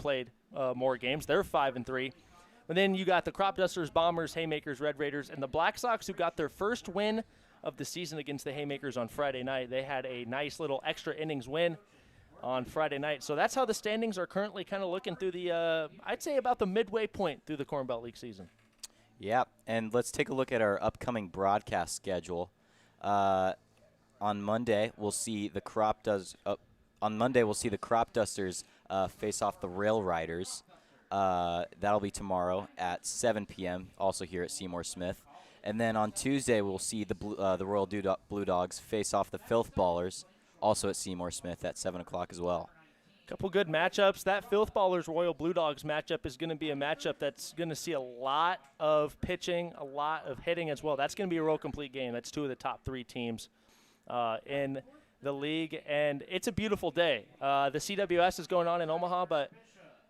played more games. They're 5-3. And then you got the Cropdusters, Bombers, Haymakers, Red Raiders, and the Black Sox, who got their first win of the season against the Haymakers on Friday night. They had a nice little extra innings win on Friday night. So that's how the standings are currently kind of looking through the, I'd say about the midway point through the Cornbelt League season. Yeah, and let's take a look at our upcoming broadcast schedule. On Monday, we'll see the Cropdusters face off the Rail Riders. That'll be tomorrow at 7 p.m., also here at Seymour Smith. And then on Tuesday, we'll see the Royal Blue Dogs face off the Filth Ballers, also at Seymour Smith at 7 o'clock as well. Couple good matchups. That Filth Ballers Royal Blue Dogs matchup is going to be a matchup that's going to see a lot of pitching, a lot of hitting as well. That's going to be a real complete game. That's two of the top 3 teams in the league, and it's a beautiful day. The CWS is going on in Omaha, but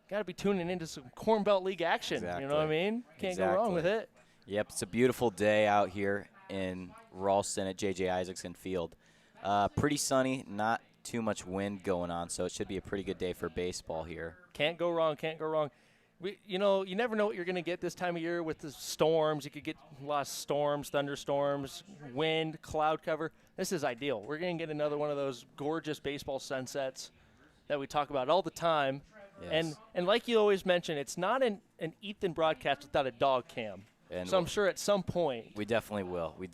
got to be tuning into some Cornbelt League action. Exactly. You know what I mean? Can't go wrong with it. Yep, it's a beautiful day out here in Ralston at J.J. Isaacson Field. Pretty sunny, not too much wind going on, so it should be a pretty good day for baseball here. Can't go wrong, can't go wrong. You never know what you're going to get this time of year with the storms. You could get a lot of storms, thunderstorms, wind, cloud cover. This is ideal. We're going to get another one of those gorgeous baseball sunsets that we talk about all the time. Yes. And like you always mention, it's not an Ethan broadcast without a dog cam. And so I'm sure at some point we definitely will. We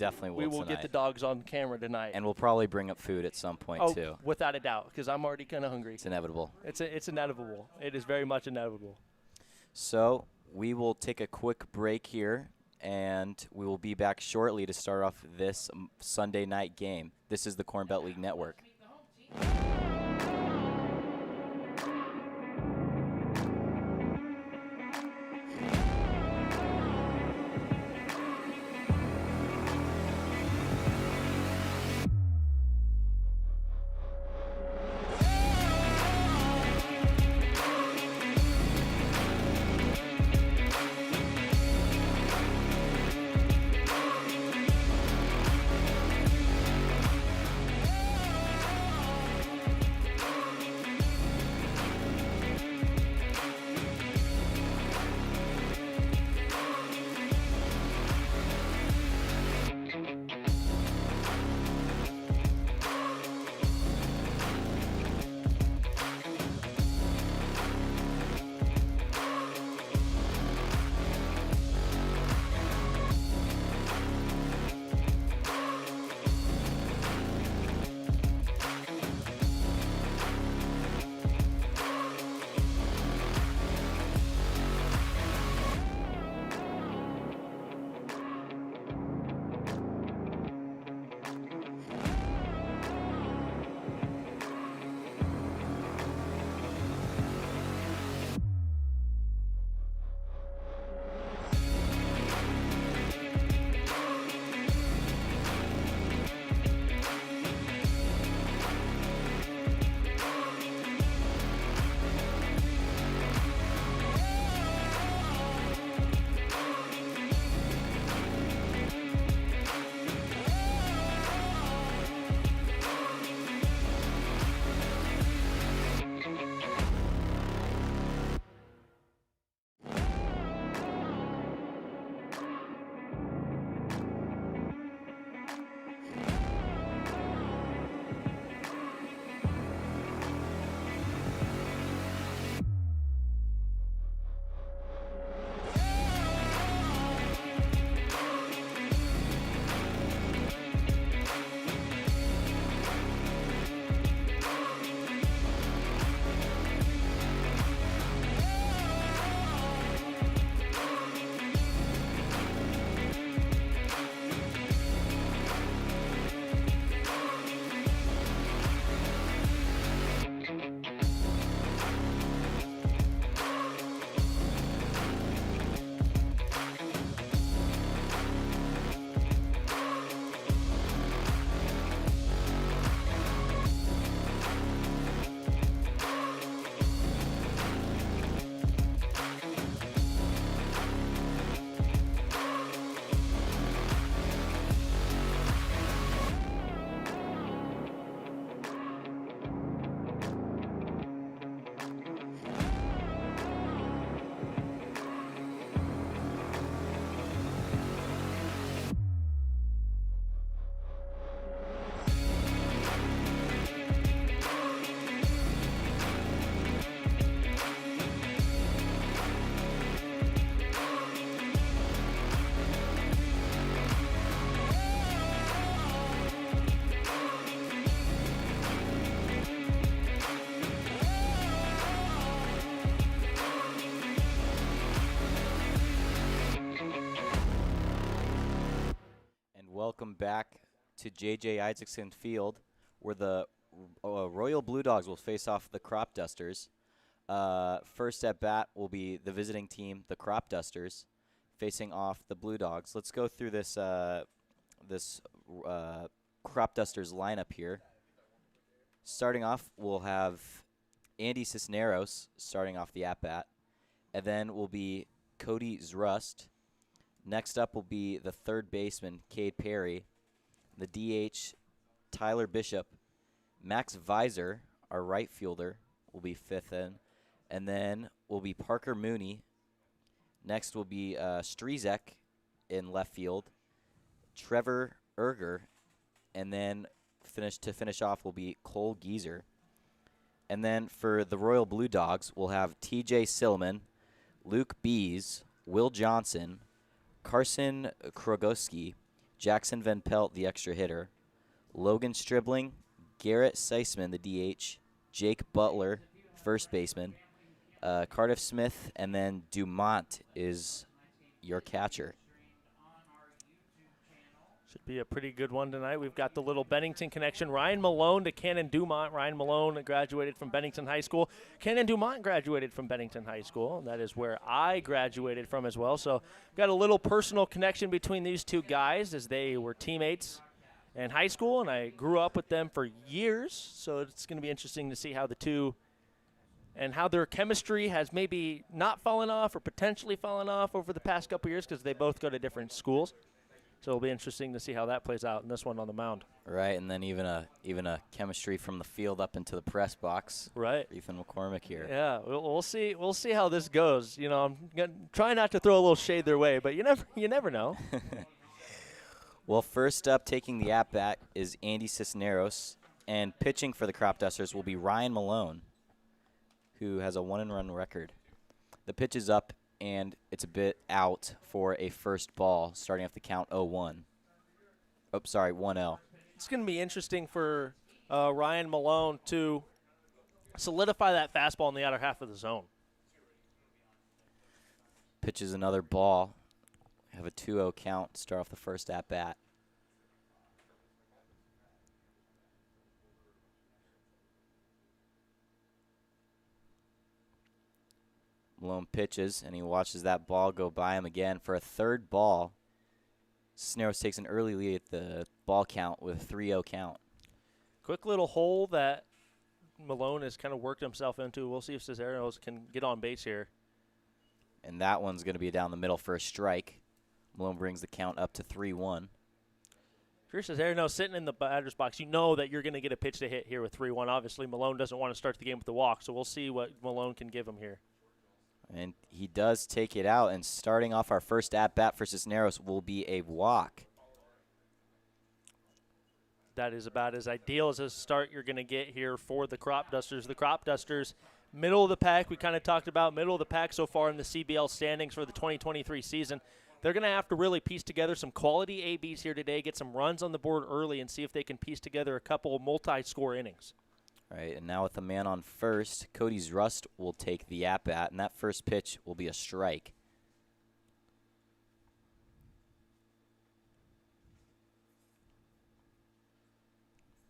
will get the dogs on camera tonight. And we'll probably bring up food at some point too. Without a doubt, because I'm already kind of hungry. It's inevitable. It's inevitable. It is very much inevitable. So we will take a quick break here, and we will be back shortly to start off this Sunday night game. This is the Cornbelt League Network. welcome back to J.J. Isaacson Field, where the Royal Blue Dogs will face off the Cropdusters. First at bat will be the visiting team, the Cropdusters, facing off the Blue Dogs. Let's go through this Cropdusters lineup here. Starting off, we'll have Andy Cisneros starting off the at-bat, and then will be Cody Zrust. Next up will be the third baseman, Cade Perry, the DH, Tyler Bishop, Max Visor, our right fielder, will be fifth in, and then will be Parker Mooney. Next will be Strezek in left field, Trevor Erger, and then to finish off will be Cole Geezer. And then for the Royal Blue Dogs, we'll have TJ Silliman, Luke Bees, Will Johnson, Carson Krogoski, Jackson Van Pelt, the extra hitter, Logan Stribling, Garrett Seisman, the DH, Jake Butler, first baseman, Cardiff Smith, and then Dumont is your catcher. Should be a pretty good one tonight. We've got the little Bennington connection. Ryan Malone to Cannon Dumont. Ryan Malone graduated from Bennington High School. Cannon Dumont graduated from Bennington High School, and that is where I graduated from as well. So got a little personal connection between these two guys as they were teammates in high school, and I grew up with them for years. So it's going to be interesting to see how the two and how their chemistry has maybe not fallen off or potentially fallen off over the past couple years because they both go to different schools. So it'll be interesting to see how that plays out in this one on the mound. Right, and then even a chemistry from the field up into the press box. Right, Ethan McCormick here. Yeah, we'll see. We'll see how this goes. You know, I'm gonna try not to throw a little shade their way, but you never know. Well, first up, taking the at bat is Andy Cisneros, and pitching for the Cropdusters will be Ryan Malone, who has a 1-run record. The pitch is up, and it's a bit out for a first ball, starting off the count 0-1. Oh, sorry, 1-0. It's going to be interesting for Ryan Malone to solidify that fastball in the outer half of the zone. Pitches another ball. Have a 2-0 count, start off the first at-bat. Malone pitches, and he watches that ball go by him again for a third ball. Cisneros takes an early lead at the ball count with a 3-0 count. Quick little hole that Malone has kind of worked himself into. We'll see if Cisneros can get on base here. And that one's going to be down the middle for a strike. Malone brings the count up to 3-1. If you're Cisneros sitting in the batter's box, you know that you're going to get a pitch to hit here with 3-1. Obviously, Malone doesn't want to start the game with the walk, so we'll see what Malone can give him here. And he does take it out, and starting off our first at-bat for Cisneros will be a walk. That is about as ideal as a start you're going to get here for the Cropdusters. The Cropdusters, middle of the pack. We kind of talked about middle of the pack so far in the CBL standings for the 2023 season. They're going to have to really piece together some quality ABs here today, get some runs on the board early, and see if they can piece together a couple of multi-score innings. All right, and now with the man on first, Cody Zrust will take the at-bat, and that first pitch will be a strike.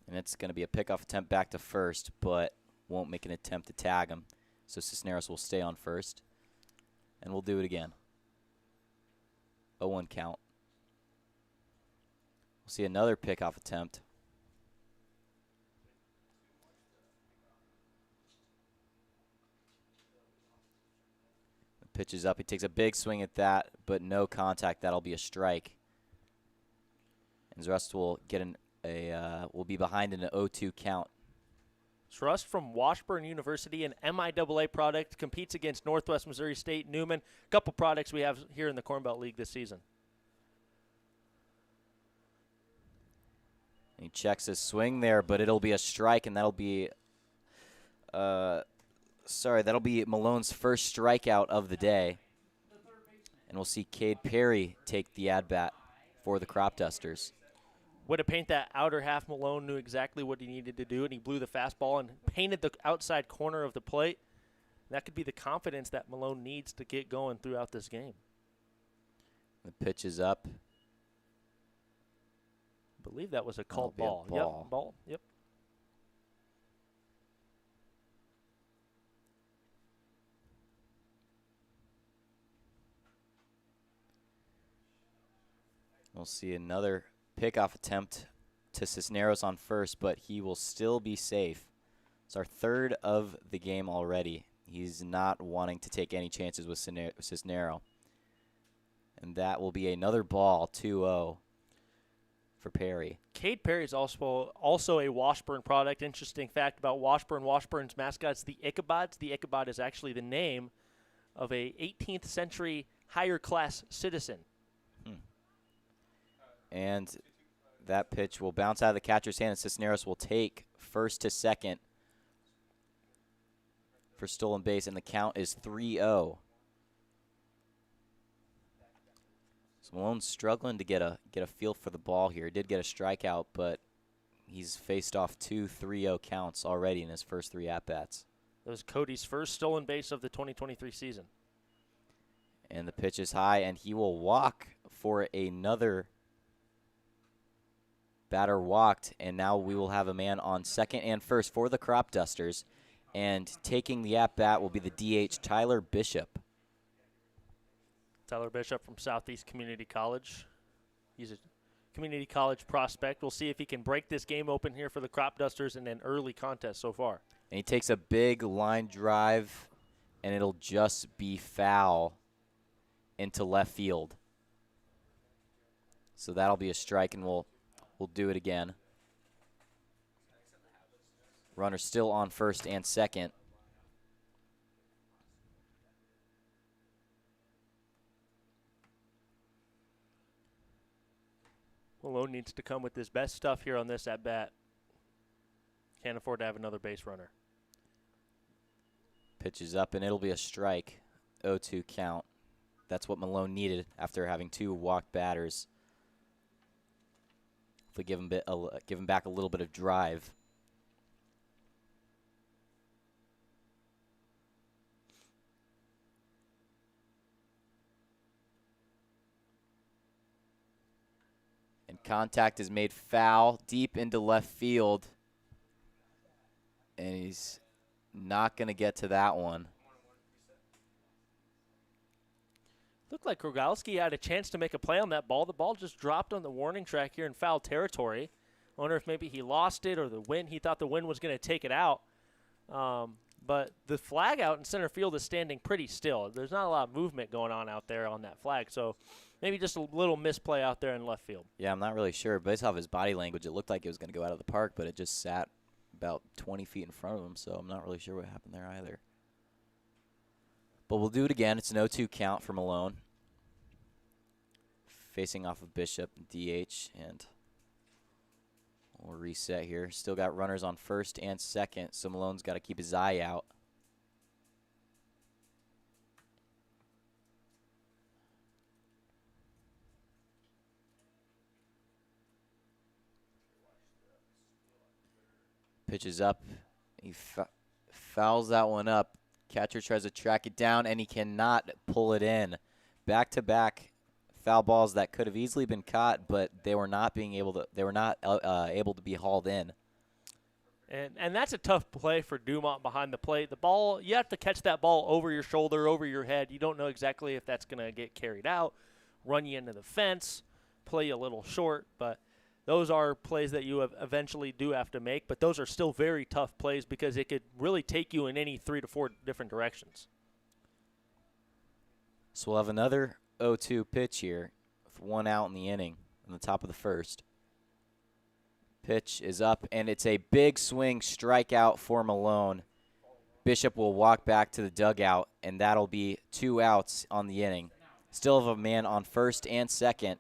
And it's going to be a pickoff attempt back to first, but won't make an attempt to tag him. So Cisneros will stay on first, and we'll do it again. 0-1 count. We'll see another pickoff attempt. Pitches up. He takes a big swing at that, but no contact. That'll be a strike. And Zrust will get will be behind in an 0-2 count. Zrust from Washburn University, an MIAA product, competes against Northwest Missouri State, Newman. A couple products we have here in the Cornbelt League this season. He checks his swing there, but it'll be a strike, and that'll be that'll be Malone's first strikeout of the day. And we'll see Cade Perry take the at-bat for the Cropdusters. Way to paint that outer half. Malone knew exactly what he needed to do, and he blew the fastball and painted the outside corner of the plate. That could be the confidence that Malone needs to get going throughout this game. The pitch is up. believe that was a called That'll be ball. a ball. Yep, ball. Yep. We'll see another pickoff attempt to Cisneros on first, but he will still be safe. It's our third of the game already. He's not wanting to take any chances with Cisneros. And that will be another ball, 2-0 for Perry. Cade Perry is also a Washburn product. Interesting fact about Washburn. Washburn's mascot's the Ichabods. The Ichabod is actually the name of a 18th century higher class citizen. And that pitch will bounce out of the catcher's hand, and Cisneros will take first to second for stolen base, and the count is 3-0. So Malone's struggling to get a feel for the ball here. He did get a strikeout, but he's faced off 2 3-0 counts already in his first 3 at-bats. That was Cody's first stolen base of the 2023 season. And the pitch is high, and he will walk for another batter walked, and now we will have a man on second and first for the Cropdusters. And taking the at-bat will be the DH, Tyler Bishop. Tyler Bishop from Southeast Community College. He's a community college prospect. We'll see if he can break this game open here for the Cropdusters in an early contest so far. And he takes a big line drive, and it'll just be foul into left field. So that'll be a strike, and we'll do it again. Runner still on first and second. Malone needs to come with his best stuff here on this at-bat. Can't afford to have another base runner. Pitches up, and it'll be a strike. 0-2 count. That's what Malone needed after having 2 walked batters. If we give him back a little bit of drive. And contact is made foul deep into left field. And he's not going to get to that one. Looked like Rogalski had a chance to make a play on that ball. The ball just dropped on the warning track here in foul territory. I wonder if maybe he lost it or he thought the wind was going to take it out. But the flag out in center field is standing pretty still. There's not a lot of movement going on out there on that flag. So maybe just a little misplay out there in left field. Yeah, I'm not really sure. Based off his body language, it looked like it was going to go out of the park, but it just sat about 20 feet in front of him, so I'm not really sure what happened there either. But we'll do it again. It's an 0-2 count for Malone. Facing off of Bishop, DH, and we'll reset here. Still got runners on first and second, so Malone's got to keep his eye out. Pitches up. He fouls that one up. Catcher tries to track it down, and he cannot pull it in. Back-to-back foul balls that could have easily been caught, but they were not able to be hauled in. And that's a tough play for Dumont behind the plate. The ball, you have to catch that ball over your shoulder, over your head. You don't know exactly if that's going to get carried out, run you into the fence, play you a little short, but those are plays that you eventually do have to make, but those are still very tough plays because it could really take you in any 3 to 4 different directions. So we'll have another 0-2 pitch here with 1 out in the inning in the top of the first. Pitch is up, and it's a big swing strikeout for Malone. Bishop will walk back to the dugout, and that'll be 2 outs on the inning. Still have a man on first and second.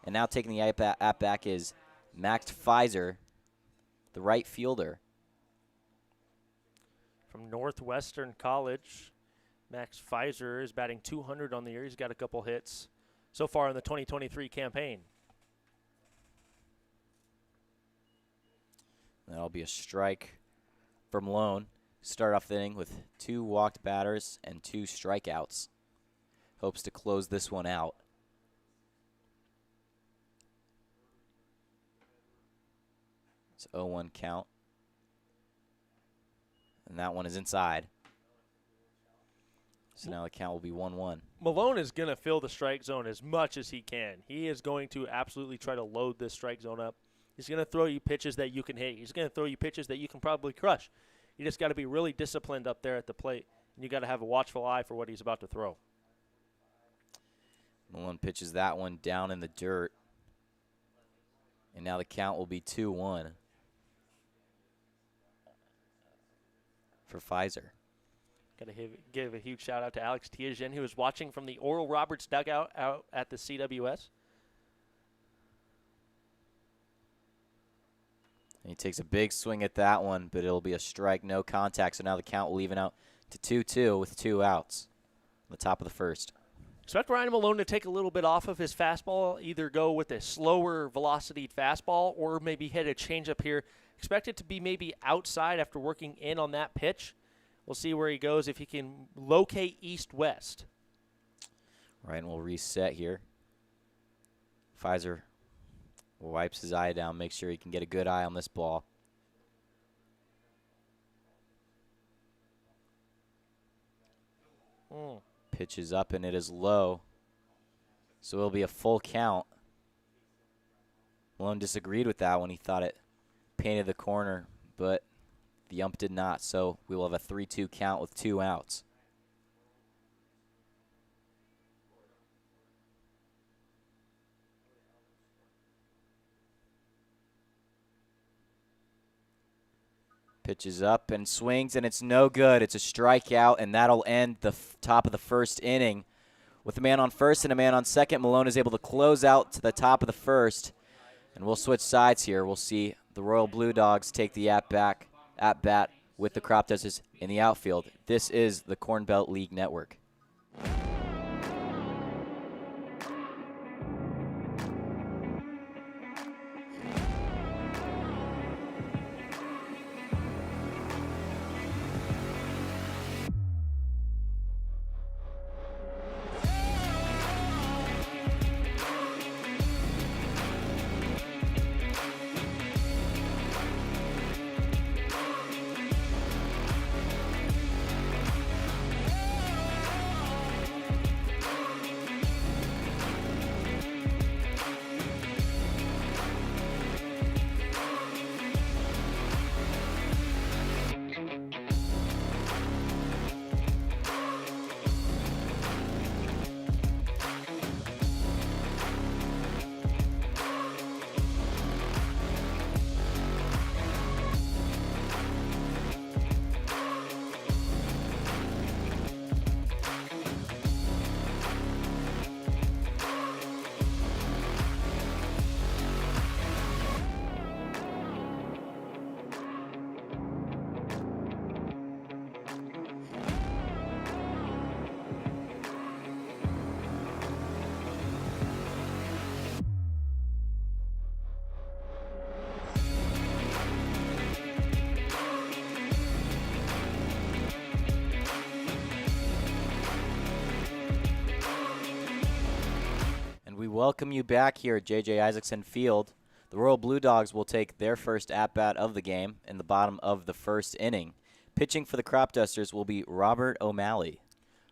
And now taking the at back is Max Pfizer, the right fielder. From Northwestern College, Max Pfizer is batting .200 on the year. He's got a couple hits so far in the 2023 campaign. That'll be a strike from Malone. Start off the inning with 2 walked batters and 2 strikeouts. Hopes to close this one out. It's 0-1 count. And that one is inside. So now the count will be 1-1. Malone is going to fill the strike zone as much as he can. He is going to absolutely try to load this strike zone up. He's going to throw you pitches that you can hit. He's going to throw you pitches that you can probably crush. You just got to be really disciplined up there at the plate, and you got to have a watchful eye for what he's about to throw. Malone pitches that one down in the dirt. And now the count will be 2-1 for Pfizer. Got to give a huge shout out to Alex Tiagen, who was watching from the Oral Roberts dugout out at the CWS. And he takes a big swing at that one, but it'll be a strike, no contact. So now the count will even out to 2-2 with 2 outs on the top of the first. Expect Ryan Malone to take a little bit off of his fastball, either go with a slower velocity fastball or maybe hit a changeup here. Expect it to be maybe outside after working in on that pitch. We'll see where he goes if he can locate east-west. Ryan will reset here. Pfizer wipes his eye down, makes sure he can get a good eye on this ball. Pitches up, and it is low. So it'll be a full count. Malone disagreed with that when he thought it painted the corner, but the ump did not. So we will have a 3-2 count with 2 outs. Pitches up and swings, and it's no good. It's a strikeout, and that'll end the top of the first inning. With a man on first and a man on second, Malone is able to close out to the top of the first. And we'll switch sides here. We'll see the Royal Blue Dogs take the at-bat with the Cropdusters in the outfield. This is the Cornbelt League Network. Welcome you back here at J.J. Isaacson Field. The Royal Blue Dogs will take their first at-bat of the game in the bottom of the first inning. Pitching for the Cropdusters will be Robert O'Malley.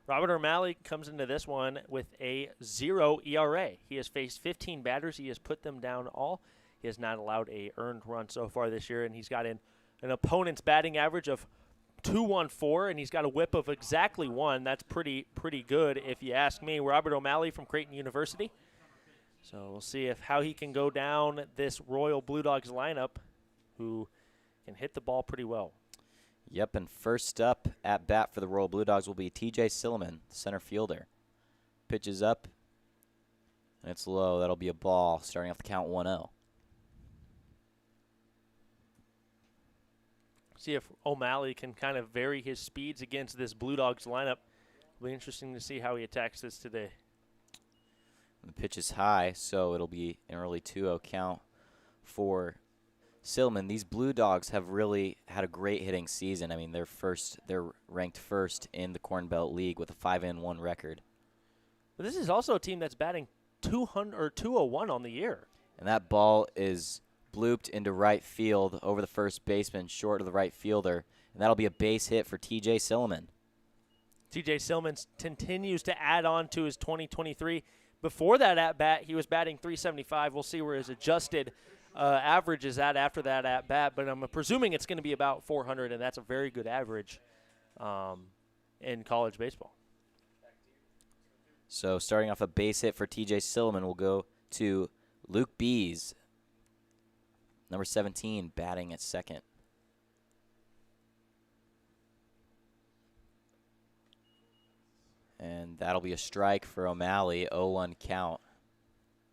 Robert O'Malley comes into this one with a 0 ERA. He has faced 15 batters. He has put them down all. He has not allowed a earned run so far this year, and he's got an opponent's batting average of .214, and he's got a whip of exactly 1. That's pretty good if you ask me. Robert O'Malley from Creighton University. So we'll see how he can go down this Royal Blue Dogs lineup, who can hit the ball pretty well. Yep, and first up at bat for the Royal Blue Dogs will be T.J. Silliman, center fielder. Pitches up, and it's low. That'll be a ball, starting off the count 1-0. See if O'Malley can kind of vary his speeds against this Blue Dogs lineup. It'll be interesting to see how he attacks this today. The pitch is high, so it'll be an early 2-0 count for Silliman. These Blue Dogs have really had a great hitting season. I mean, they're ranked first in the Cornbelt League with a 5-1 record. But this is also a team that's batting 201 on the year. And that ball is blooped into right field over the first baseman, short of the right fielder. And that'll be a base hit for T.J. Silliman. T.J. Silliman continues to add on to his 2023. Before that at-bat, he was batting .375. We'll see where his adjusted average is at after that at-bat, but I'm presuming it's going to be about 400, and that's a very good average in college baseball. So starting off a base hit for T.J. Silliman, we'll go to Luke Bees, number 17, batting at second. And that'll be a strike for O'Malley, 0-1 count.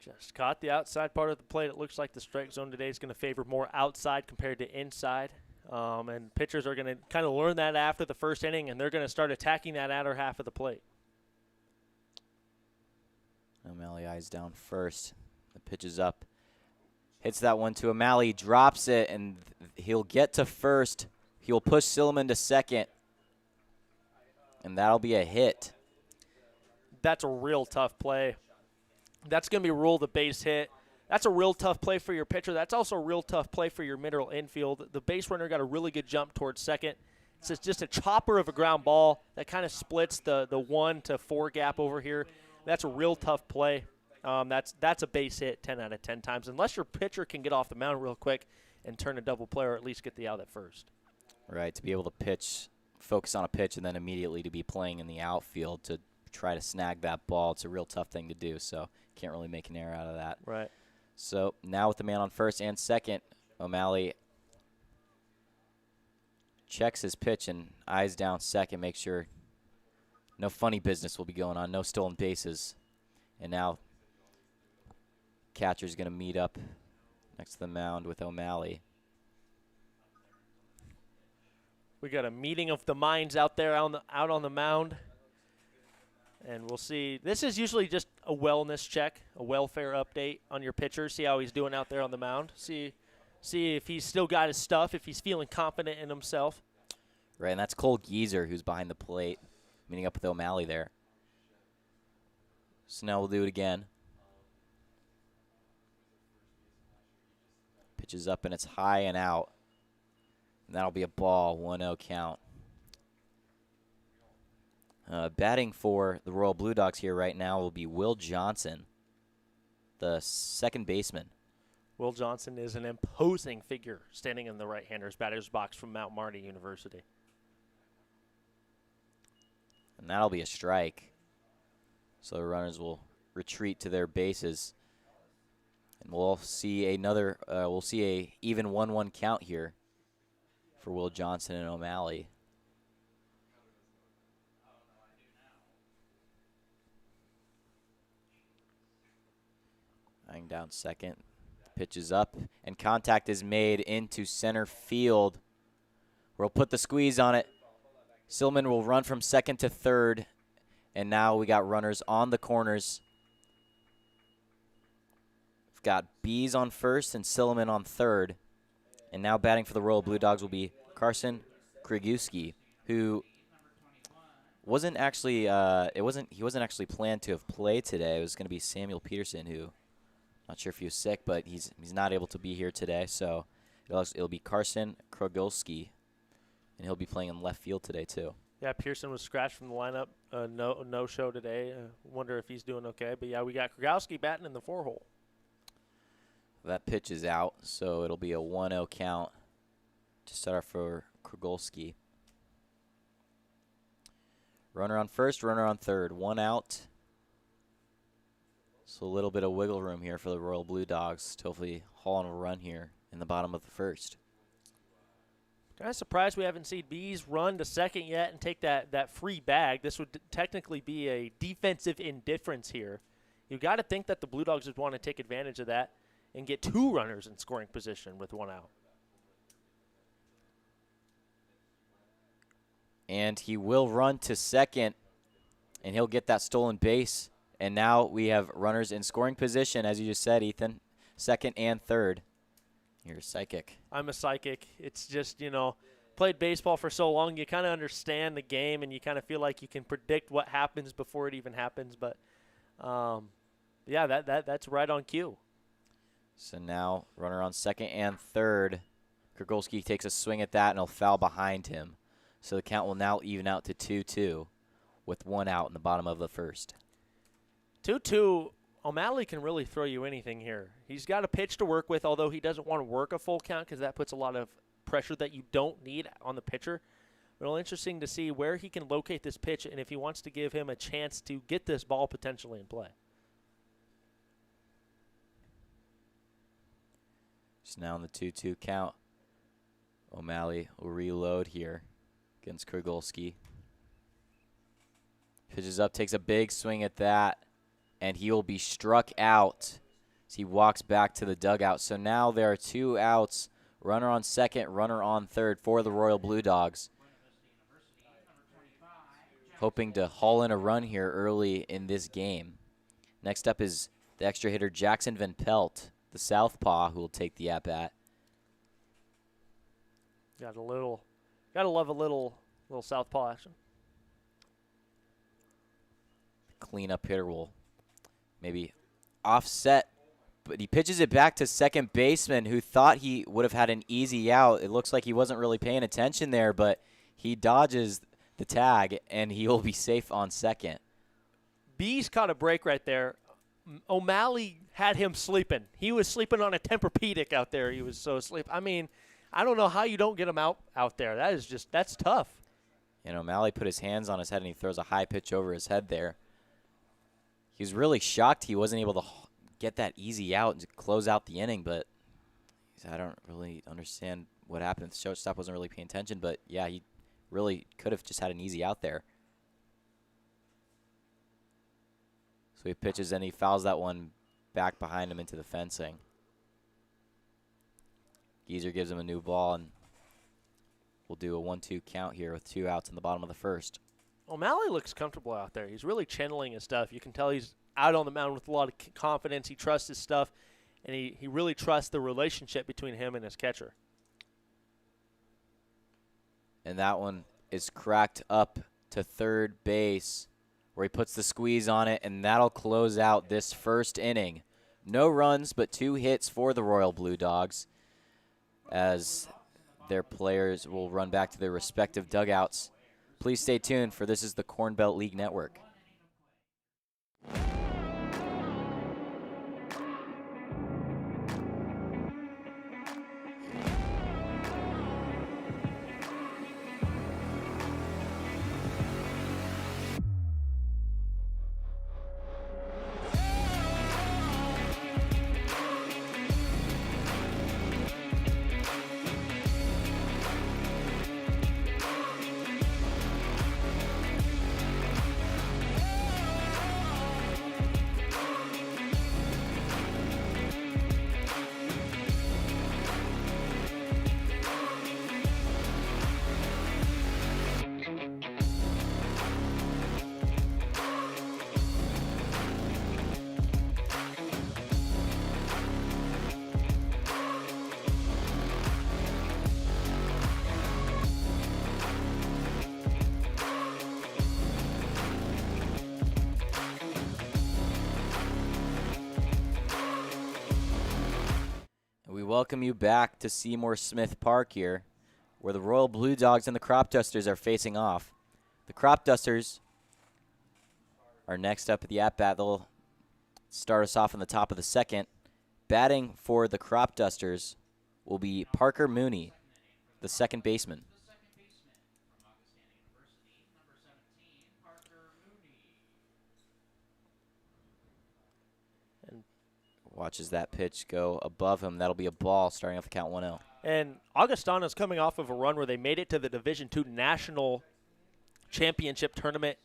Just caught the outside part of the plate. It looks like the strike zone today is going to favor more outside compared to inside. And pitchers are going to kind of learn that after the first inning, and they're going to start attacking that outer half of the plate. O'Malley eyes down first. The pitch is up. Hits that one to O'Malley, drops it, and he'll get to first. He'll push Silliman to second, and that'll be a hit. That's a real tough play. That's going to be ruled a base hit. That's a real tough play for your pitcher. That's also a real tough play for your middle infield. The base runner got a really good jump towards second. It's just a chopper of a ground ball that kind of splits the 1 to 4 gap over here. That's a real tough play. That's a base hit 10 out of 10 times, unless your pitcher can get off the mound real quick and turn a double play or at least get the out at first. Right, to be able to pitch, focus on a pitch, and then immediately to be playing in the outfield to try to snag that ball. It's a real tough thing to do, so can't really make an error out of that. Right. So now with the man on first and second, O'Malley checks his pitch and eyes down second, make sure no funny business will be going on, no stolen bases. And now catcher's going to meet up next to the mound with O'Malley. We got a meeting of the minds out there out on the mound. And we'll see. This is usually just a wellness check, a welfare update on your pitcher. See how he's doing out there on the mound. See if he's still got his stuff, if he's feeling confident in himself. Right, and that's Cole Geezer who's behind the plate, meeting up with O'Malley there. Snell will do it again. Pitches up and it's high and out. And that'll be a ball, 1-0 count. Batting for the Royal Blue Dogs here right now will be Will Johnson, the second baseman. Will Johnson is an imposing figure standing in the right-hander's batter's box from Mount Marty University. And that'll be a strike. So the runners will retreat to their bases. And we'll see a even 1-1 count here for Will Johnson and O'Malley. Lying down second. Pitch is up, and contact is made into center field. We'll put the squeeze on it. Silliman will run from second to third, and now we got runners on the corners. We've got Bees on first and Silliman on third. And now batting for the Royal Blue Dogs will be Carson Kriguski, who wasn't actually he wasn't actually planned to have played today. It was going to be Samuel Peterson, who not sure if he was sick, but he's not able to be here today. So it'll be Carson Kriguski, and he'll be playing in left field today too. Yeah, Pearson was scratched from the lineup. No show today. Wonder if he's doing okay. But yeah, we got Kriguski batting in the 4-hole. That pitch is out, so it'll be a 1-0 count to start off for Krugolski. Runner on first, runner on third. 1 out. So a little bit of wiggle room here for the Royal Blue Dogs to hopefully haul on a run here in the bottom of the first. Kind of surprised we haven't seen Bees run to second yet and take that free bag. This would technically be a defensive indifference here. You've got to think that the Blue Dogs would want to take advantage of that and get 2 runners in scoring position with 1 out. And he will run to second, and he'll get that stolen base. And now we have runners in scoring position, as you just said, Ethan, second and third. You're a psychic. I'm a psychic. It's just, played baseball for so long, you kind of understand the game, and you kind of feel like you can predict what happens before it even happens. But, yeah, that's right on cue. So now runner on second and third. Krugolski takes a swing at that, and he'll foul behind him. So the count will now even out to 2-2 with 1 out in the bottom of the first. 2-2, O'Malley can really throw you anything here. He's got a pitch to work with, although he doesn't want to work a full count because that puts a lot of pressure that you don't need on the pitcher. Real interesting to see where he can locate this pitch and if he wants to give him a chance to get this ball potentially in play. Just now in the 2-2 count. O'Malley will reload here against Krugolski. Pitches up, takes a big swing at that, and he will be struck out as he walks back to the dugout. So now there are 2 outs, runner on second, runner on third for the Royal Blue Dogs. Hoping to haul in a run here early in this game. Next up is the extra hitter Jackson Van Pelt, the southpaw, who will take the at-bat. Gotta love a little southpaw action. Cleanup hitter will maybe offset, but he pitches it back to second baseman, who thought he would have had an easy out. It looks like he wasn't really paying attention there, but he dodges the tag, and he will be safe on second. Bees caught a break right there. O'Malley had him sleeping. He was sleeping on a Tempur-Pedic out there. He was so asleep. I mean, I don't know how you don't get him out there. That's tough. And O'Malley put his hands on his head, and he throws a high pitch over his head there. He was really shocked he wasn't able to get that easy out and close out the inning, but I don't really understand what happened. The shortstop wasn't really paying attention, but yeah, he really could have just had an easy out there. So he pitches and he fouls that one back behind him into the fencing. Geezer gives him a new ball, and we'll do a 1-2 count here with 2 outs in the bottom of the first. O'Malley looks comfortable out there. He's really channeling his stuff. You can tell he's out on the mound with a lot of confidence. He trusts his stuff, and he really trusts the relationship between him and his catcher. And that one is cracked up to third base, where he puts the squeeze on it, and that'll close out this first inning. No runs, but 2 hits for the Royal Blue Dogs, as their players will run back to their respective dugouts. Please stay tuned, for this is the Cornbelt League Network. We welcome you back to Seymour Smith Park here, where the Royal Blue Dogs and the Cropdusters are facing off. The Cropdusters are next up at the at-bat. They'll start us off in the top of the second. Batting for the Cropdusters will be Parker Mooney, the second baseman. Watches that pitch go above him. That'll be a ball, starting off the count 1-0. And Augustana's coming off of a run where they made it to the Division II National Championship Tournament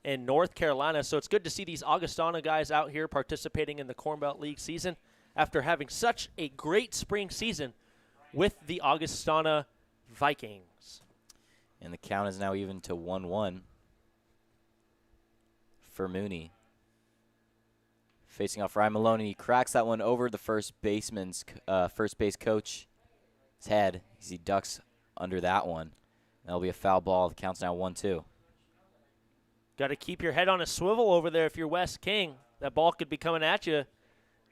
in North Carolina. So it's good to see these Augustana guys out here participating in the Cornbelt League season after having such a great spring season with the Augustana Vikings. And the count is now even to 1-1 for Mooney. Facing off Ryan Maloney, he cracks that one over the first base coach's head as he ducks under that one. That'll be a foul ball. The count's now 1-2. Got to keep your head on a swivel over there if you're West King. That ball could be coming at you.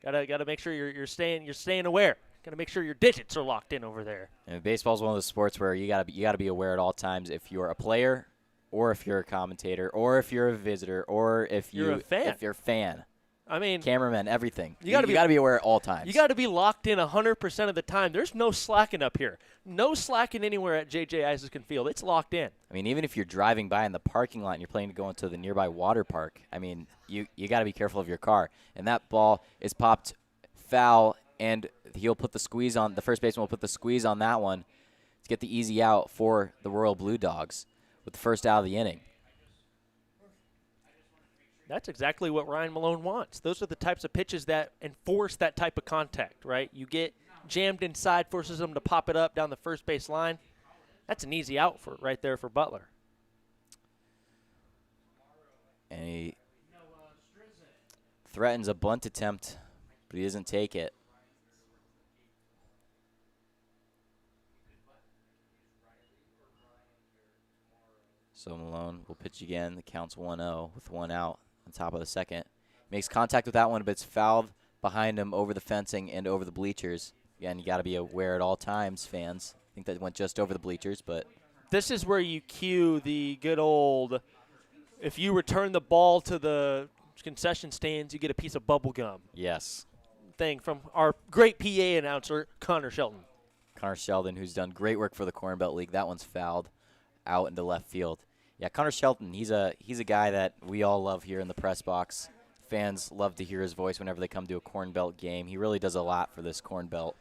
Gotta make sure you're staying aware. Gotta make sure your digits are locked in over there. And baseball is one of those sports where you gotta be aware at all times if you're a player, or if you're a commentator, or if you're a visitor, or if you're a fan. If you're a fan. I mean, cameraman, everything. You gotta be aware at all times. You gotta be locked in 100% of the time. There's no slacking up here. No slacking anywhere at J.J. Isaacson Field. It's locked in. I mean, even if you're driving by in the parking lot and you're planning to go into the nearby water park, I mean, you got to be careful of your car. And that ball is popped foul, and he'll put the squeeze on. The first baseman will put the squeeze on that one to get the easy out for the Royal Blue Dogs with the first out of the inning. That's exactly what Ryan Malone wants. Those are the types of pitches that enforce that type of contact, right? You get jammed inside, forces them to pop it up down the first base line. That's an easy out right there for Butler. And he threatens a bunt attempt, but he doesn't take it. So Malone will pitch again. The count's 1-0 with one out on top of the second. Makes contact with that one, but it's fouled behind him over the fencing and over the bleachers. Again, you got to be aware at all times, fans. I think that went just over the bleachers, but this is where you cue the good old, if you return the ball to the concession stands, you get a piece of bubble gum. Yes. Thing from our great PA announcer, Connor Shelton. Connor Sheldon, who's done great work for the Cornbelt League. That one's fouled out into left field. Yeah, Connor Shelton, he's a guy that we all love here in the press box. Fans love to hear his voice whenever they come to a Cornbelt game. He really does a lot for this Cornbelt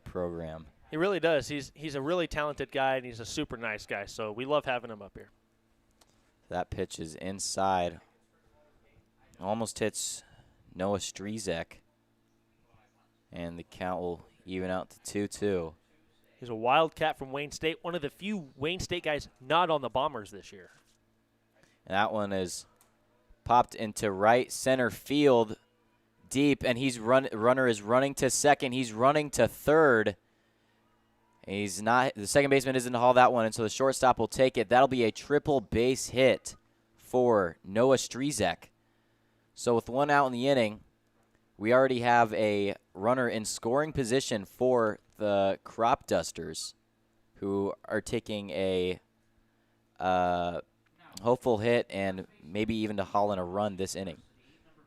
program. He really does. He's a really talented guy, and he's a super nice guy, so we love having him up here. That pitch is inside. Almost hits Noah Strezek, and the count will even out to 2-2. He's a Wildcat from Wayne State, one of the few Wayne State guys not on the Bombers this year. And that one is popped into right center field deep, and runner is running to second. He's running to third. He's not. The second baseman isn't to haul that one, and so the shortstop will take it. That'll be a triple base hit for Noah Strezek. So with one out in the inning, we already have a runner in scoring position for the Cropdusters, who are taking a hopeful hit and maybe even to haul in a run this inning.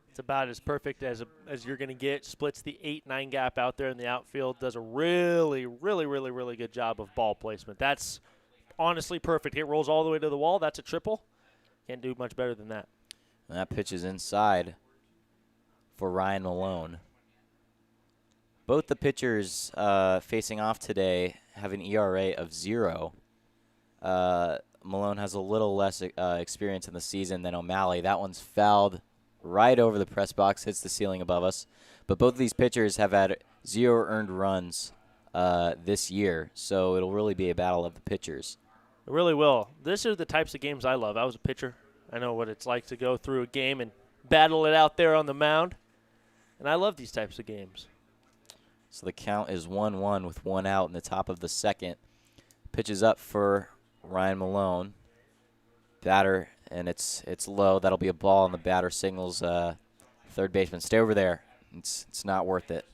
It's about as perfect as you're going to get. Splits the 8-9 gap out there in the outfield. Does a really, really, really, really good job of ball placement. That's honestly perfect. It rolls all the way to the wall. That's a triple. Can't do much better than that. And that pitch is inside for Ryan Malone. Both the pitchers facing off today have an ERA of 0. Malone has a little less experience in the season than O'Malley. That one's fouled right over the press box, hits the ceiling above us. But both of these pitchers have had 0 earned runs this year, so it'll really be a battle of the pitchers. It really will. These are the types of games I love. I was a pitcher. I know what it's like to go through a game and battle it out there on the mound. And I love these types of games. So the count is 1-1 with one out in the top of the second. Pitches up for Ryan Malone. Batter, and it's low. That'll be a ball, and the batter signals third baseman, stay over there. It's not worth it.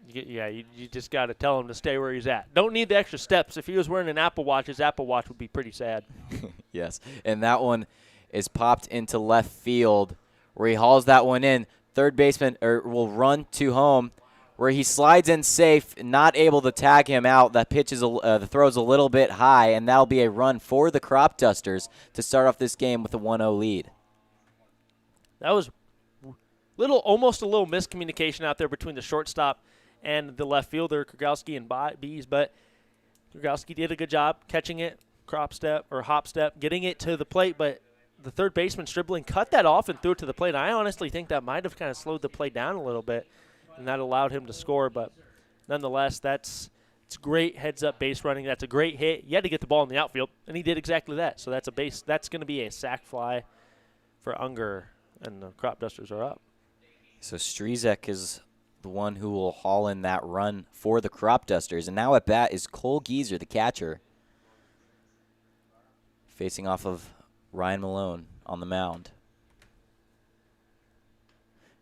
You just got to tell him to stay where he's at. Don't need the extra steps. If he was wearing an Apple Watch, his Apple Watch would be pretty sad. Yes, and that one is popped into left field where he hauls that one in. Third baseman will run to home where he slides in safe, not able to tag him out. That pitch is the throw's a little bit high, and that'll be a run for the Cropdusters to start off this game with a 1-0 lead. That was almost a little miscommunication out there between the shortstop and the left fielder, Krogowski and Bees, but Krogowski did a good job catching it, hop step, getting it to the plate, but the third baseman Stribling cut that off and threw it to the plate. I honestly think that might have kind of slowed the play down a little bit, and that allowed him to score. But nonetheless, it's great heads-up base running. That's a great hit. You had to get the ball in the outfield, and he did exactly that. So that's going to be a sac fly for Unger, and the Cropdusters are up. So Strezek is the one who will haul in that run for the Cropdusters. And now at bat is Cole Geezer, the catcher, facing off of Ryan Malone on the mound.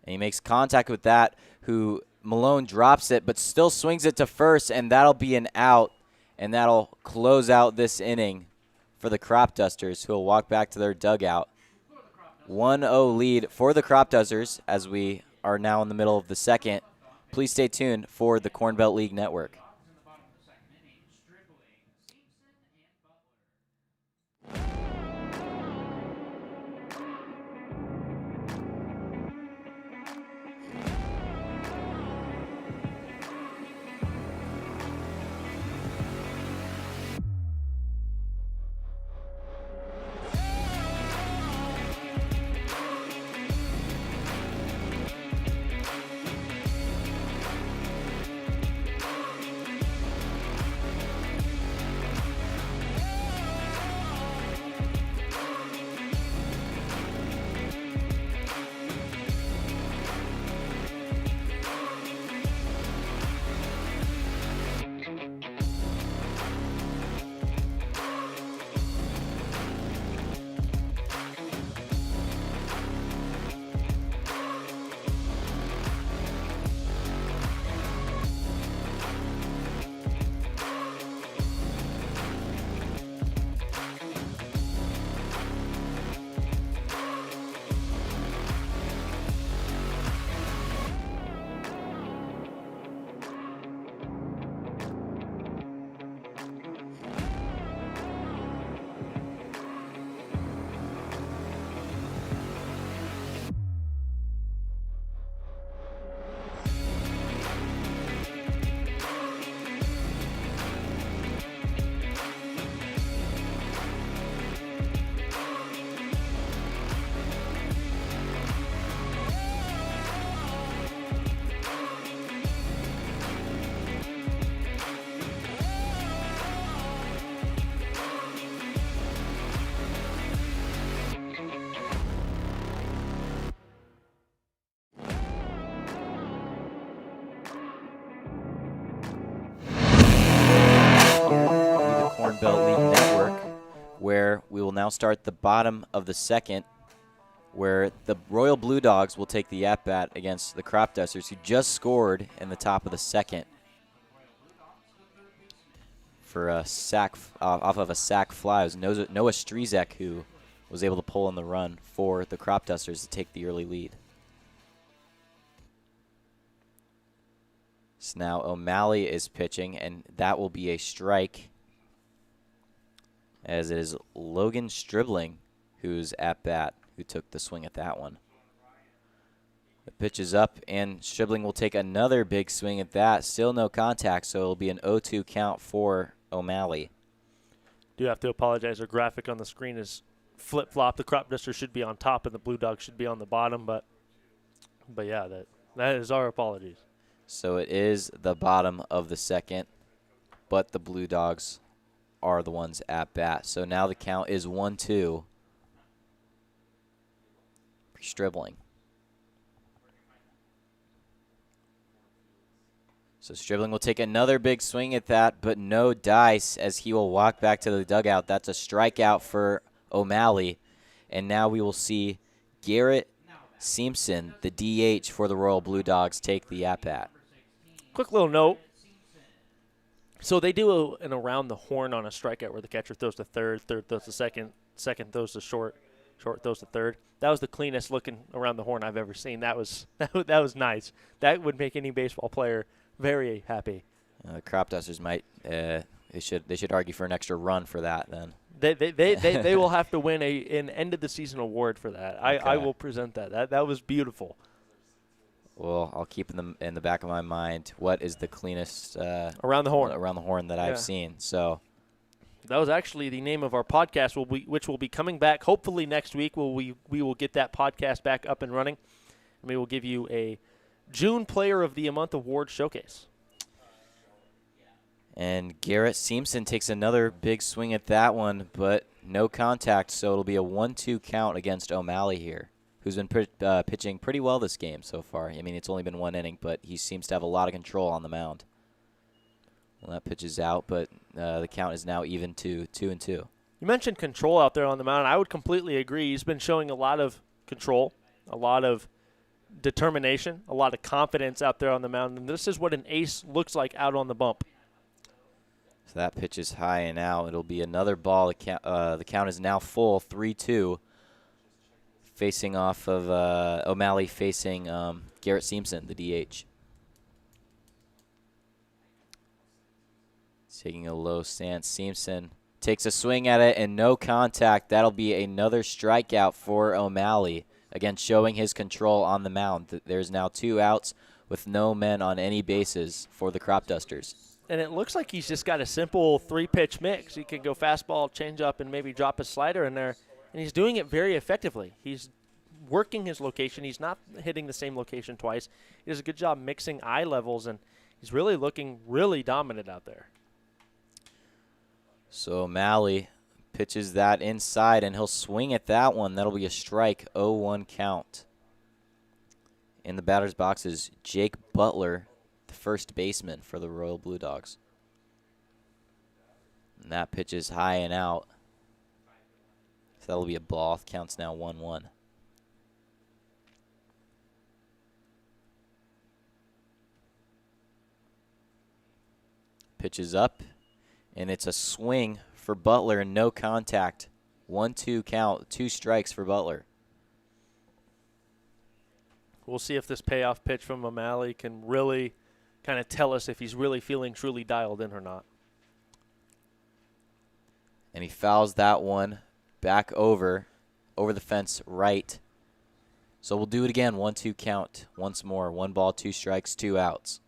And he makes contact with that, who Malone drops it, but still swings it to first, and that'll be an out, and that'll close out this inning for the Cropdusters, who will walk back to their dugout. 1-0 lead for the Cropdusters as we are now in the middle of the second. Please stay tuned for the Cornbelt League Network. Cornbelt League Network, where we will now start the bottom of the second, where the Royal Blue Dogs will take the at-bat against the Cropdusters, who just scored in the top of the second for a sack off of a sack fly. It was Noah Strizek who was able to pull in the run for the Cropdusters to take the early lead. So now O'Malley is pitching, and that will be a strike, as it is Logan Stribling who's at bat, who took the swing at that one. The pitch is up, and Stribling will take another big swing at that. Still no contact, so it'll be an 0-2 count for O'Malley. Do have to apologize. Our graphic on the screen is flip-flop. The Cropdusters should be on top, and the Blue Dogs should be on the bottom. But yeah, that is our apologies. So it is the bottom of the second, but the Blue Dogs are the ones at bat. So now the count is 1-2 for Stribling. So Stribling will take another big swing at that, but no dice, as he will walk back to the dugout. That's a strikeout for O'Malley. And now we will see Garrett Simpson, the DH for the Royal Blue Dogs, take the at-bat. Quick little note. So they do an around the horn on a strikeout where the catcher throws to third throws to second throws to short throws to third. That was the cleanest looking around the horn I've ever seen. That was nice. That would make any baseball player very happy. The Cropdusters might they should argue for an extra run for that then. They will have to win an end of the season award for that. Okay. I will present that. That was beautiful. Well, I'll keep in the back of my mind what is the cleanest around the horn that I've seen. So that was actually the name of our podcast, which will be coming back hopefully next week. We will get that podcast back up and running, and we will give you a June Player of the Month award showcase. And Garrett Simpson takes another big swing at that one, but no contact, so it'll be a 1-2 count against O'Malley here, who's been pitching pretty well this game so far. I mean, it's only been one inning, but he seems to have a lot of control on the mound. Well, that pitch is out, but the count is now even to 2-2. You mentioned control out there on the mound. I would completely agree. He's been showing a lot of control, a lot of determination, a lot of confidence out there on the mound. And this is what an ace looks like out on the bump. So that pitch is high and out. It'll be another ball. The count is now full, 3-2. Facing off of O'Malley facing Garrett Simpson, the DH. Taking a low stance. Simpson takes a swing at it and no contact. That'll be another strikeout for O'Malley. Again, showing his control on the mound. There's now 2 outs with no men on any bases for the Cropdusters. And it looks like he's just got a simple 3-pitch mix. He can go fastball, changeup, and maybe drop a slider in there. And he's doing it very effectively. He's working his location. He's not hitting the same location twice. He does a good job mixing eye levels, and he's really looking really dominant out there. So O'Malley pitches that inside, and he'll swing at that one. That'll be a strike, 0-1 count. In the batter's box is Jake Butler, the first baseman for the Royal Blue Dogs. And that pitch is high and out. So that'll be a ball. Counts now 1-1. Pitches up, and it's a swing for Butler and no contact. 1-2 count, 2 strikes for Butler. We'll see if this payoff pitch from O'Malley can really kind of tell us if he's really feeling truly dialed in or not. And he fouls that one back over the fence right. So we'll do it again, 1-2 count once more. 1 ball, 2 strikes, 2 outs.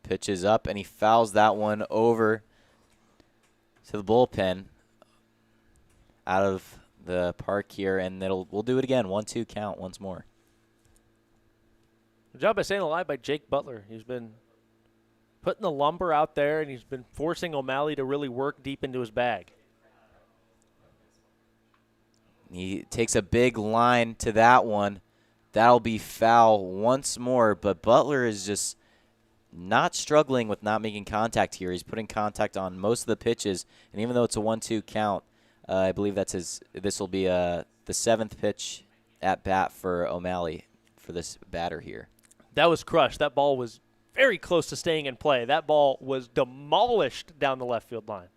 Pitches up, and he fouls that one over to the bullpen out of the park here, and we'll do it again, 1-2 count once more. Good job by staying alive by Jake Butler. He's been putting the lumber out there, and he's been forcing O'Malley to really work deep into his bag. He takes a big line to that one. That'll be foul once more, but Butler is just not struggling with not making contact here. He's putting contact on most of the pitches, and even though it's a 1-2 count, I believe this will be the 7th pitch at bat for O'Malley for this batter here. That was crushed. That ball was very close to staying in play. That ball was demolished down the left field line.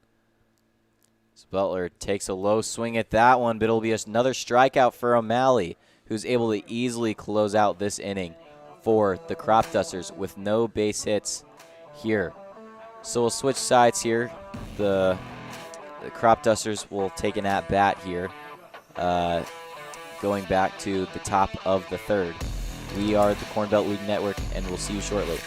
So Butler takes a low swing at that one, but it'll be another strikeout for O'Malley, who's able to easily close out this inning for the Cropdusters with no base hits here. So we'll switch sides here. The Cropdusters will take an at-bat here, going back to the top of the 3rd. We are the Cornbelt League Network, and we'll see you shortly.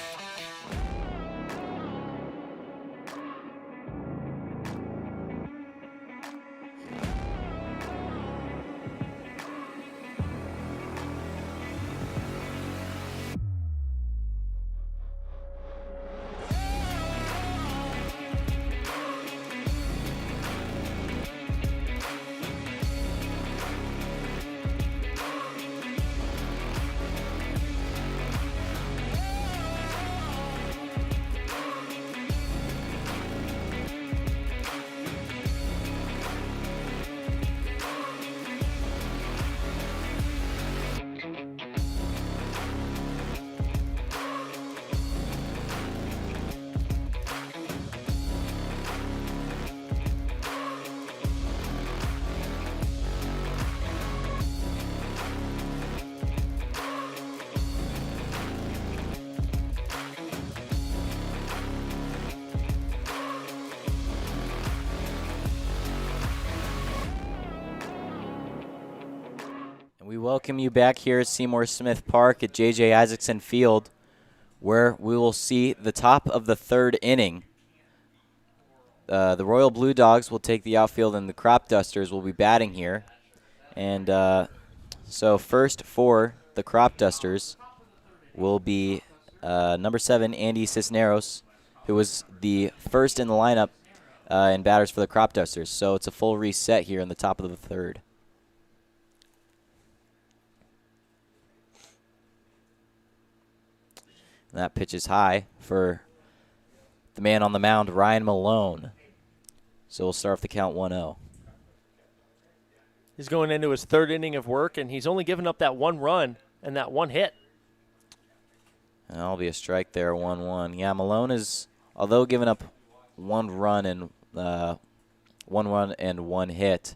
We welcome you back here at Seymour Smith Park at J.J. Isaacson Field, where we will see the top of the 3rd inning. The Royal Blue Dogs will take the outfield, and the Cropdusters will be batting here. And so first for the Cropdusters will be number 7, Andy Cisneros, who was the first in the lineup in batters for the Cropdusters. So it's a full reset here in the top of the 3rd. That pitch is high for the man on the mound, Ryan Malone. So we'll start off the count 1-0. He's going into his third inning of work, and he's only given up that one run and that one hit. And that'll be a strike there, 1-1. Yeah, Malone is, although giving up one run and one hit,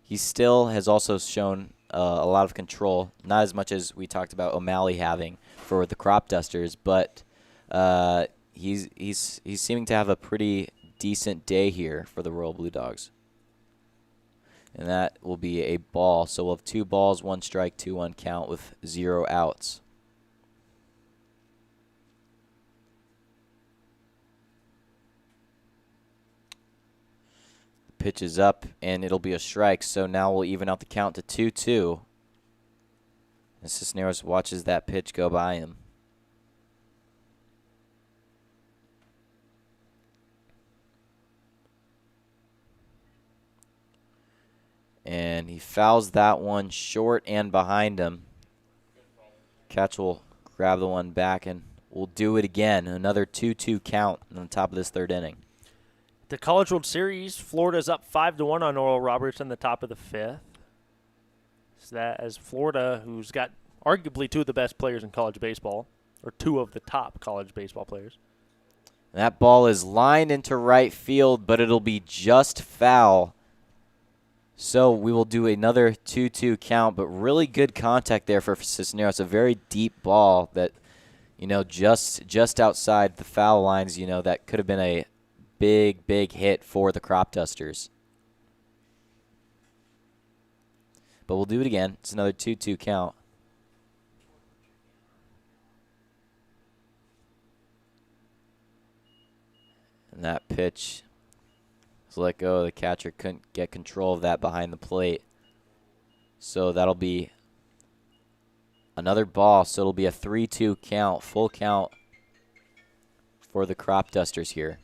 he still has also shown a lot of control. Not as much as we talked about O'Malley having for the Cropdusters, but he's seeming to have a pretty decent day here for the Royal Blue Dogs. And that will be a ball. So we'll have 2 balls, 1 strike, 2-1 count with 0 outs. The pitch is up, and it'll be a strike. So now we'll even out the count to 2-2. And Cisneros watches that pitch go by him. And he fouls that one short and behind him. Catch will grab the one back, and we'll do it again. Another 2-2 count on the top of this third inning. The College World Series, Florida's up 5-1 on Oral Roberts in the top of the 5th. So that as Florida, who's got arguably 2 of the best players in college baseball, or 2 of the top college baseball players. That ball is lined into right field, but it'll be just foul. So we will do another 2-2 count, but really good contact there for Cisneros. A very deep ball that, just outside the foul lines, that could have been a big hit for the Cropdusters. But we'll do it again. It's another 2-2 count. And that pitch was let go. The catcher couldn't get control of that behind the plate. So that'll be another ball. So it'll be a 3-2 count, full count for the Cropdusters here.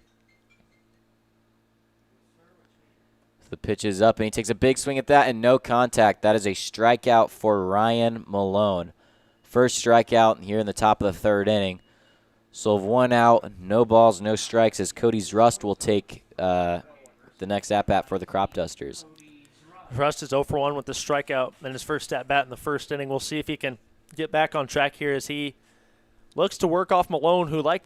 The pitch is up, and he takes a big swing at that, and no contact. That is a strikeout for Ryan Malone. First strikeout here in the top of the third inning. So of 1 out, no balls, no strikes, as Cody's Rust will take the next at-bat for the Cropdusters. Rust is 0 for 1 with the strikeout in his first at-bat in the first inning. We'll see if he can get back on track here as he looks to work off Malone, who, like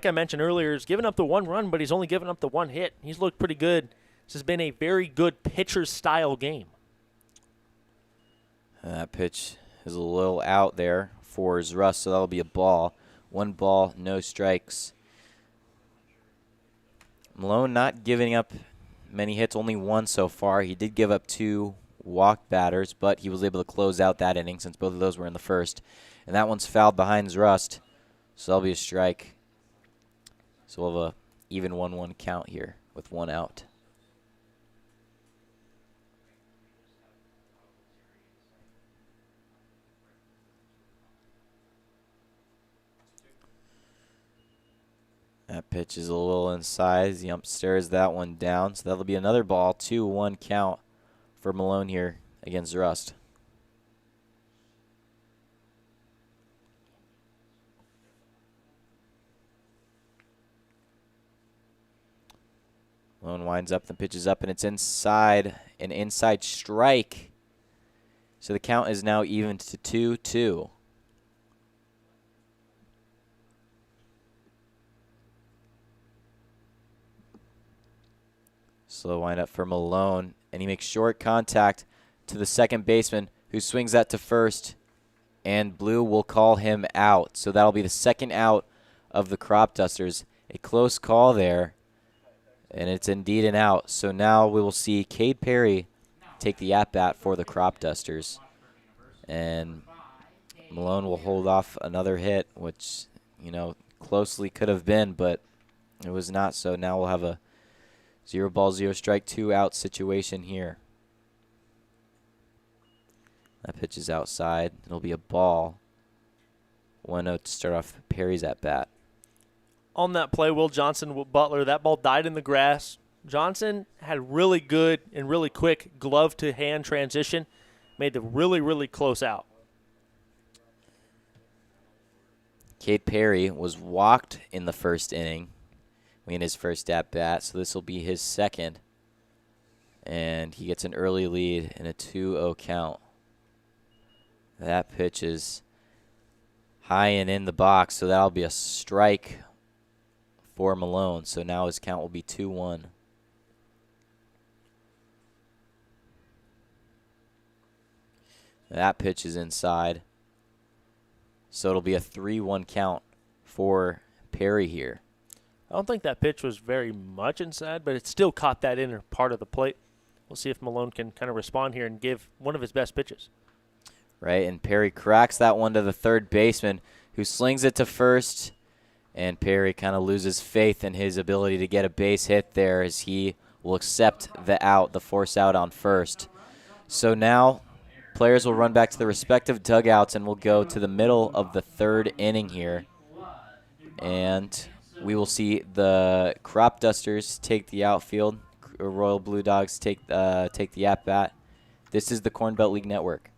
I mentioned earlier, is giving up the 1 run, but he's only given up the 1 hit. He's looked pretty good. This has been a very good pitcher-style game. And that pitch is a little out there for Rust, so that'll be a ball. 1 ball, no strikes. Malone not giving up many hits, only 1 so far. He did give up 2 walk batters, but he was able to close out that inning since both of those were in the first. And that one's fouled behind Rust, so that'll be a strike. So we'll have a even 1-1 count here with 1 out. That pitch is a little inside. The ump stares that one down. So that'll be another ball. 2-1 count for Malone here against Rust. Malone winds up, the pitch is up, and it's inside. An inside strike. So the count is now even to 2-2. Slow wind up for Malone, and he makes short contact to the second baseman, who swings that to first, and Blue will call him out. So that'll be the second out of the Cropdusters. A close call there, and it's indeed an out. So now we will see Cade Perry take the at-bat for the Cropdusters, and Malone will hold off another hit, which, closely could have been, but it was not. So now we'll have a 0 ball, 0 strike, 2 out situation here. That pitch is outside. It'll be a ball. 1-0 to start off Perry's at bat. On that play, Will Johnson, Butler, that ball died in the grass. Johnson had really good and really quick glove-to-hand transition. Made the really close out. Cade Perry was walked in the first inning in his first at-bat, so this will be his second. And he gets an early lead in a 2-0 count. That pitch is high and in the box, so that'll be a strike for Malone. So now his count will be 2-1. That pitch is inside. So it'll be a 3-1 count for Perry here. I don't think that pitch was very much inside, but it still caught that inner part of the plate. We'll see if Malone can kind of respond here and give one of his best pitches. Right, and Perry cracks that one to the third baseman, who slings it to first, and Perry kind of loses faith in his ability to get a base hit there as he will accept the force out on first. So now players will run back to the respective dugouts, and we'll go to the middle of the third inning here. And we will see the Cropdusters take the outfield, Royal Blue Dogs take the at-bat. This is the Cornbelt League Network.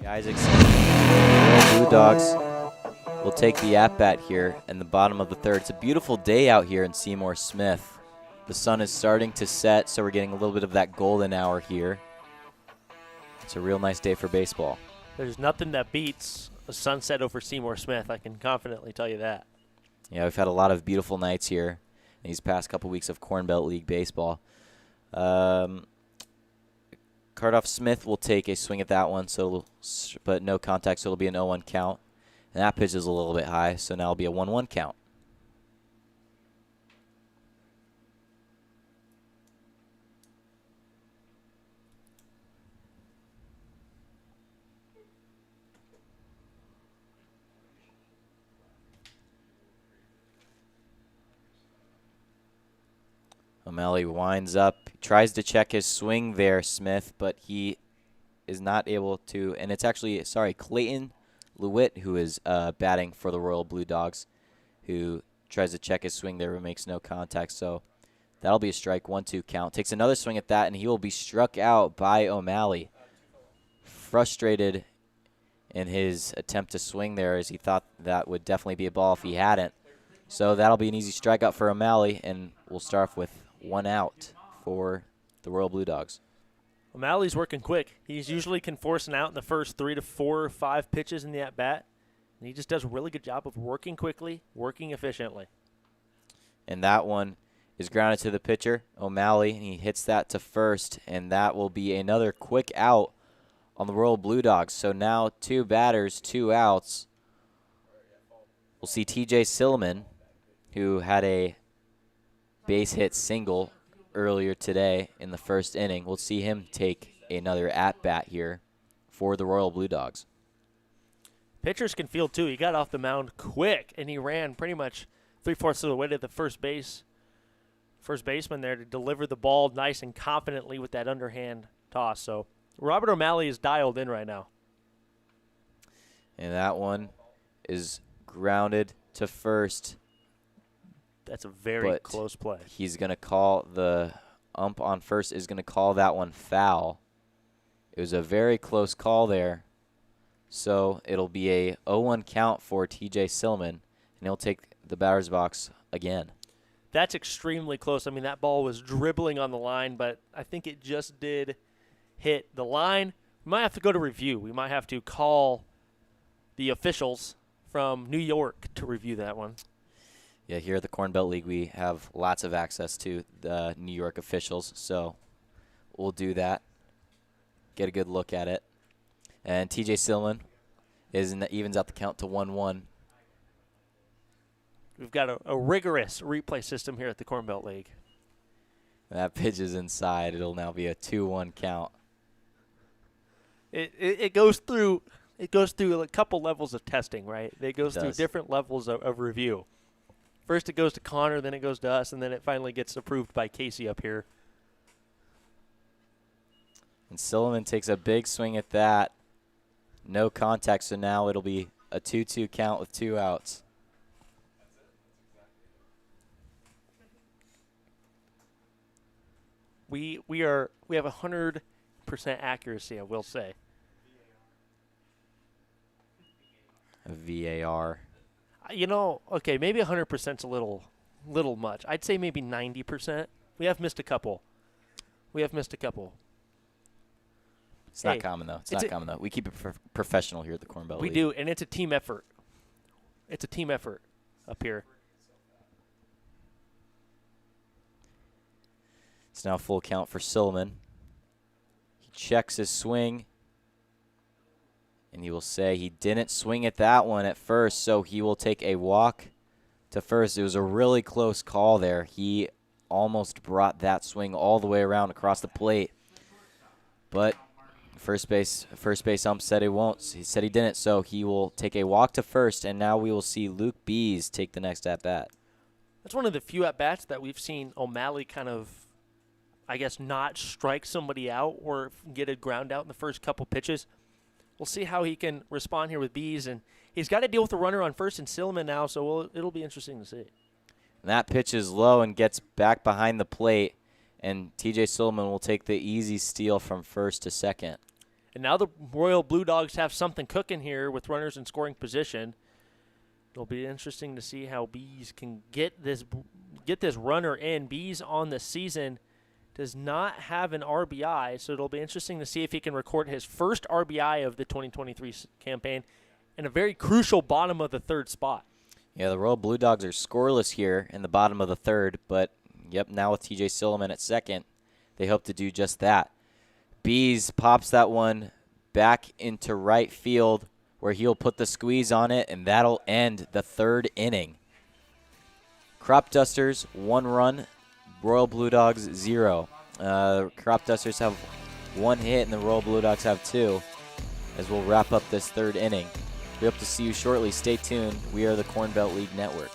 Isaac the Blue Dogs will take the at-bat here in the bottom of the third. It's a beautiful day out here in Seymour Smith. The sun is starting to set, so we're getting a little bit of that golden hour here. It's a real nice day for baseball. There's nothing that beats a sunset over Seymour Smith. I can confidently tell you that. Yeah, we've had a lot of beautiful nights here in these past couple weeks of Cornbelt League baseball. Cardoff Smith will take a swing at that one, but no contact, so it'll be an 0-1 count. And that pitch is a little bit high, so now it'll be a 1-1 count. O'Malley winds up, tries to check his swing there, Smith, but he is not able to. And it's actually, Clayton Lewitt, who is batting for the Royal Blue Dogs, who tries to check his swing there but makes no contact. So that'll be a strike, 1-2 count. Takes another swing at that, and he will be struck out by O'Malley. Frustrated in his attempt to swing there, as he thought that would definitely be a ball if he hadn't. So that'll be an easy strikeout for O'Malley, and we'll start off with 1 out for the Royal Blue Dogs. O'Malley's working quick. He's usually can force an out in the first 3 to 4 or 5 pitches in the at-bat. And he just does a really good job of working quickly, working efficiently. And that one is grounded to the pitcher, O'Malley, and he hits that to first, and that will be another quick out on the Royal Blue Dogs. So now 2 batters, 2 outs. We'll see TJ Silliman, who had a base hit single earlier today in the first inning. We'll see him take another at-bat here for the Royal Blue Dogs. Pitchers can field, too. He got off the mound quick, and he ran pretty much 3/4 of the way to the first baseman there to deliver the ball nice and confidently with that underhand toss. So Robert O'Malley is dialed in right now. And that one is grounded to first. That's a very close play. He's going to call, the ump on first is going to call that one foul. It was a very close call there. So it'll be a 0-1 count for TJ Silliman, and he'll take the batter's box again. I That's extremely close. I mean, that ball was dribbling on the line, but I think it just did hit the line. We might have to go to review. We might have to call the officials from New York to review that one. Yeah, here at the Cornbelt League, we have lots of access to the New York officials, so we'll do that, get a good look at it. And TJ Silman evens out the count to 1-1. We've got a rigorous replay system here at the Cornbelt League. That pitch is inside. It'll now be a 2-1 count. It goes through a couple levels of testing, right? It goes through different levels of review. First it goes to Connor, then it goes to us, and then it finally gets approved by Casey up here. And Silliman takes a big swing at that. No contact, so now it'll be a 2-2 count with 2 outs. We have 100% accuracy, I will say. A VAR. You know, okay, maybe 100%'s a little much. I'd say maybe 90%. We have missed a couple. It's not common, though. It's not common, though. We keep it professional here at the Cornbelt League. We do, and it's a team effort. It's a team effort up here. It's now full count for Silliman. He checks his swing, and he will say he didn't swing at that one at first, so he will take a walk to first. It was a really close call there. He almost brought that swing all the way around across the plate, but first base ump said he won't. He said he didn't, so he will take a walk to first, and now we will see Luke Bees take the next at-bat. That's one of the few at-bats that we've seen O'Malley kind of, I guess, not strike somebody out or get a ground out in the first couple pitches. We'll see how he can respond here with Bees, and he's got to deal with the runner on first and Silliman now, so it'll be interesting to see. And that pitch is low and gets back behind the plate, and TJ Silliman will take the easy steal from first to second. And now the Royal Blue Dogs have something cooking here with runners in scoring position. It'll be interesting to see how Bees can get this runner in. Bees on the season does not have an RBI, so it'll be interesting to see if he can record his first RBI of the 2023 campaign in a very crucial bottom of the third spot. Yeah, the Royal Blue Dogs are scoreless here in the bottom of the third, but, yep, now with TJ Silliman at second, they hope to do just that. Bees pops that one back into right field where he'll put the squeeze on it, and that'll end the third inning. Cropdusters, 1 run. Royal Blue Dogs, 0. Cropdusters have 1 hit, and the Royal Blue Dogs have 2, as we'll wrap up this third inning. We hope to see you shortly. Stay tuned. We are the Cornbelt League Network.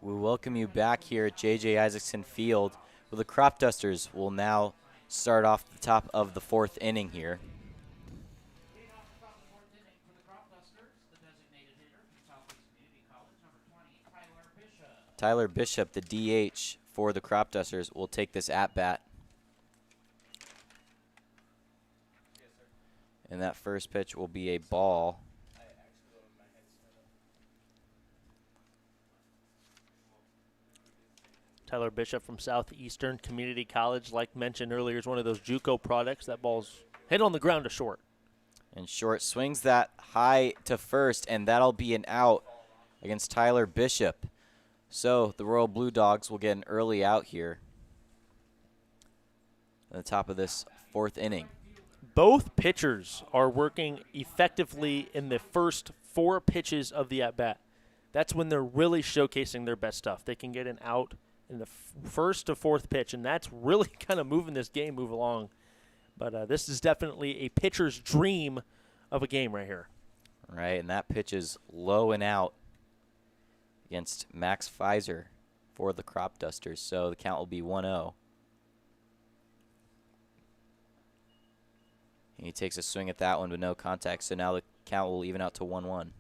We welcome you back here at J.J. Isaacson Field, where the Cropdusters will now start off the top of the 4th inning here. Tyler Bishop, the DH for the Cropdusters, will take this at-bat. And that first pitch will be a ball. Tyler Bishop from Southeastern Community College, like mentioned earlier, is one of those JUCO products. That ball's hit on the ground to short. And short swings that high to first, and that'll be an out against Tyler Bishop. So the Royal Blue Dogs will get an early out here at the top of this 4th inning. Both pitchers are working effectively in the first 4 pitches of the at-bat. That's when they're really showcasing their best stuff. They can get an out in the first to 4th pitch, and that's really kind of moving this game along. But this is definitely a pitcher's dream of a game right here. Right, and that pitch is low and out against Max Pfizer for the Cropdusters. So the count will be 1-0. And he takes a swing at that one with no contact. So now the count will even out to 1-1.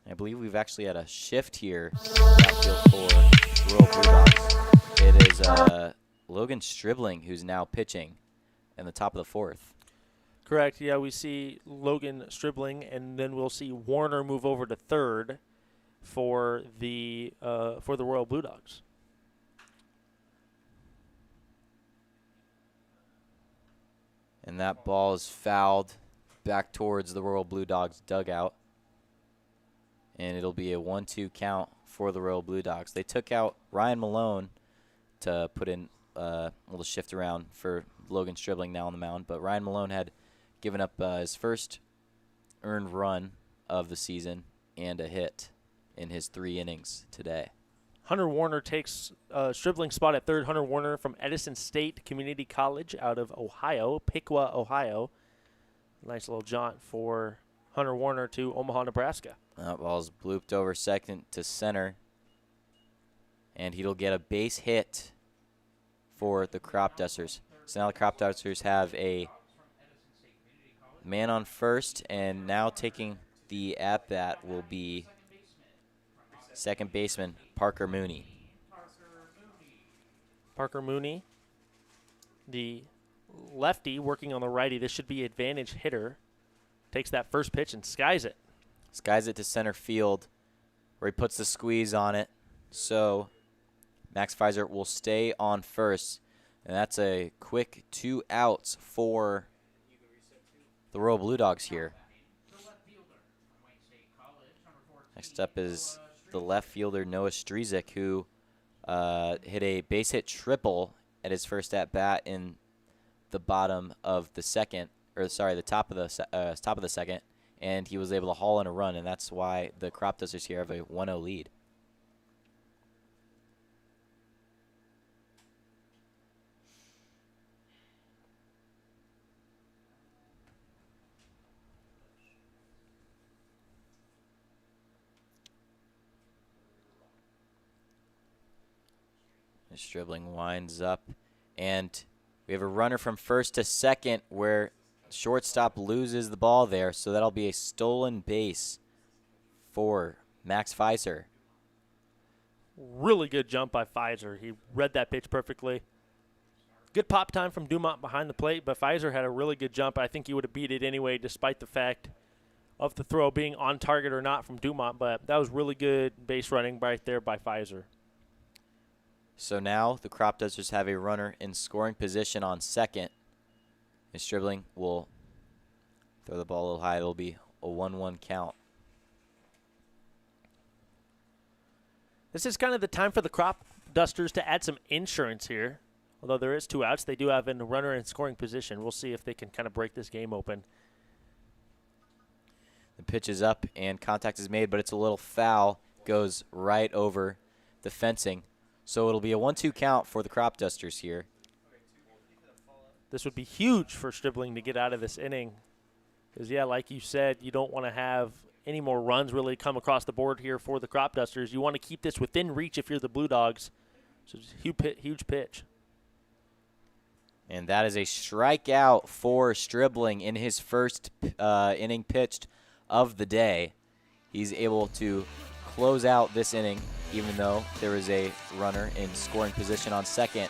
I believe we've actually had a shift here in the outfield for the Royal Blue Dogs. It is Logan Stribling who's now pitching in the top of the 4th. Correct. Yeah, we see Logan Stribling, and then we'll see Warner move over to 3rd for the Royal Blue Dogs. And that ball is fouled back towards the Royal Blue Dogs dugout. And it'll be a 1-2 count for the Royal Blue Dogs. They took out Ryan Malone to put in a little shift around for Logan Stribling now on the mound. But Ryan Malone had given up his first earned run of the season and a hit in his 3 innings today. Hunter Warner takes Stribling's spot at 3rd. Hunter Warner from Edison State Community College out of Ohio, Piqua, Ohio. Nice little jaunt for Hunter Warner to Omaha, Nebraska. That ball's blooped over second to center. And he'll get a base hit for the Cropdusters. So now the Cropdusters have a man on first, and now taking the at-bat will be second baseman Parker Mooney. Parker Mooney, the lefty working on the righty. This should be advantage hitter. Takes that first pitch and skies it. Skies it to center field where he puts the squeeze on it. So Max Pfizer will stay on first. And that's a quick 2 outs for the Royal Blue Dogs here. Next up is the left fielder Noah Strezik, who hit a base hit triple at his first at bat in the bottom of the second, or sorry, the top of the second, and he was able to haul in a run, and that's why the Cropdusters here have a 1-0 lead. This dribbling winds up, and we have a runner from first to second where shortstop loses the ball there, so that'll be a stolen base for Max Pfizer. Really good jump by Pfizer. He read that pitch perfectly. Good pop time from Dumont behind the plate, but Pfizer had a really good jump. I think he would have beat it anyway, despite the fact of the throw being on target or not from Dumont, but that was really good base running right there by Pfizer. So now the Cropdusters have a runner in scoring position on second. And Stribling will throw the ball a little high. It'll be a 1-1 count. This is kind of the time for the Cropdusters to add some insurance here. Although there is 2 outs, they do have a runner in scoring position. We'll see if they can kind of break this game open. The pitch is up and contact is made, but it's a little foul. Goes right over the fencing. So it'll be a 1-2 count for the Cropdusters here. This would be huge for Stribling to get out of this inning. Because, yeah, like you said, you don't want to have any more runs really come across the board here for the Cropdusters. You want to keep this within reach if you're the Blue Dogs. So it's a huge pitch. And that is a strikeout for Stribling in his first inning pitched of the day. He's able to close out this inning, even though there is a runner in scoring position on second.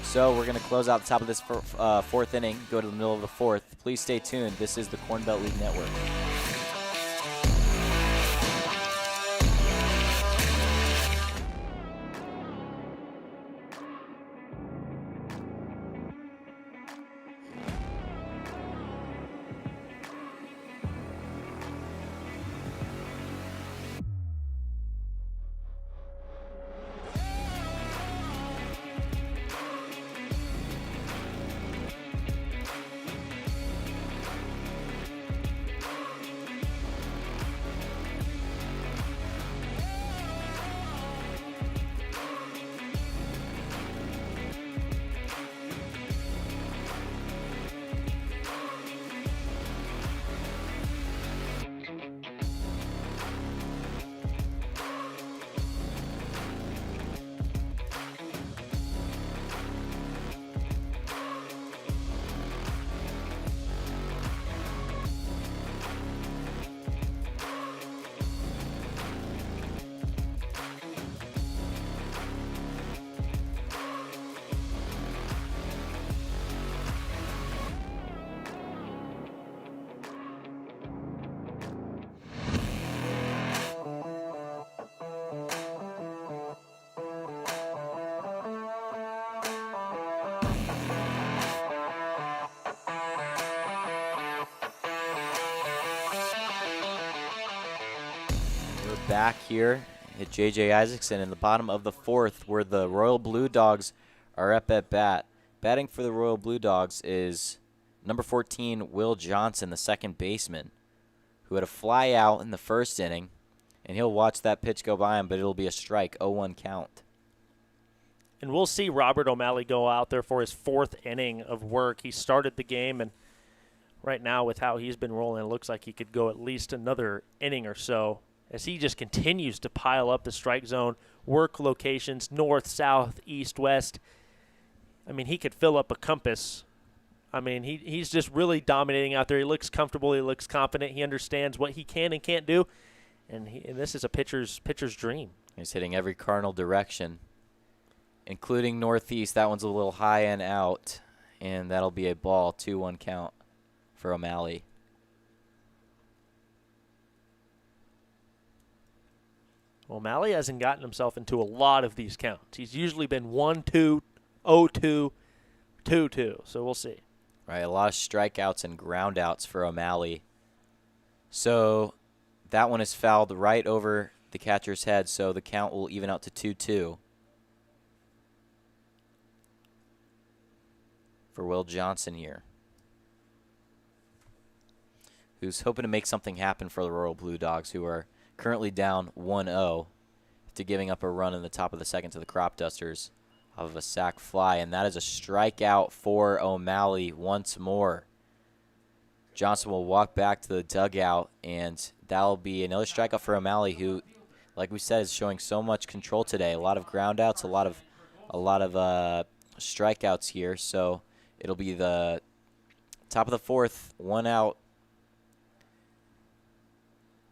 So we're going to close out the top of this fourth inning, go to the middle of the fourth. Please stay tuned. This is the Cornbelt League Network. Back here at J.J. Isaacson in the bottom of the fourth, where the Royal Blue Dogs are up at bat. Batting for the Royal Blue Dogs is number 14, Will Johnson, the second baseman, who had a fly out in the first inning, and he'll watch that pitch go by him, but it'll be a strike, 0-1 count. And we'll see Robert O'Malley go out there for his fourth inning of work. He started the game, and right now with how he's been rolling, it looks like he could go at least another inning or so, as he just continues to pile up the strike zone, work locations, north, south, east, west. I mean, he could fill up a compass. I mean, he's just really dominating out there. He looks comfortable. He looks confident. He understands what he can and can't do. And this is a pitcher's dream. He's hitting every cardinal direction, including northeast. That one's a little high and out, and that'll be a ball, 2-1 count for O'Malley. O'Malley hasn't gotten himself into a lot of these counts. He's usually been 1-2, 0-2, 2-2. So we'll see. Right, a lot of strikeouts and groundouts for O'Malley. So that one is fouled right over the catcher's head, so the count will even out to 2-2 for Will Johnson here, who's hoping to make something happen for the Royal Blue Dogs, who are currently down 1-0 after giving up a run in the top of the second to the Cropdusters off of a sac fly, and that is a strikeout for O'Malley once more. Johnson will walk back to the dugout, and that'll be another strikeout for O'Malley, who, like we said, is showing so much control today. A lot of groundouts, a lot of strikeouts here. So it'll be the top of the fourth, 1 out.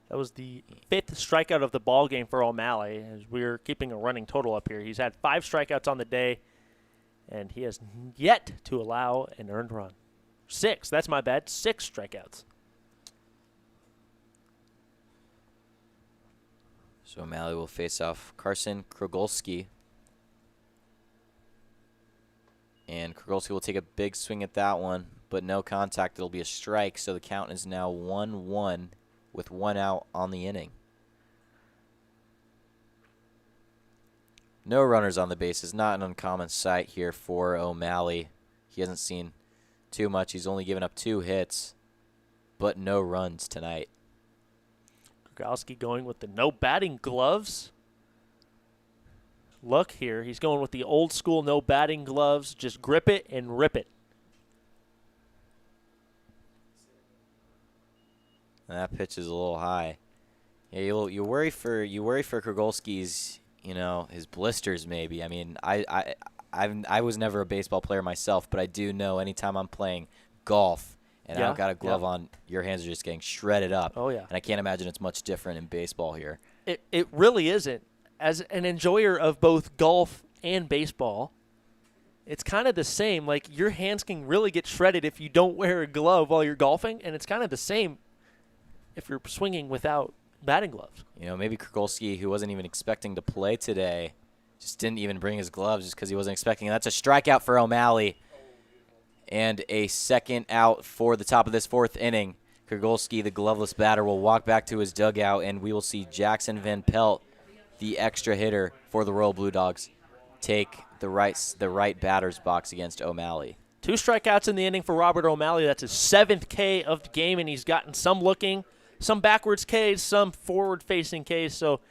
That was the fifth strikeout of the ball game for O'Malley, as we're keeping a running total up here. He's had 5 strikeouts on the day, and he has yet to allow an earned run. 6, that's my bad, 6 strikeouts. So O'Malley will face off Carson Krogolski. And Krogolski will take a big swing at that one, but no contact. It'll be a strike, so the count is now 1-1 with 1 out on the inning. No runners on the bases, not an uncommon sight here for O'Malley. He hasn't seen too much. He's only given up 2 hits, but no runs tonight. Krogolski going with the no batting gloves. Look here, he's going with the old school no batting gloves. Just grip it and rip it. And that pitch is a little high. Yeah, you worry for Krogolski's, his blisters maybe. I mean, I was never a baseball player myself, but I do know anytime I'm playing golf and I don't got a glove on, your hands are just getting shredded up. Oh, yeah. And I can't imagine it's much different in baseball here. It really isn't. As an enjoyer of both golf and baseball, it's kind of the same. Like, your hands can really get shredded if you don't wear a glove while you're golfing, and it's kind of the same if you're swinging without batting gloves. Maybe Krogolski, who wasn't even expecting to play today, just didn't even bring his gloves just because he wasn't expecting. That's a strikeout for O'Malley. And a second out for the top of this fourth inning. Krogolski, the gloveless batter, will walk back to his dugout, and we will see Jackson Van Pelt, the extra hitter for the Royal Blue Dogs, take the right batter's box against O'Malley. 2 strikeouts in the inning for Robert O'Malley. That's his 7th K of the game, and he's gotten some looking, some backwards Ks, some forward-facing Ks, so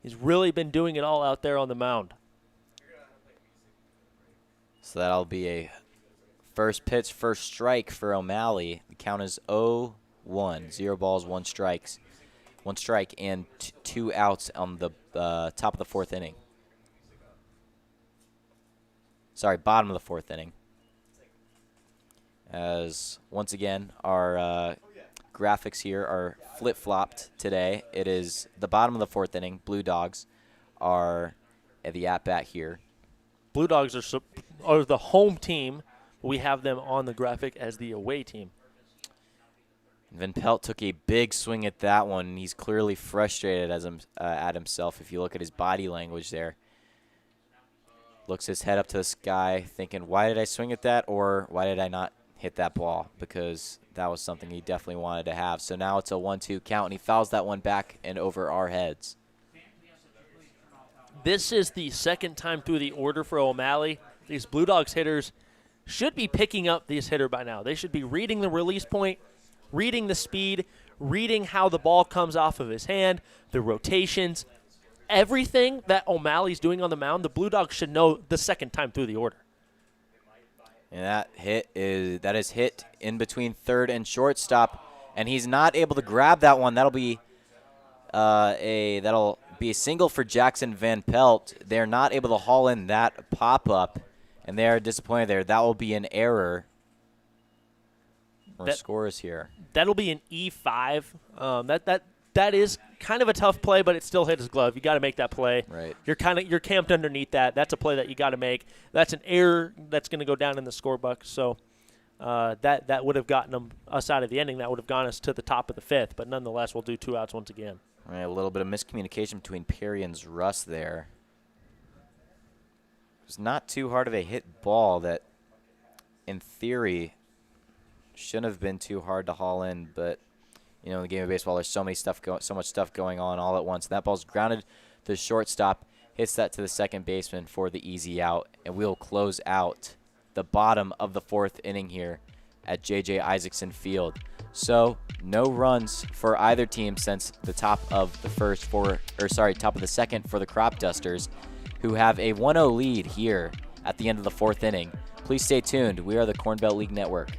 he's really been doing it all out there on the mound. So that'll be a first pitch, first strike for O'Malley. The count is 0-1, 0 balls, 1 strike, and 2 outs on the top of the fourth inning. Sorry, bottom of the fourth inning. As once again, our graphics here are flip-flopped today. It is the bottom of the fourth inning. Blue Dogs are at the at-bat here. Blue Dogs are the home team. We have them on the graphic as the away team. Van Pelt took a big swing at that one, and he's clearly frustrated at himself if you look at his body language there. Looks his head up to the sky thinking, why did I swing at that, or why did I not hit that ball? Because that was something he definitely wanted to have. So now it's a 1-2 count, and he fouls that one back and over our heads. This is the second time through the order for O'Malley. These Blue Dogs hitters should be picking up this hitter by now. They should be reading the release point, reading the speed, reading how the ball comes off of his hand, the rotations. Everything that O'Malley's doing on the mound, the Blue Dogs should know the second time through the order. And that is hit in between third and shortstop, and he's not able to grab that one. That'll be a single for Jackson Van Pelt. They're not able to haul in that pop-up, and they are disappointed there. That will be an error. Our score is here. That'll be an E5. That is kind of a tough play, but it still hit his glove. You got to make that play. Right. You're camped underneath that. That's a play that you got to make. That's an error that's going to go down in the scorebook. So that would have gotten us out of the inning. That would have gone us to the top of the fifth. But nonetheless, we'll do 2 outs once again. Right, a little bit of miscommunication between Perry and Russ there. It was not too hard of a hit ball that, in theory, shouldn't have been too hard to haul in, but in the game of baseball, there's so much stuff going on all at once. And that ball's grounded to the shortstop, hits that to the second baseman for the easy out, and we'll close out the bottom of the fourth inning here at J.J. Isaacson Field. So no runs for either team since the top of the top of the second for the Cropdusters, who have a 1-0 lead here at the end of the fourth inning. Please stay tuned. We are the Cornbelt League Network.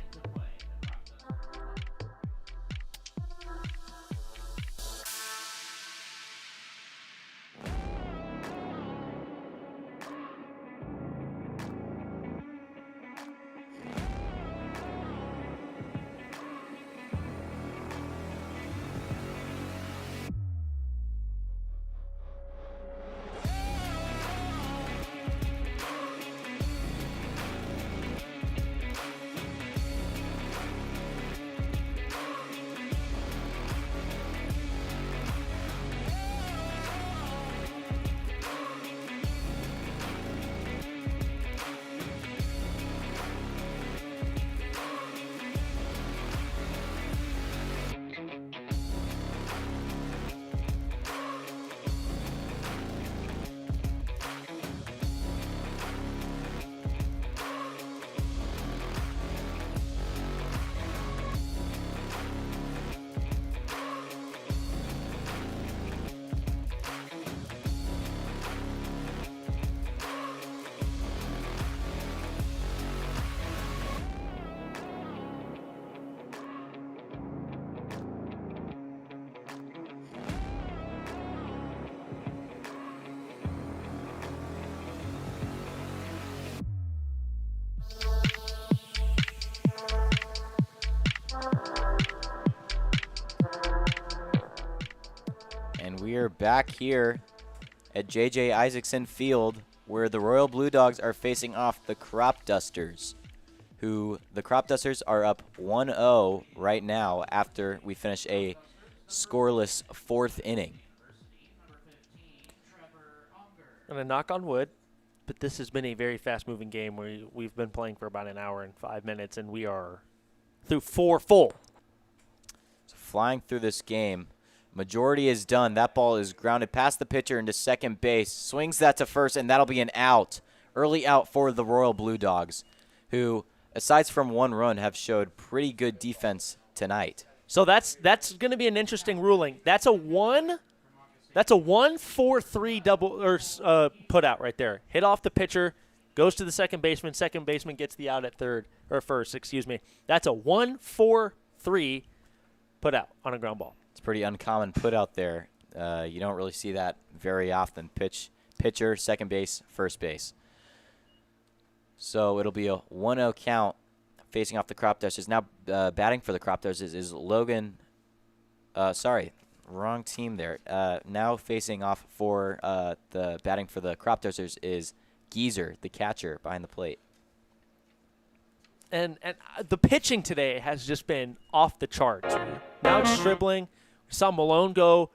are back here at J.J. Isaacson Field, where the Royal Blue Dogs are facing off the Cropdusters, who the Cropdusters are up 1-0 right now after we finish a scoreless fourth inning. I'm going to knock on wood, but this has been a very fast-moving game where we've been playing for about an hour and 5 minutes, and we are through 4 full. So flying through this game, majority is done. That ball is grounded past the pitcher into second base, swings that to first, and that'll be an out. Early out for the Royal Blue Dogs, who, aside from one run, have showed pretty good defense tonight. So that's going to be an interesting ruling. That's a 1-4-3 double or put out right there. Hit off the pitcher, goes to the second baseman. Second baseman gets the out at first. Excuse me. That's a 1-4-3 put out on a ground ball. It's a pretty uncommon put out there. You don't really see that very often. Pitcher, second base, first base. So it'll be a 1-0 count facing off the Cropdusters. Now batting for the Cropdusters is Logan. Sorry, wrong team there. Now facing off for the batting for the Cropdusters is Geezer, the catcher, behind the plate. And the pitching today has just been off the charts. Now it's Stribling. We saw Malone go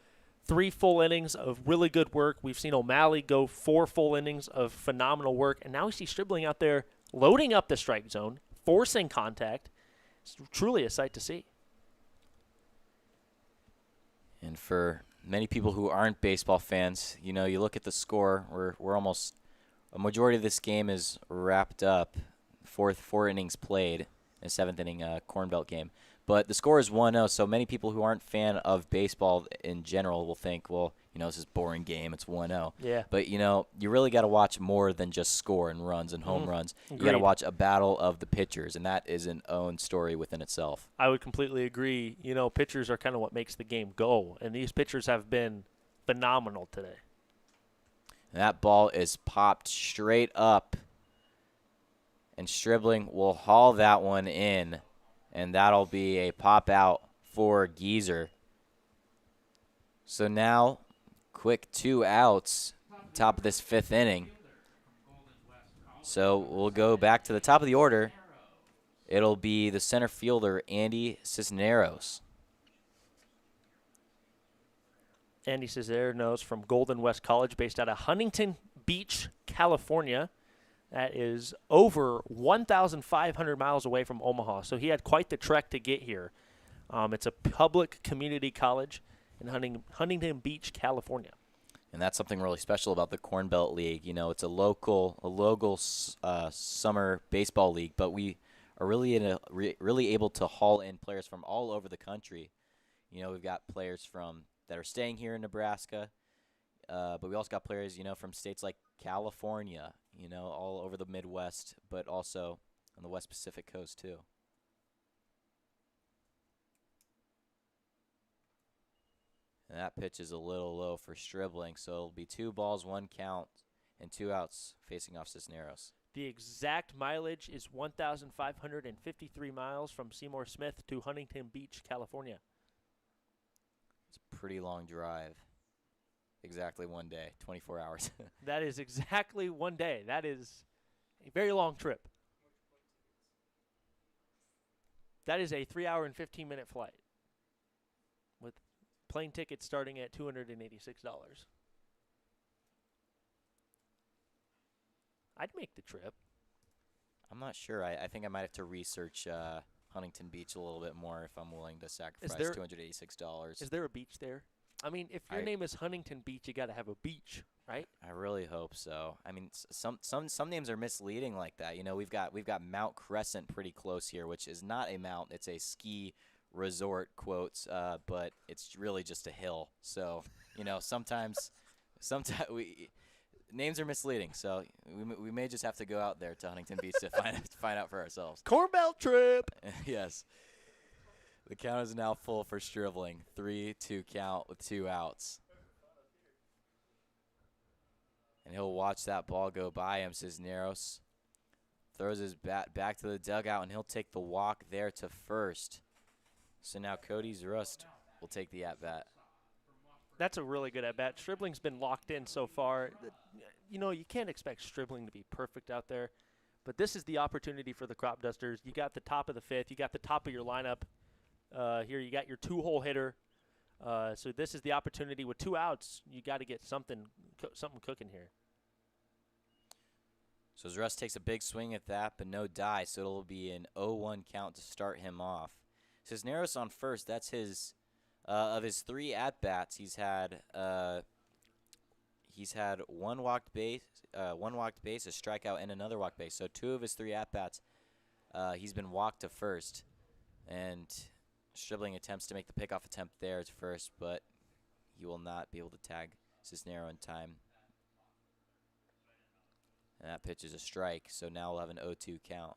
3 full innings of really good work. We've seen O'Malley go 4 full innings of phenomenal work. And now we see Stribling out there loading up the strike zone, forcing contact. It's truly a sight to see. And for many people who aren't baseball fans, you know, you look at the score, we're almost a majority of this game is wrapped up. 4 innings played, a 7th inning Cornbelt game. But the score is 1-0, so many people who aren't fan of baseball in general will think, well, you know, this is a boring game. It's 1-0. Yeah. But, you know, you really got to watch more than just score and runs and home runs. Agreed. You got to watch a battle of the pitchers, and that is an own story within itself. I would completely agree. You know, pitchers are kind of what makes the game go, and these pitchers have been phenomenal today. And that ball is popped straight up, and Stribling will haul that one in, and that'll be a pop out for Geezer. So now, quick 2 outs, top of this 5th inning. So we'll go back to the top of the order. It'll be the center fielder, Andy Cisneros. Andy Cisneros from Golden West College, based out of Huntington Beach, California. That is over 1,500 miles away from Omaha. So he had quite the trek to get here. It's a public community college in Huntington Beach, California. And that's something really special about the Cornbelt League. You know, it's a local summer baseball league, but we are really able to haul in players from all over the country. You know, we've got players that are staying here in Nebraska, but we also got players, you know, from states like California, you know, all over the Midwest, but also on the West Pacific coast too. And that pitch is a little low for Stribling, so it'll be 2 balls, 1 count, and 2 outs facing off Cisneros. The exact mileage is 1,553 miles from Seymour Smith to Huntington Beach, California. It's a pretty long drive. Exactly 1 day, 24 hours. That is exactly 1 day. That is a very long trip. That is a 3-hour and 15-minute flight with plane tickets starting at $286. I'd make the trip. I'm not sure. I think I might have to research Huntington Beach a little bit more if I'm willing to sacrifice $286. Is there a beach there? I mean, if your name is Huntington Beach, you got to have a beach, right? I really hope so. I mean, some names are misleading like that. You know, we've got Mount Crescent pretty close here, which is not a mountain. It's a ski resort, quotes, but it's really just a hill. So, you know, sometimes names are misleading. So we may just have to go out there to Huntington Beach to find out for ourselves. Cornbelt trip. Yes. The count is now full for Stribling. 3-2 count with 2 outs. And he'll watch that ball go by him. Cisneros throws his bat back to the dugout, and he'll take the walk there to first. So now Cody Zrust will take the at-bat. That's a really good at-bat. Stribling's been locked in so far. You know, you can't expect Stribling to be perfect out there, but this is the opportunity for the Cropdusters. You got the top of the fifth. You got the top of your lineup here. You got your two-hole hitter. So this is the opportunity with 2 outs. You got to get something cooking here. So Russ takes a big swing at that, but no die, so it'll be an 0-1 count to start him off. Cisneros on first. That's his of his 3 at-bats. He's had one walked base, a strikeout, and another walked base. So 2 of his 3 at-bats, he's been walked to first. And Stribling attempts to make the pickoff attempt there at first, but he will not be able to tag Cisneros in time. And that pitch is a strike, so now we'll have an 0-2 count.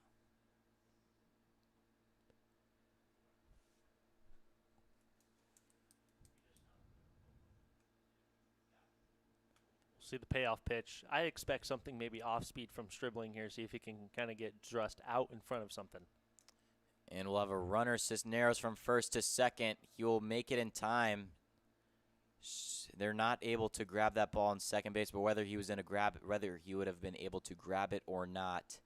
See the payoff pitch. I expect something maybe off-speed from Stribling here, see if he can kind of get Drust out in front of something. And we'll have a runner, Cisneros, from first to second. He will make it in time. They're not able to grab that ball in second base, but whether he would have been able to grab it or not,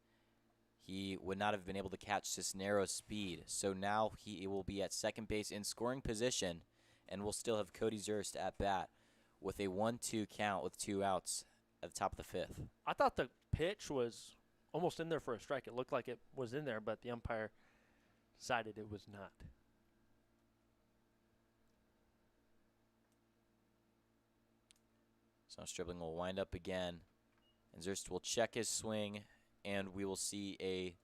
he would not have been able to catch Cisneros' speed. So now he will be at second base in scoring position, and we'll still have Cody Zurst at bat with a 1-2 count with 2 outs at the top of the fifth. I thought the pitch was almost in there for a strike. It looked like it was in there, but the umpire decided it was not. So Stribling will wind up again, and Zurst will check his swing, and we will see a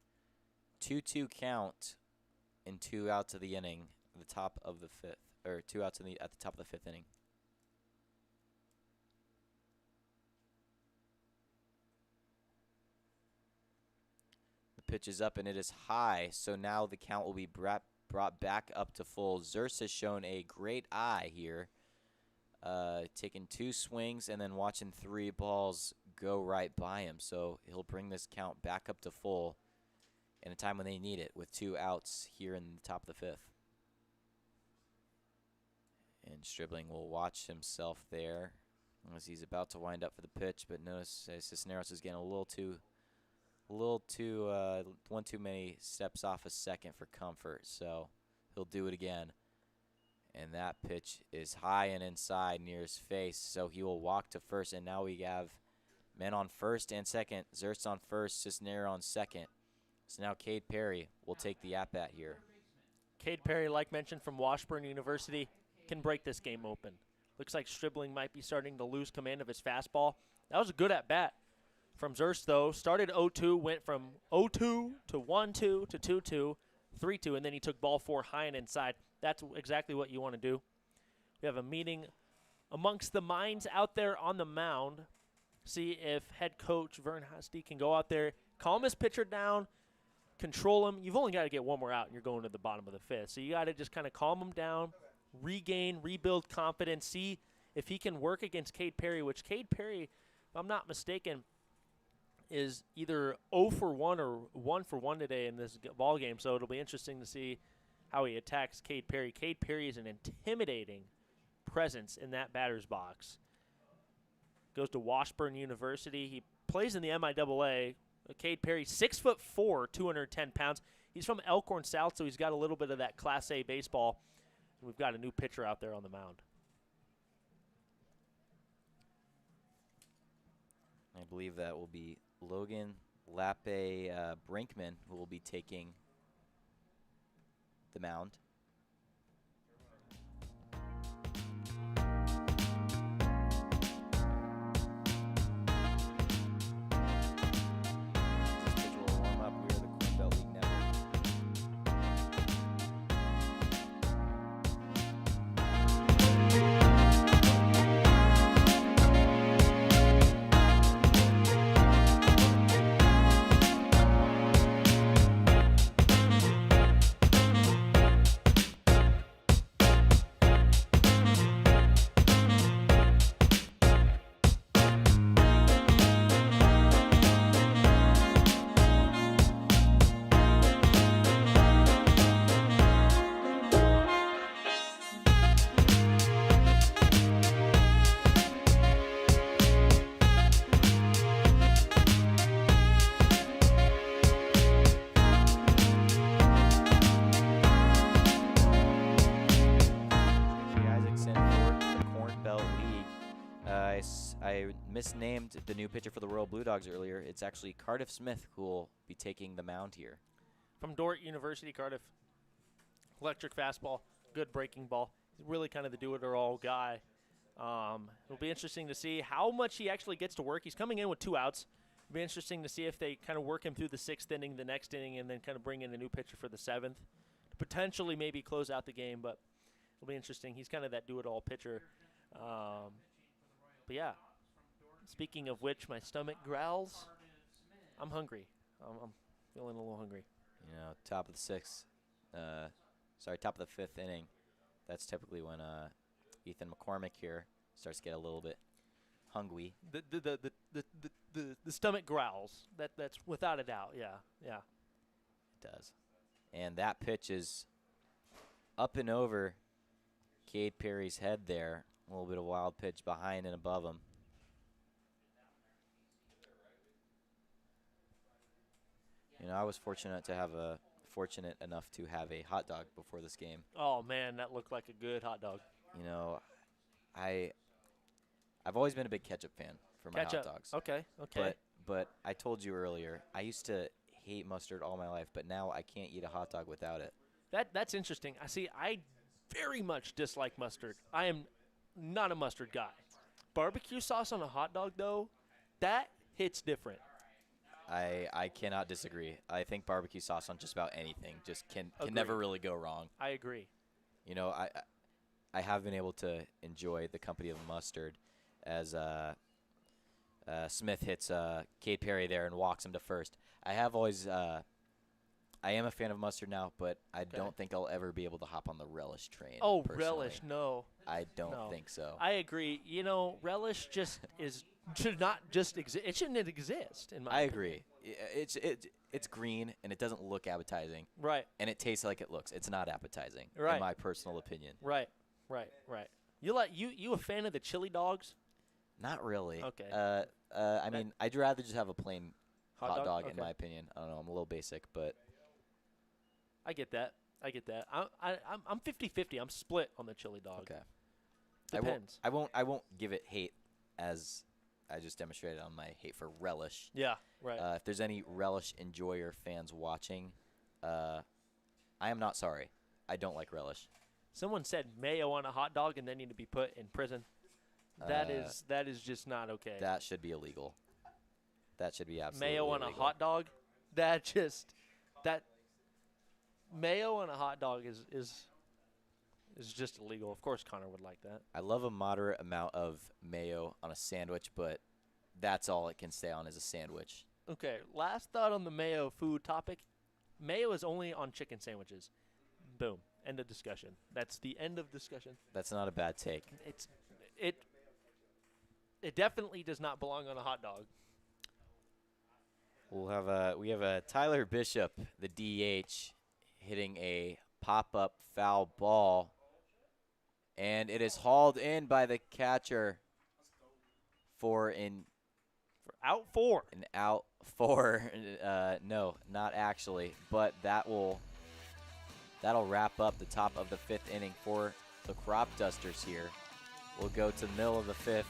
2-2 count in 2 outs of the inning at the top of the fifth, or 2 outs at the top of the 5th inning. The pitch is up, and it is high, so now the count will be brought back up to full. Zurst has shown a great eye here. Taking 2 swings and then watching 3 balls go right by him. So he'll bring this count back up to full in a time when they need it with 2 outs here in the top of the 5th. And Stribling will watch himself there as he's about to wind up for the pitch, but notice Cisneros is getting one too many steps off a second for comfort, so he'll do it again. And that pitch is high and inside near his face, so he will walk to first. And now we have men on first and second. Zurst on first, Cisneros on second. So now Cade Perry will take the at-bat here. Cade Perry, like mentioned, from Washburn University, can break this game open. Looks like Stribling might be starting to lose command of his fastball. That was a good at-bat from Zurst, though. Started 0-2, went from 0-2 to 1-2 to 2-2, 3-2, and then he took ball 4 high and inside. That's exactly what you want to do. We have a meeting amongst the minds out there on the mound. See if head coach Vern Husty can go out there, calm his pitcher down, control him. You've only got to get 1 more out, and you're going to the bottom of the 5th. So you got to just kind of calm him down, rebuild confidence, see if he can work against Cade Perry, which Cade Perry, if I'm not mistaken, is either 0 for 1 or 1 for 1 today in this ball game. So it'll be interesting to see how he attacks Cade Perry. Cade Perry is an intimidating presence in that batter's box. Goes to Washburn University. He plays in the MIAA. Cade Perry, 6'4", 210 pounds. He's from Elkhorn South, so he's got a little bit of that Class A baseball. And we've got a new pitcher out there on the mound. I believe that will be Logan Lappe Brinkman, who will be taking the mound. This pitch will warm up. We are the Cornbelt League Network. I misnamed the new pitcher for the Royal Blue Dogs earlier. It's actually Cardiff Smith who will be taking the mound here. From Dordt University, Cardiff. Electric fastball, good breaking ball. He's really kind of the do-it-all guy. It'll be interesting to see how much he actually gets to work. He's coming in with 2 outs. It'll be interesting to see if they kind of work him through the 6th inning, the next inning, and then kind of bring in a new pitcher for the 7th. Potentially maybe close out the game, but it'll be interesting. He's kind of that do-it-all pitcher. But, yeah, speaking of which, my stomach growls. I'm hungry. I'm feeling a little hungry. You know, top of the 5th inning. That's typically when Ethan McCormick here starts to get a little bit hungry. The stomach growls. That's without a doubt. Yeah. It does. And that pitch is up and over Cade Perry's head there. A little bit of wild pitch behind and above him. You know, I was fortunate enough to have a hot dog before this game. Oh man, that looked like a good hot dog. You know, I've always been a big ketchup fan for my hot dogs. Okay. But I told you earlier, I used to hate mustard all my life, but now I can't eat a hot dog without it. That's interesting. I very much dislike mustard. I am not a mustard guy. Barbecue sauce on a hot dog, though, that hits different. I cannot disagree. I think barbecue sauce on just about anything just can never really go wrong. I agree. You know, I have been able to enjoy the company of mustard as Smith hits Cade Perry there and walks him to first. I am a fan of mustard now, but I don't think I'll ever be able to hop on the relish train. Oh, personally. relish, no. I don't think so. I agree. You know, relish should not just exist. It shouldn't exist, in my opinion. Agree. It's green, and it doesn't look appetizing. Right. And it tastes like it looks. It's not appetizing, right. in my personal opinion. Right. You a fan of the chili dogs? Not really. Okay. I mean, I'd rather just have a plain hot dog, Okay. in my opinion. I don't know. I'm a little basic, but I get that. I'm 50-50. I'm split on the chili dog. okay. Depends. I won't give it hate, as I just demonstrated on my hate for relish. Yeah, right. If there's any relish enjoyer fans watching, I am not sorry. I don't like relish. Someone said mayo on a hot dog and they need to be put in prison. That is just not okay. That should be illegal. That should be absolutely mayo on illegal. a hot dog? Mayo on a hot dog is just illegal. Of course Connor would like that. I love a moderate amount of mayo on a sandwich, but that's all it can stay on is a sandwich. Okay, last thought on the mayo food topic. Mayo is only on chicken sandwiches. Boom. End of discussion. That's the end of discussion. That's not a bad take. It definitely does not belong on a hot dog. We have a Tyler Bishop, the DH, hitting a pop-up foul ball, and it is hauled in by the catcher for out 4. An out 4. No, not actually, but that'll wrap up the top of the 5th inning for the Cropdusters here. We'll go to the middle of the 5th,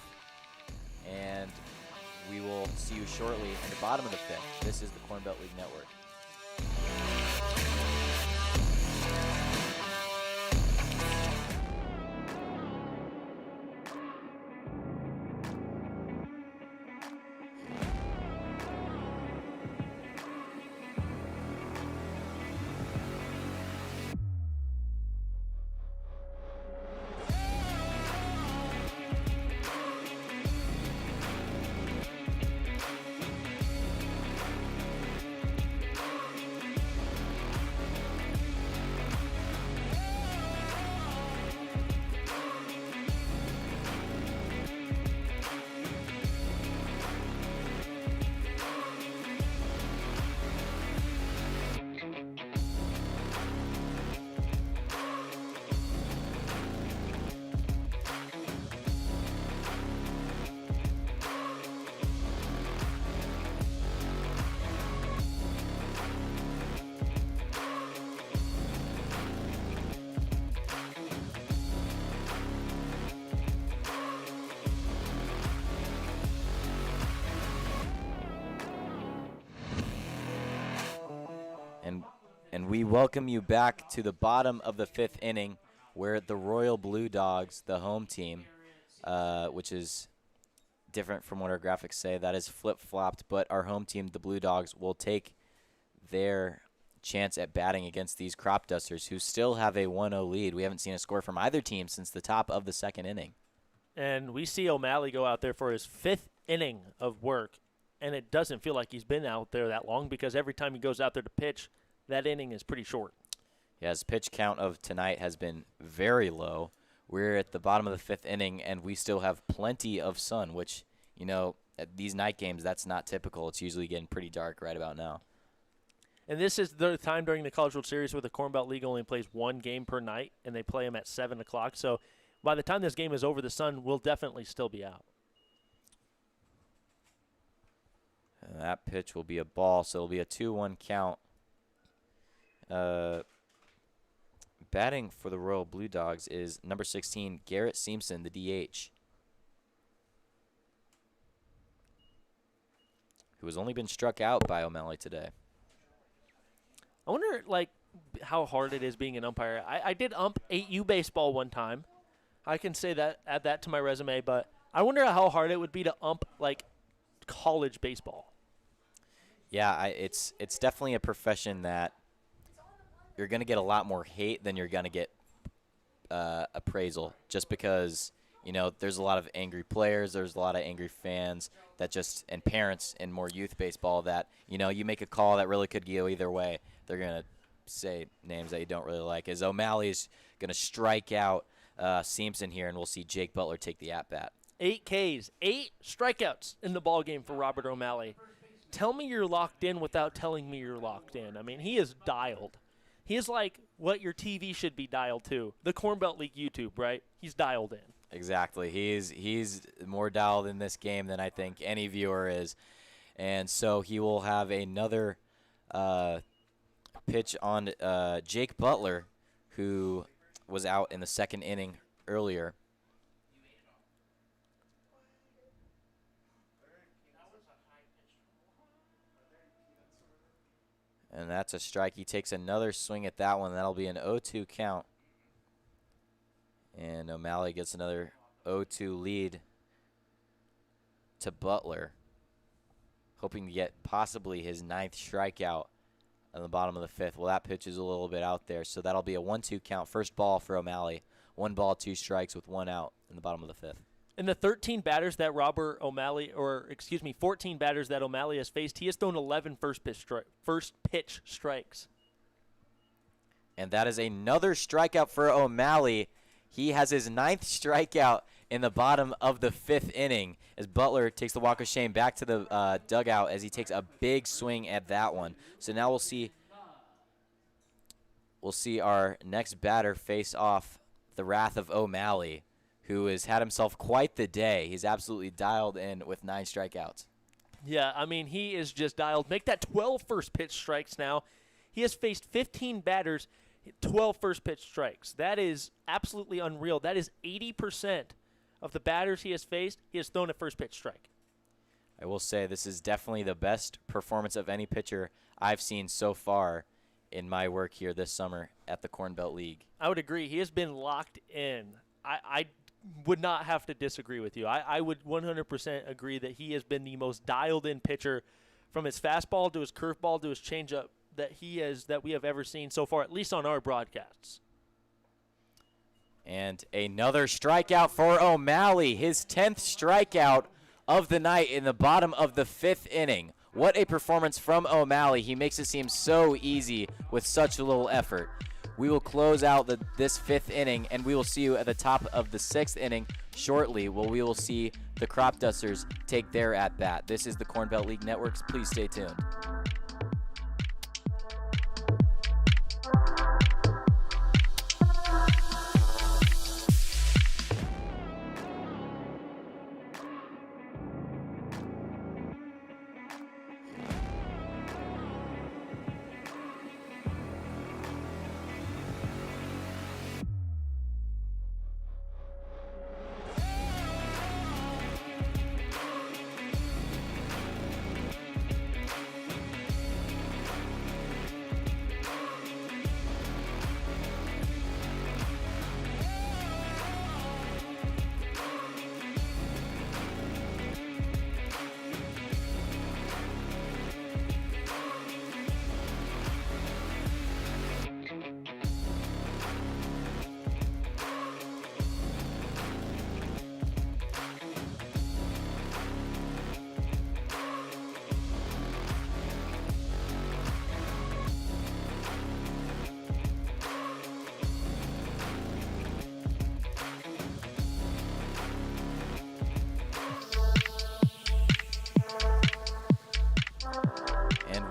and we will see you shortly in the bottom of the 5th. This is the Cornbelt League Network. And we welcome you back to the bottom of the 5th inning, where the Royal Blue Dogs, the home team, which is different from what our graphics say, that is flip-flopped, but our home team, the Blue Dogs, will take their chance at batting against these Cropdusters, who still have a 1-0 lead. We haven't seen a score from either team since the top of the 2nd inning. And we see O'Malley go out there for his 5th inning of work, and it doesn't feel like he's been out there that long because every time he goes out there to pitch, that inning is pretty short. Yeah, his pitch count of tonight has been very low. We're at the bottom of the 5th inning, and we still have plenty of sun, which, you know, at these night games, that's not typical. It's usually getting pretty dark right about now. And this is the time during the College World Series where the Cornbelt League only plays one game per night, and they play them at 7 o'clock. So by the time this game is over, the sun will definitely still be out. And that pitch will be a ball, so it'll be a 2-1 count. Batting for the Royal Blue Dogs is number 16, Garrett Simpson, the DH, who has only been struck out by O'Malley today. I wonder, like, how hard it is being an umpire. I did ump 8U baseball one time. I can say that, add that to my resume, but I wonder how hard it would be to ump, like, college baseball. Yeah, it's definitely a profession that you're going to get a lot more hate than you're going to get appraisal, just because, you know, there's a lot of angry players, there's a lot of angry fans that just, and parents in more youth baseball that, you know, you make a call that really could go either way. They're going to say names that you don't really like. As O'Malley's going to strike out Simpson here, and we'll see Jake Butler take the at-bat. 8 Ks, 8 strikeouts in the ballgame for Robert O'Malley. Tell me you're locked in without telling me you're locked in. I mean, he is dialed. He is like what your TV should be dialed to. The Cornbelt League YouTube, right? He's dialed in. Exactly. He's more dialed in this game than I think any viewer is. And so he will have another pitch on Jake Butler, who was out in the 2nd inning earlier. And that's a strike. He takes another swing at that one. That'll be an 0-2 count. And O'Malley gets another 0-2 lead to Butler, hoping to get possibly his 9th strikeout on the bottom of the 5th. Well, that pitch is a little bit out there, so that'll be a 1-2 count. First ball for O'Malley. 1 ball, 2 strikes with 1 out in the bottom of the 5th. In the 13 batters that 14 batters that O'Malley has faced, he has thrown 11 first pitch strikes. And that is another strikeout for O'Malley. He has his 9th strikeout in the bottom of the 5th inning as Butler takes the walk of shame back to the dugout as he takes a big swing at that one. So now we'll see our next batter face off the wrath of O'Malley, who has had himself quite the day. He's absolutely dialed in with 9 strikeouts. Yeah, I mean, he is just dialed. Make that 12 first pitch strikes now. He has faced 15 batters, 12 first pitch strikes. That is absolutely unreal. That is 80% of the batters he has faced, he has thrown a first pitch strike. I will say this is definitely the best performance of any pitcher I've seen so far in my work here this summer at the Cornbelt League. I would agree. He has been locked in. I would not have to disagree with you. I would 100% agree that he has been the most dialed-in pitcher from his fastball to his curveball to his changeup that we have ever seen so far, at least on our broadcasts. And another strikeout for O'Malley, his 10th strikeout of the night in the bottom of the 5th inning. What a performance from O'Malley. He makes it seem so easy with such a little effort. We will close out this 5th inning, and we will see you at the top of the 6th inning shortly, where we will see the Cropdusters take their at-bat. This is the Cornbelt League Networks. Please stay tuned.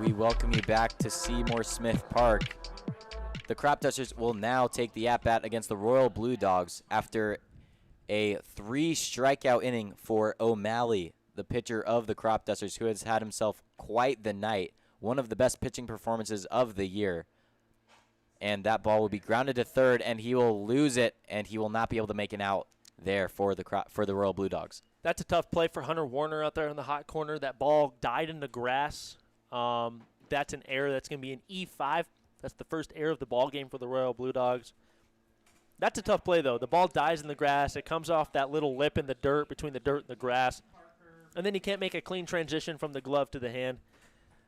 we welcome you back to Seymour Smith Park. The Cropdusters will now take the at-bat against the Royal Blue Dogs after a 3-strikeout inning for O'Malley, the pitcher of the Cropdusters, who has had himself quite the night, one of the best pitching performances of the year. And that ball will be grounded to third, and he will lose it, and he will not be able to make an out there for the Royal Blue Dogs. That's a tough play for Hunter Warner out there in the hot corner. That ball died in the grass. That's an error. That's going to be an E5. That's the first error of the ball game for the Royal Blue Dogs. That's a tough play, though. The ball dies in the grass. It comes off that little lip in the dirt, between the dirt and the grass. And then he can't make a clean transition from the glove to the hand.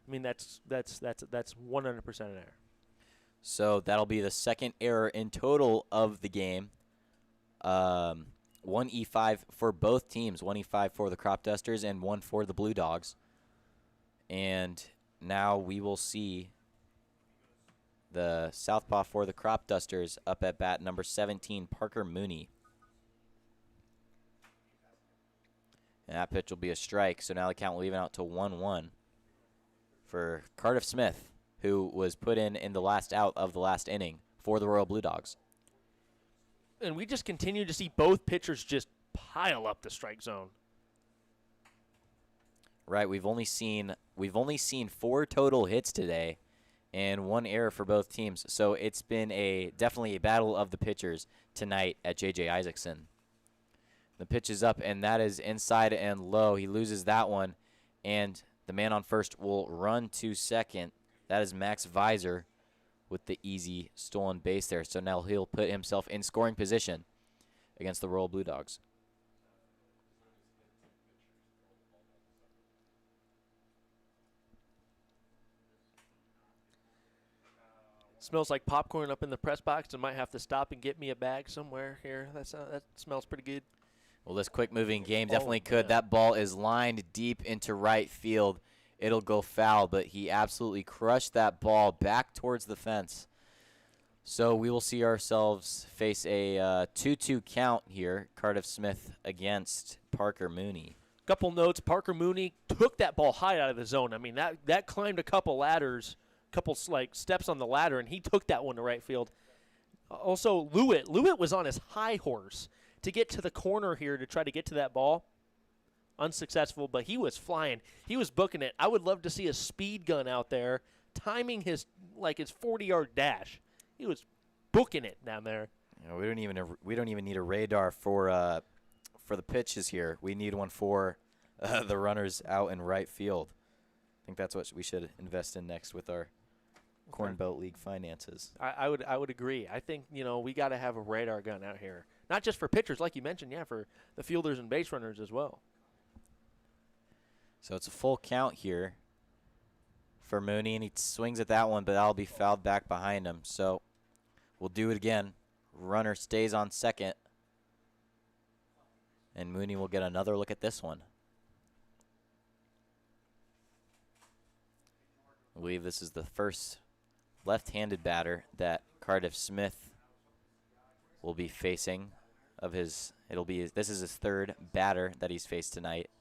I mean, that's 100% an error. So that'll be the second error in total of the game. 1 E5 for both teams. 1 E5 for the Cropdusters and 1 for the Blue Dogs. And now we will see the southpaw for the Cropdusters up at bat, number 17, Parker Mooney. And that pitch will be a strike, so now the count will even out to 1-1 for Cardiff Smith, who was put in the last out of the last inning for the Royal Blue Dogs. And we just continue to see both pitchers just pile up the strike zone. Right, we've only seen 4 total hits today and 1 error for both teams. So it's been definitely a battle of the pitchers tonight at J.J. Isaacson. The pitch is up, and that is inside and low. He loses that one, and the man on first will run to second. That is Max Visor with the easy stolen base there. So now he'll put himself in scoring position against the Royal Blue Dogs. Smells like popcorn up in the press box. I might have to stop and get me a bag somewhere here. That smells pretty good. Well, this quick-moving game definitely could. That ball is lined deep into right field. It'll go foul, but he absolutely crushed that ball back towards the fence. So we will see ourselves face a 2-2 count here. Cardiff Smith against Parker Mooney. Couple notes. Parker Mooney took that ball high out of the zone. I mean, that climbed a couple ladders, steps on the ladder, and he took that one to right field. Also, Lewitt was on his high horse to get to the corner here to try to get to that ball. Unsuccessful, but he was flying. He was booking it. I would love to see a speed gun out there timing his 40-yard dash. He was booking it down there. You know, we don't even need a radar for the pitches here. We need one for the runners out in right field. I think that's what we should invest in next with our Cornbelt League finances. I would agree. I think we got to have a radar gun out here, not just for pitchers like you mentioned, for the fielders and base runners as well. So it's a full count here for Mooney, and he swings at that one, but that'll be fouled back behind him. So we'll do it again. Runner stays on second, and Mooney will get another look at this one. I believe this is the first left-handed batter that Cardiff Smith will be facing this is his third batter that he's faced tonight.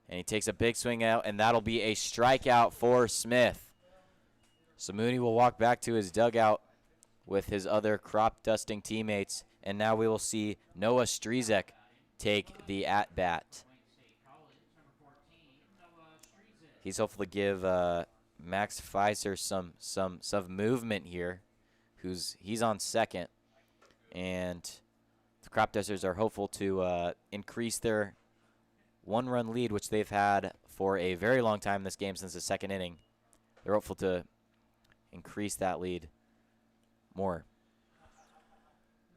And he takes a big swing out, and that'll be a strikeout for Smith. So Mooney will walk back to his dugout with his other crop-dusting teammates, and now we will see Noah Strizek take the at-bat. He's hopefully give Max Pfizer some movement here. He's on second, and the Cropdusters are hopeful to increase their one-run lead, which they've had for a very long time in this game, since the second inning. They're hopeful to increase that lead more.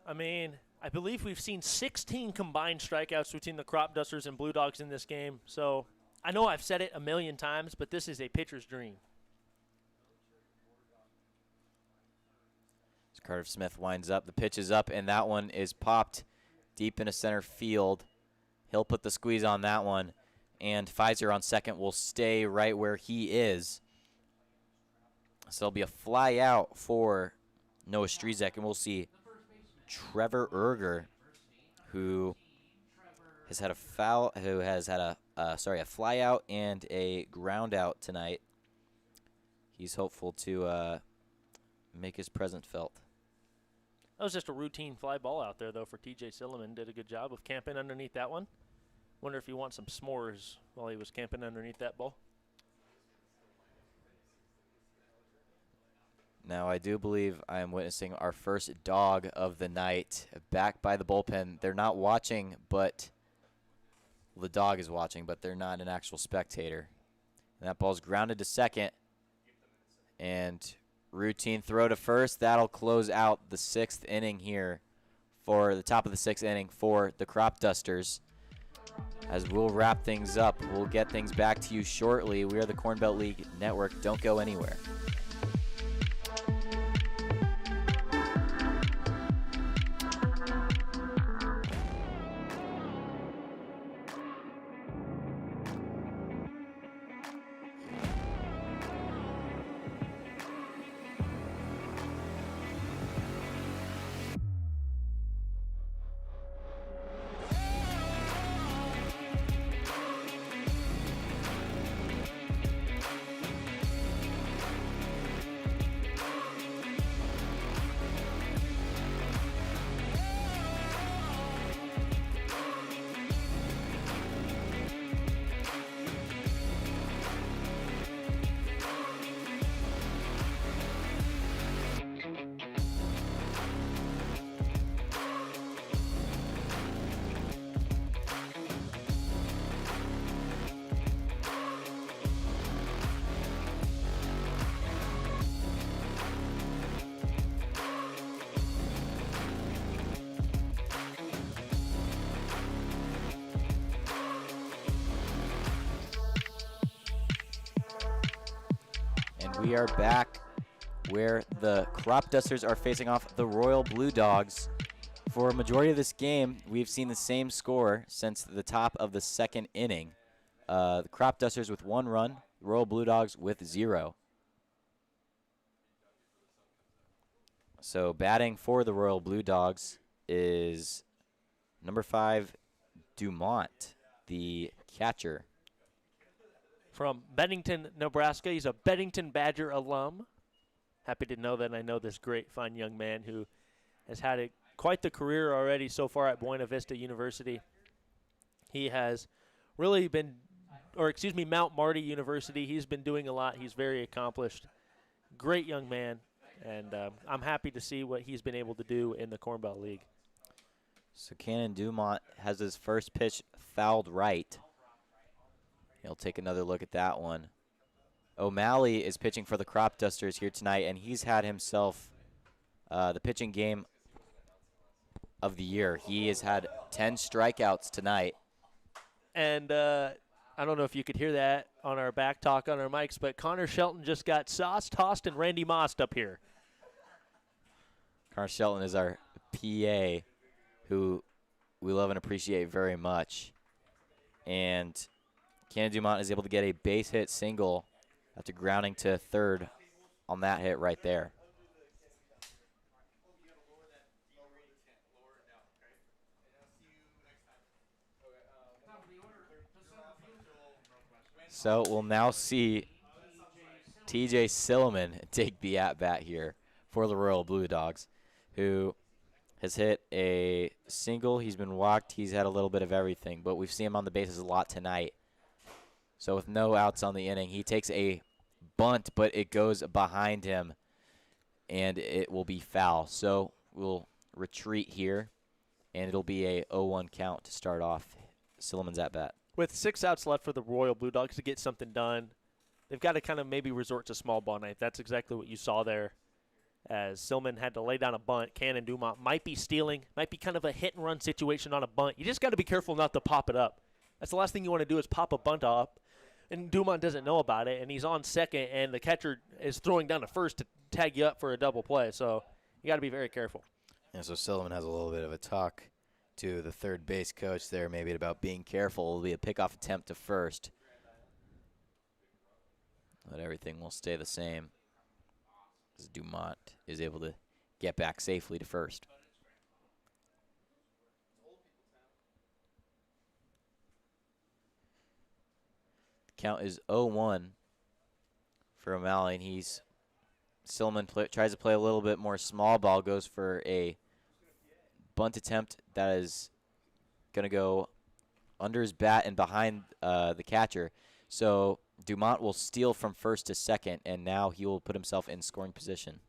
I mean, I believe we've seen 16 combined strikeouts between the Cropdusters and Blue Dogs in this game. So I know I've said it a million times, but this is a pitcher's dream. As Cardiff Smith winds up, the pitch is up, and that one is popped deep into center field. He'll put the squeeze on that one, and Pfizer on second will stay right where he is. So it'll be a fly out for Noah Strizek, and we'll see Trevor Erger, who has had a a fly out and a ground out tonight. He's hopeful to make his presence felt. That was just a routine fly ball out there, though, for TJ Silliman. Did a good job of camping underneath that one. Wonder if he wants some s'mores while he was camping underneath that ball. Now, I do believe I am witnessing our first dog of the night back by the bullpen. They're not watching, but the dog is watching, but they're not an actual spectator. And that ball's grounded to second. And routine throw to first. That'll close out the 6th inning here for the top of the 6th inning for the Cropdusters. As we'll wrap things up, we'll get things back to you shortly. We are the Cornbelt League Network. Don't go anywhere. We are back where the Cropdusters are facing off the Royal Blue Dogs. For a majority of this game, we've seen the same score since the top of the 2nd inning. The Cropdusters with 1 run, the Royal Blue Dogs with 0. So batting for the Royal Blue Dogs is number 5, Dumont, the catcher. From Bennington, Nebraska. He's a Bennington Badger alum. Happy to know that I know this great, fine young man who has had quite the career already so far at Buena Vista University. He has really been, Mount Marty University. He's been doing a lot. He's very accomplished. Great young man, and I'm happy to see what he's been able to do in the Cornbelt League. So Cannon Dumont has his first pitch fouled right. He'll take another look at that one. O'Malley is pitching for the Cropdusters here tonight, and he's had himself the pitching game of the year. He has had 10 strikeouts tonight. And I don't know if you could hear that on our back talk on our mics, but Connor Shelton just got sauce tossed and Randy Mossed up here. Connor Shelton is our PA, who we love and appreciate very much. And Cannon Dumont is able to get a base hit single after grounding to third on that hit right there. So we'll now see TJ Silliman take the at-bat here for the Royal Blue Dogs, who has hit a single. He's been walked. He's had a little bit of everything, but we've seen him on the bases a lot tonight. So with no outs on the inning, he takes a bunt, but it goes behind him, and it will be foul. So we'll retreat here, and it'll be a 0-1 count to start off Silliman's at-bat. With 6 outs left for the Royal Blue Dogs to get something done, they've got to kind of maybe resort to small ball night. That's exactly what you saw there, as Silliman had to lay down a bunt. Cannon Dumont might be stealing, might be kind of a hit-and-run situation on a bunt. You just got to be careful not to pop it up. That's the last thing you want to do is pop a bunt up, and Dumont doesn't know about it, and he's on second, and the catcher is throwing down to first to tag you up for a double play. So you got to be very careful. And so Silliman has a little bit of a talk to the third base coach there, maybe about being careful. It'll be a pickoff attempt to first, but everything will stay the same as Dumont is able to get back safely to first. Count is 0-1 for O'Malley, and Silman tries to play a little bit more small ball, goes for a bunt attempt that is going to go under his bat and behind the catcher. So Dumont will steal from first to second, and now he will put himself in scoring position.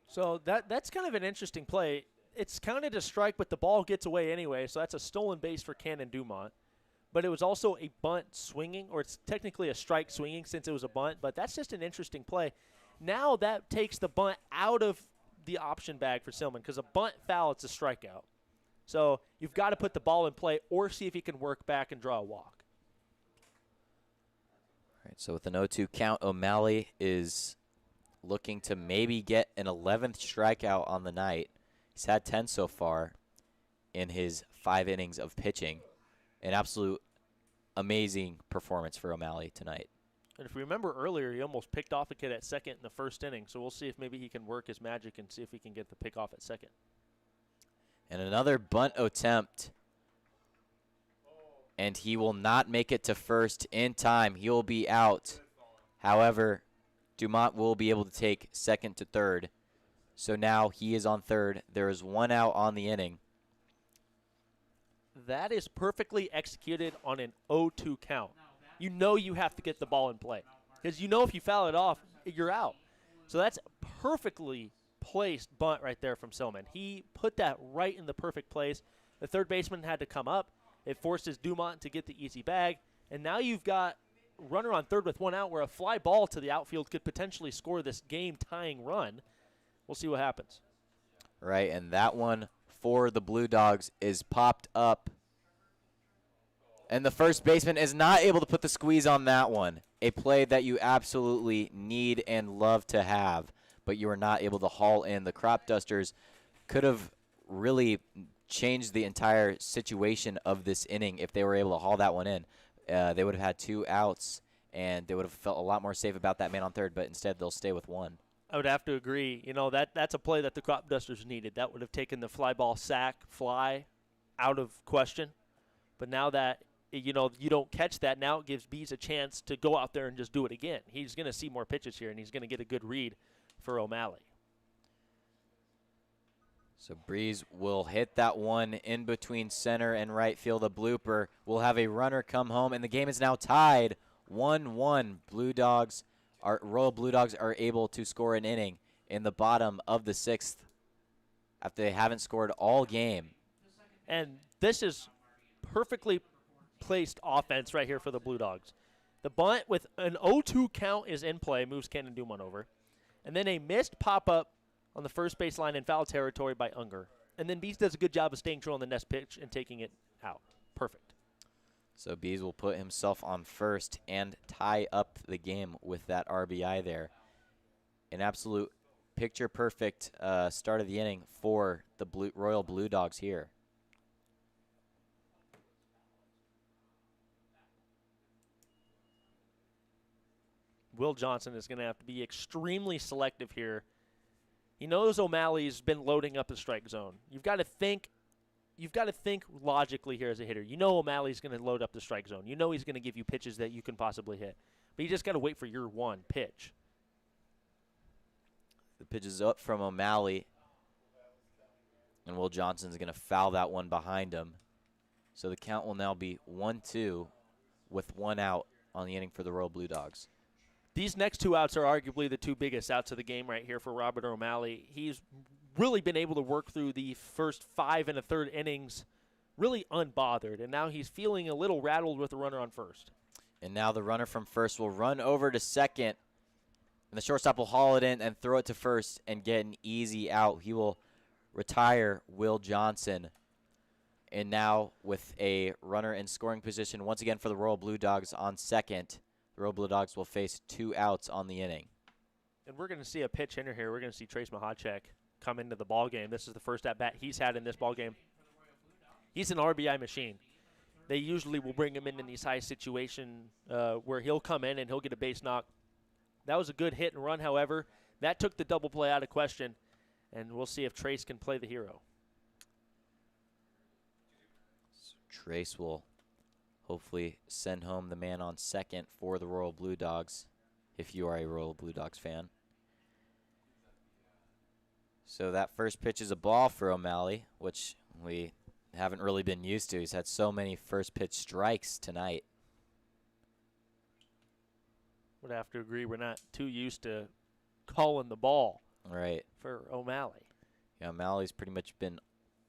So that's kind of an interesting play. It's counted a strike, but the ball gets away anyway, so that's a stolen base for Cannon Dumont. But it was also a bunt swinging, or it's technically a strike swinging since it was a bunt, but that's just an interesting play. Now that takes the bunt out of the option bag for Silman, because a bunt foul, it's a strikeout. So you've got to put the ball in play or see if he can work back and draw a walk. All right, so with an 0-2 count, O'Malley is looking to maybe get an 11th strikeout on the night. He's had 10 so far in his 5 innings of pitching. An absolute amazing performance for O'Malley tonight. And if we remember earlier, he almost picked off a kid at second in the first inning. So we'll see if maybe he can work his magic and see if he can get the pick off at second. And another bunt attempt. And he will not make it to first in time. He will be out. However, Dumont will be able to take second to third. So now he is on third. There is 1 out on the inning. That is perfectly executed on an 0-2 count. You know you have to get the ball in play, because you know if you foul it off, you're out. So that's perfectly placed bunt right there from Silman. He put that right in the perfect place. The third baseman had to come up. It forces Dumont to get the easy bag. And now you've got runner on third with 1 out, where a fly ball to the outfield could potentially score this game-tying run. We'll see what happens. Right, and that one for the Blue Dogs is popped up. And the first baseman is not able to put the squeeze on that one. A play that you absolutely need and love to have, but you are not able to haul in. The Cropdusters could have really changed the entire situation of this inning if they were able to haul that one in. They would have had 2 outs, and they would have felt a lot more safe about that man on third, but instead they'll stay with 1. I would have to agree. You know, that's a play that the Cropdusters needed. That would have taken the fly ball sack fly out of question. But now that, you know, you don't catch that, now it gives Bees a chance to go out there and just do it again. He's going to see more pitches here, and he's going to get a good read for O'Malley. So Breeze will hit that one in between center and right field. A blooper will have a runner come home, and the game is now tied 1-1. Royal Blue Dogs are able to score an inning in the bottom of the 6th after they haven't scored all game. And this is perfectly placed offense right here for the Blue Dogs. The bunt with an 0-2 count is in play, moves Cannon Dumont over. And then a missed pop-up on the first base line in foul territory by Unger. And then Bees does a good job of staying true on the next pitch and taking it out. Perfect. So Bees will put himself on first and tie up the game with that RBI there. An absolute picture-perfect start of the inning for the Royal Blue Dogs here. Will Johnson is going to have to be extremely selective here. He knows O'Malley's been loading up the strike zone. You've got to think logically here as a hitter. You know O'Malley's going to load up the strike zone. You know he's going to give you pitches that you can possibly hit. But you just got to wait for your one pitch. The pitch is up from O'Malley. And Will Johnson's going to foul that one behind him. So the count will now be 1-2 with 1 out on the inning for the Royal Blue Dogs. These next 2 outs are arguably the 2 biggest outs of the game right here for Robert O'Malley. He's really been able to work through the first 5 1/3 innings really unbothered, and now he's feeling a little rattled with the runner on first. And now the runner from first will run over to second, and the shortstop will haul it in and throw it to first and get an easy out. He will retire Will Johnson. And now with a runner in scoring position once again for the Royal Blue Dogs on second, the Royal Blue Dogs will face 2 outs on the inning. And we're going to see a pitch hitter here. We're going to see Trace Mahacek come into the ball game. This is the first at-bat he's had in this ball game. He's an RBI machine. They usually will bring him in these high situations where he'll come in and he'll get a base knock. That was a good hit and run, however. That took the double play out of question, and we'll see if Trace can play the hero. So Trace will hopefully send home the man on second for the Royal Blue Dogs, if you are a Royal Blue Dogs fan. So that first pitch is a ball for O'Malley, which we haven't really been used to. He's had so many first pitch strikes tonight. Would have to agree, we're not too used to calling the ball Right. for O'Malley. Yeah, O'Malley's pretty much been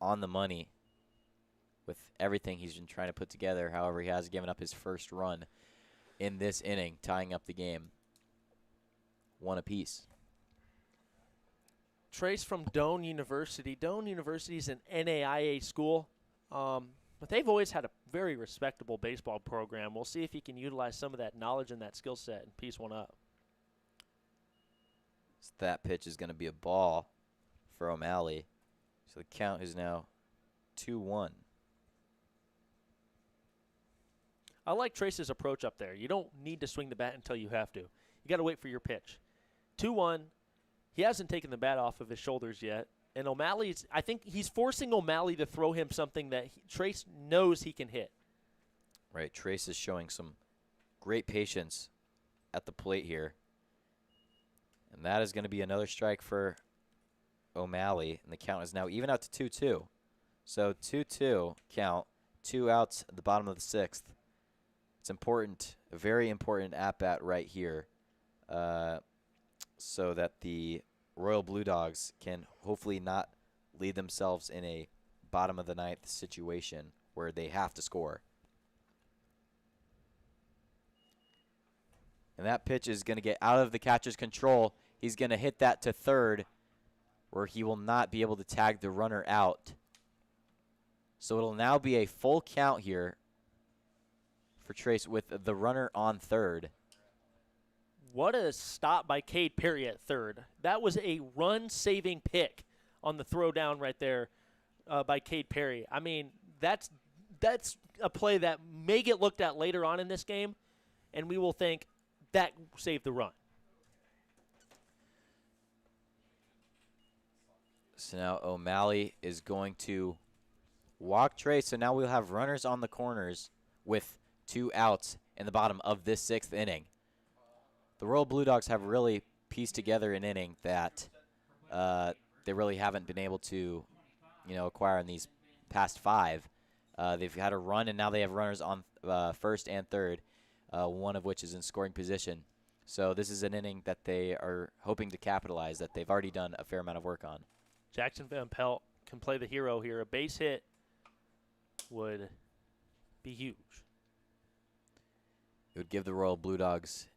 on the money with everything he's been trying to put together. However, he has given up his first run in this inning, tying up the game. One apiece. Trace from Doane University. Doane University is an NAIA school, but they've always had a very respectable baseball program. We'll see if he can utilize some of that knowledge and that skill set and piece one up. So that pitch is going to be a ball for O'Malley. So the count is now 2-1. I like Trace's approach up there. You don't need to swing the bat until you have to. You got to wait for your pitch. 2-1. He hasn't taken the bat off of his shoulders yet. And O'Malley's, I think he's forcing O'Malley to throw him something that Trace knows he can hit. Right, Trace is showing some great patience at the plate here. And that is going to be another strike for O'Malley. And the count is now even out to 2-2. So 2-2 count, 2 outs at the bottom of the 6th. It's important, a very important at-bat right here, so that the Royal Blue Dogs can hopefully not lead themselves in a bottom of the 9th situation where they have to score. And that pitch is going to get out of the catcher's control. He's going to hit that to third, where he will not be able to tag the runner out. So it'll now be a full count here for Trace with the runner on third. What a stop by Cade Perry at third. That was a run-saving pick on the throw down right there by Cade Perry. I mean, that's a play that may get looked at later on in this game, and we will think that saved the run. So now O'Malley is going to walk Trace. So now we'll have runners on the corners with 2 outs in the bottom of this 6th inning. The Royal Blue Dogs have really pieced together an inning that they really haven't been able to, acquire in these past 5. They've had a run, and now they have runners on first and third, one of which is in scoring position. So this is an inning that they are hoping to capitalize, that they've already done a fair amount of work on. Jackson Van Pelt can play the hero here. A base hit would be huge. It would give the Royal Blue Dogs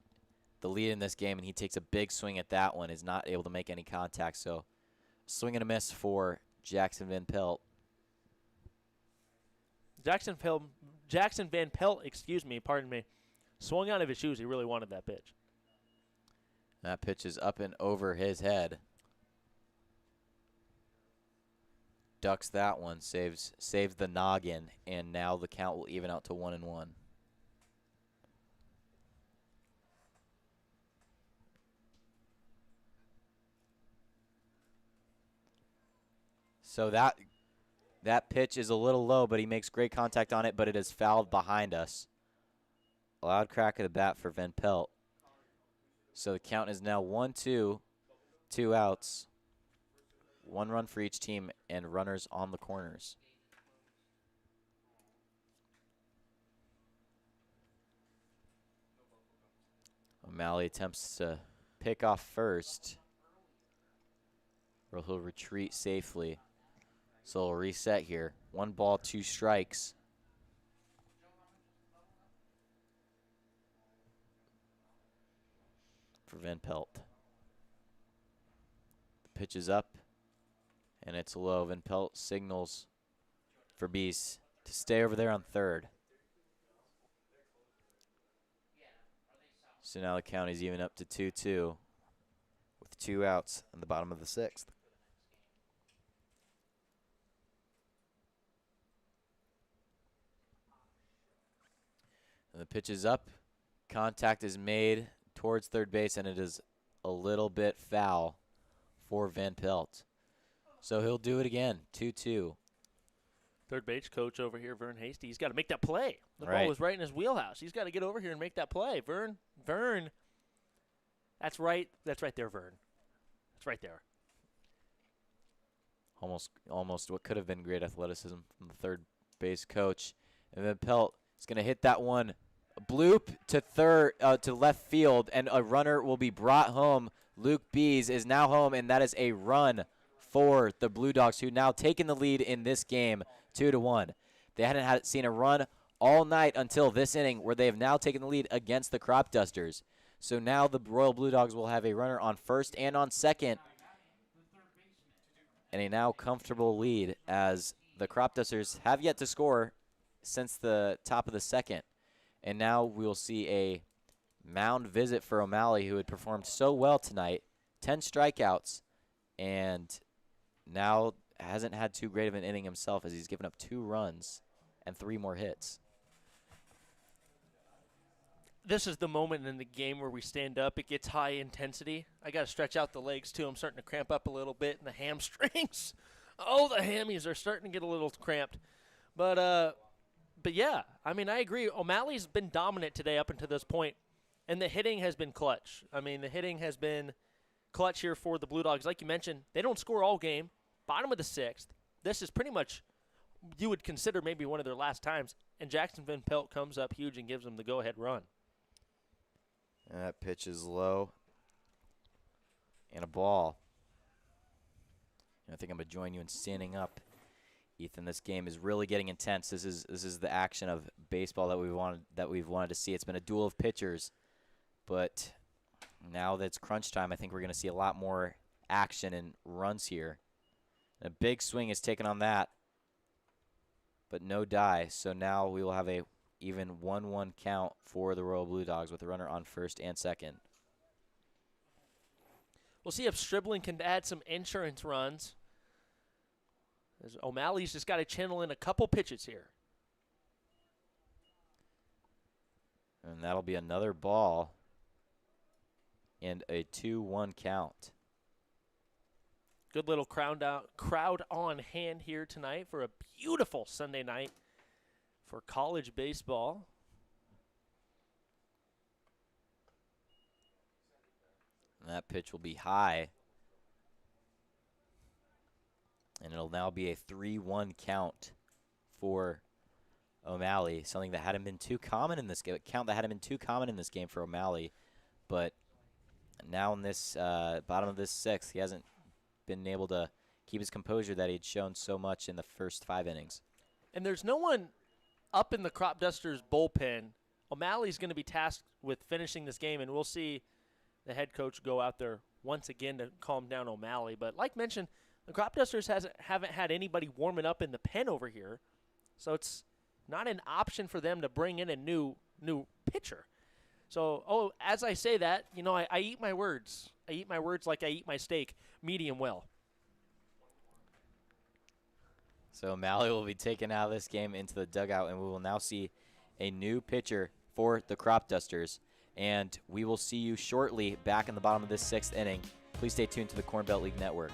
the lead in this game, and he takes a big swing at that one, is not able to make any contact. So swing and a miss for Jackson Van Pelt. Jackson Van Pelt, pardon me, swung out of his shoes. He really wanted that pitch. That pitch is up and over his head. Ducks that one, saves the noggin, and now the count will even out to 1-1. So that pitch is a little low, but he makes great contact on it, but it is fouled behind us. A loud crack of the bat for Van Pelt. So the count is now 1-2, 2 outs, 1 run for each team, and runners on the corners. O'Malley attempts to pick off first, or he'll retreat safely. So he'll reset here. 1 ball, 2 strikes. For Van Pelt. The pitch is up, and it's low. Van Pelt signals for Beast to stay over there on third. So now the count is even up to 2-2 with 2 outs in the bottom of the 6th. And the pitch is up. Contact is made towards third base, and it is a little bit foul for Van Pelt. So he'll do it again, 2-2. Third base coach over here, Vern Hasty. He's got to make that play. The Right. ball was right in his wheelhouse. He's got to get over here and make that play. Vern. That's right. That's right there, Vern. That's right there. Almost what could have been great athleticism from the third base coach. And then Pelt is going to hit that one. Bloop to left field, and a runner will be brought home. Luke Bees is now home, and that is a run for the Blue Dogs, who now taken the lead in this game 2-1. They hadn't seen a run all night until this inning, where they have now taken the lead against the Cropdusters. So now the Royal Blue Dogs will have a runner on first and on second, and a now comfortable lead, as the Cropdusters have yet to score since the top of the second. And now we'll see a mound visit for O'Malley, who had performed so well tonight, 10 strikeouts, and now hasn't had too great of an inning himself, as he's given up 2 runs and 3 more hits. This is the moment in the game where we stand up. It gets high intensity. I got to stretch out the legs, too. I'm starting to cramp up a little bit in the hamstrings. Oh, the hammies are starting to get a little cramped. But yeah, I mean, I agree. O'Malley's been dominant today up until this point, and the hitting has been clutch. I mean, the hitting has been clutch here for the Blue Dogs. Like you mentioned, they don't score all game. Bottom of the 6th. This is pretty much, you would consider maybe one of their last times, and Jackson Van Pelt comes up huge and gives them the go-ahead run. And that pitch is low. And a ball. And I think I'm going to join you in standing up, Ethan. This game is really getting intense. This is the action of baseball that we've wanted to see. It's been a duel of pitchers, but now that it's crunch time, I think we're going to see a lot more action and runs here. And a big swing is taken on that, but no die. So now we will have a even 1-1 count for the Royal Blue Dogs with a runner on first and second. We'll see if Stribling can add some insurance runs. As O'Malley's just got to channel in a couple pitches here. And that'll be another ball and a 2-1 count. Good little crowd on hand here tonight for a beautiful Sunday night for college baseball. And that pitch will be high. And it'll now be a 3-1 count for O'Malley, something that hadn't been too common in this game. A count that hadn't been too common in this game for O'Malley. But now in this bottom of this 6th, he hasn't been able to keep his composure that he'd shown so much in the first 5 innings. And there's no one up in the Cropdusters bullpen. O'Malley's going to be tasked with finishing this game, and we'll see the head coach go out there once again to calm down O'Malley. But like mentioned, the Cropdusters haven't had anybody warming up in the pen over here, so it's not an option for them to bring in a new pitcher. So, as I say that, I eat my words. I eat my words like I eat my steak, medium well. So O'Malley will be taken out of this game into the dugout, and we will now see a new pitcher for the Cropdusters. And we will see you shortly back in the bottom of this 6th inning. Please stay tuned to the Cornbelt League Network.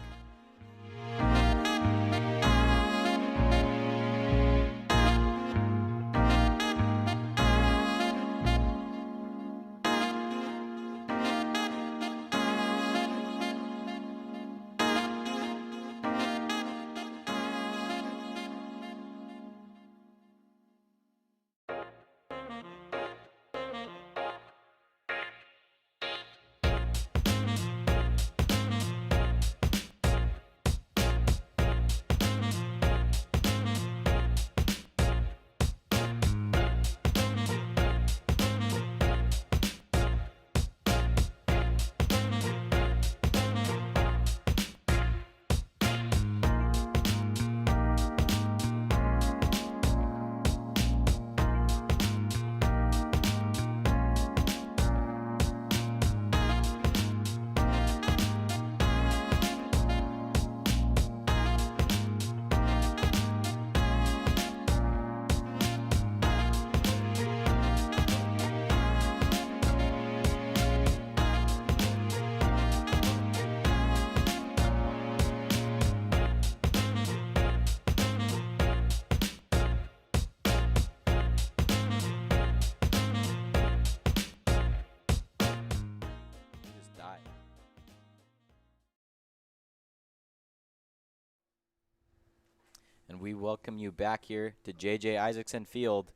we welcome you back here to J.J. Isaacson Field,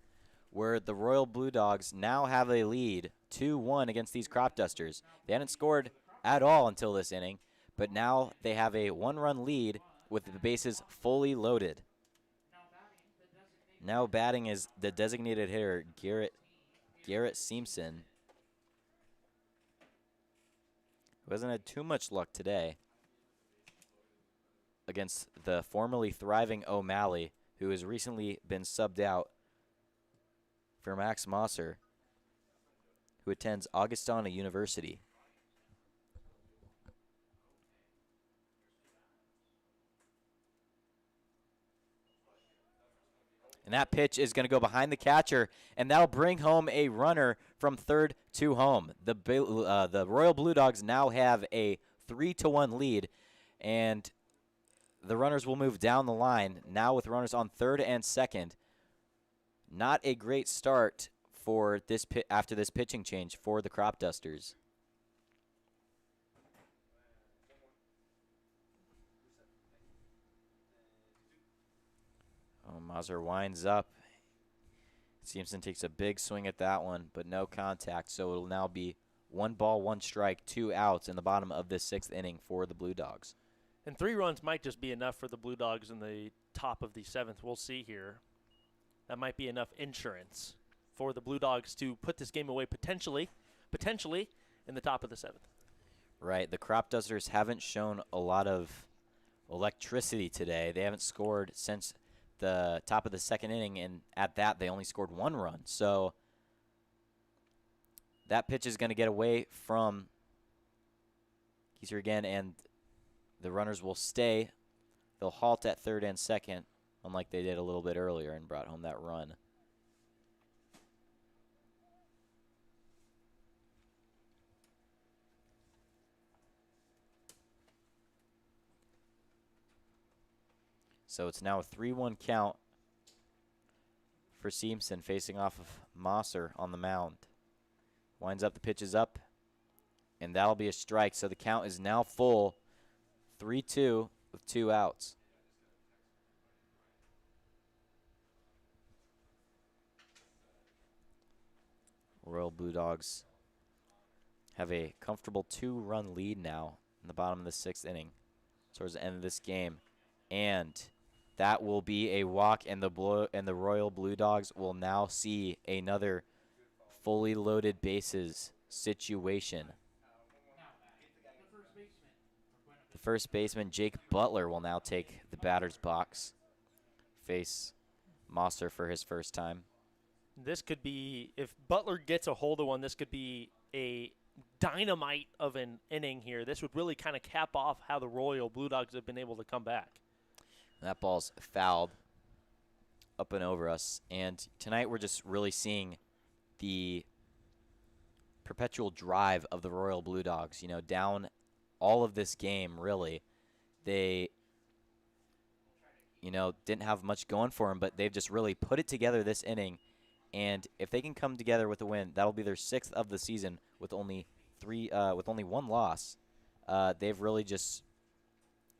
where the Royal Blue Dogs now have a lead 2-1 against these Cropdusters. They hadn't scored at all until this inning, but now they have a 1-run lead with the bases fully loaded. Now batting is the designated hitter, Garrett Simpson, who hasn't had too much luck today against the formerly thriving O'Malley, who has recently been subbed out for Max Mosser, who attends Augustana University. And that pitch is going to go behind the catcher, and that'll bring home a runner from third to home. The Royal Blue Dogs now have a 3-1 lead, and the runners will move down the line now with runners on third and second. Not a great start for this after this pitching change for the Cropdusters. Mazur winds up. Simpson takes a big swing at that one, but no contact. So it'll now be 1 ball, 1 strike, 2 outs in the bottom of this 6th inning for the Blue Dogs. And 3 runs might just be enough for the Blue Dogs in the top of the 7th. We'll see here. That might be enough insurance for the Blue Dogs to put this game away potentially in the top of the 7th. Right. The Cropdusters haven't shown a lot of electricity today. They haven't scored since the top of the 2nd inning, and at that they only scored 1 run. So that pitch is going to get away from Kieser again, and the runners will stay. They'll halt at third and second, unlike they did a little bit earlier and brought home that run. So it's now a 3-1 count for Simpson facing off of Mosser on the mound. Winds up, the pitch is up, and that'll be a strike. So the count is now full, 3-2 with 2 outs. Royal Blue Dogs have a comfortable 2-run lead now in the bottom of the 6th inning towards the end of this game. And that will be a walk, and the Royal Blue Dogs will now see another fully loaded bases situation. The first baseman, Jake Butler, will now take the batter's box, face Mosser for his first time. This could be, if Butler gets a hold of one, this could be a dynamite of an inning here. This would really kind of cap off how the Royal Blue Dogs have been able to come back. That ball's fouled up and over us. And tonight we're just really seeing the perpetual drive of the Royal Blue Dogs. You know, down all of this game, really. They, you know, didn't have much going for them, but they've just really put it together this inning. And if they can come together with a win, that'll be their 6th of the season with only 1 loss.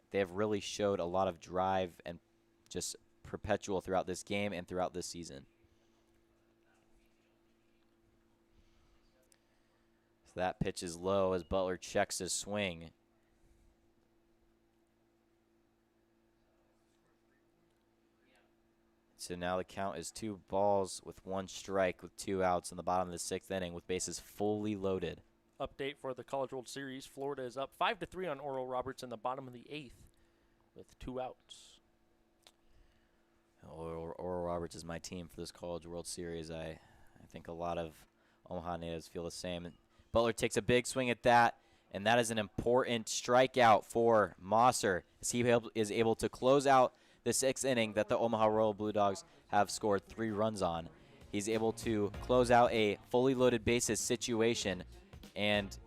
They've really showed a lot of drive and just perpetual throughout this game and throughout this season. So that pitch is low as Butler checks his swing. So now the count is 2 balls with 1 strike with 2 outs in the bottom of the 6th inning with bases fully loaded. Update for the College World Series. Florida is up 5-3 on Oral Roberts in the bottom of the 8th with 2 outs. Oral Roberts is my team for this College World Series. I think a lot of Omaha natives feel the same. Butler takes a big swing at that, and that is an important strikeout for Mosser as he is able to close out the 6th inning that the Omaha Royal Blue Dogs have scored 3 runs on. He's able to close out a fully loaded bases situation, and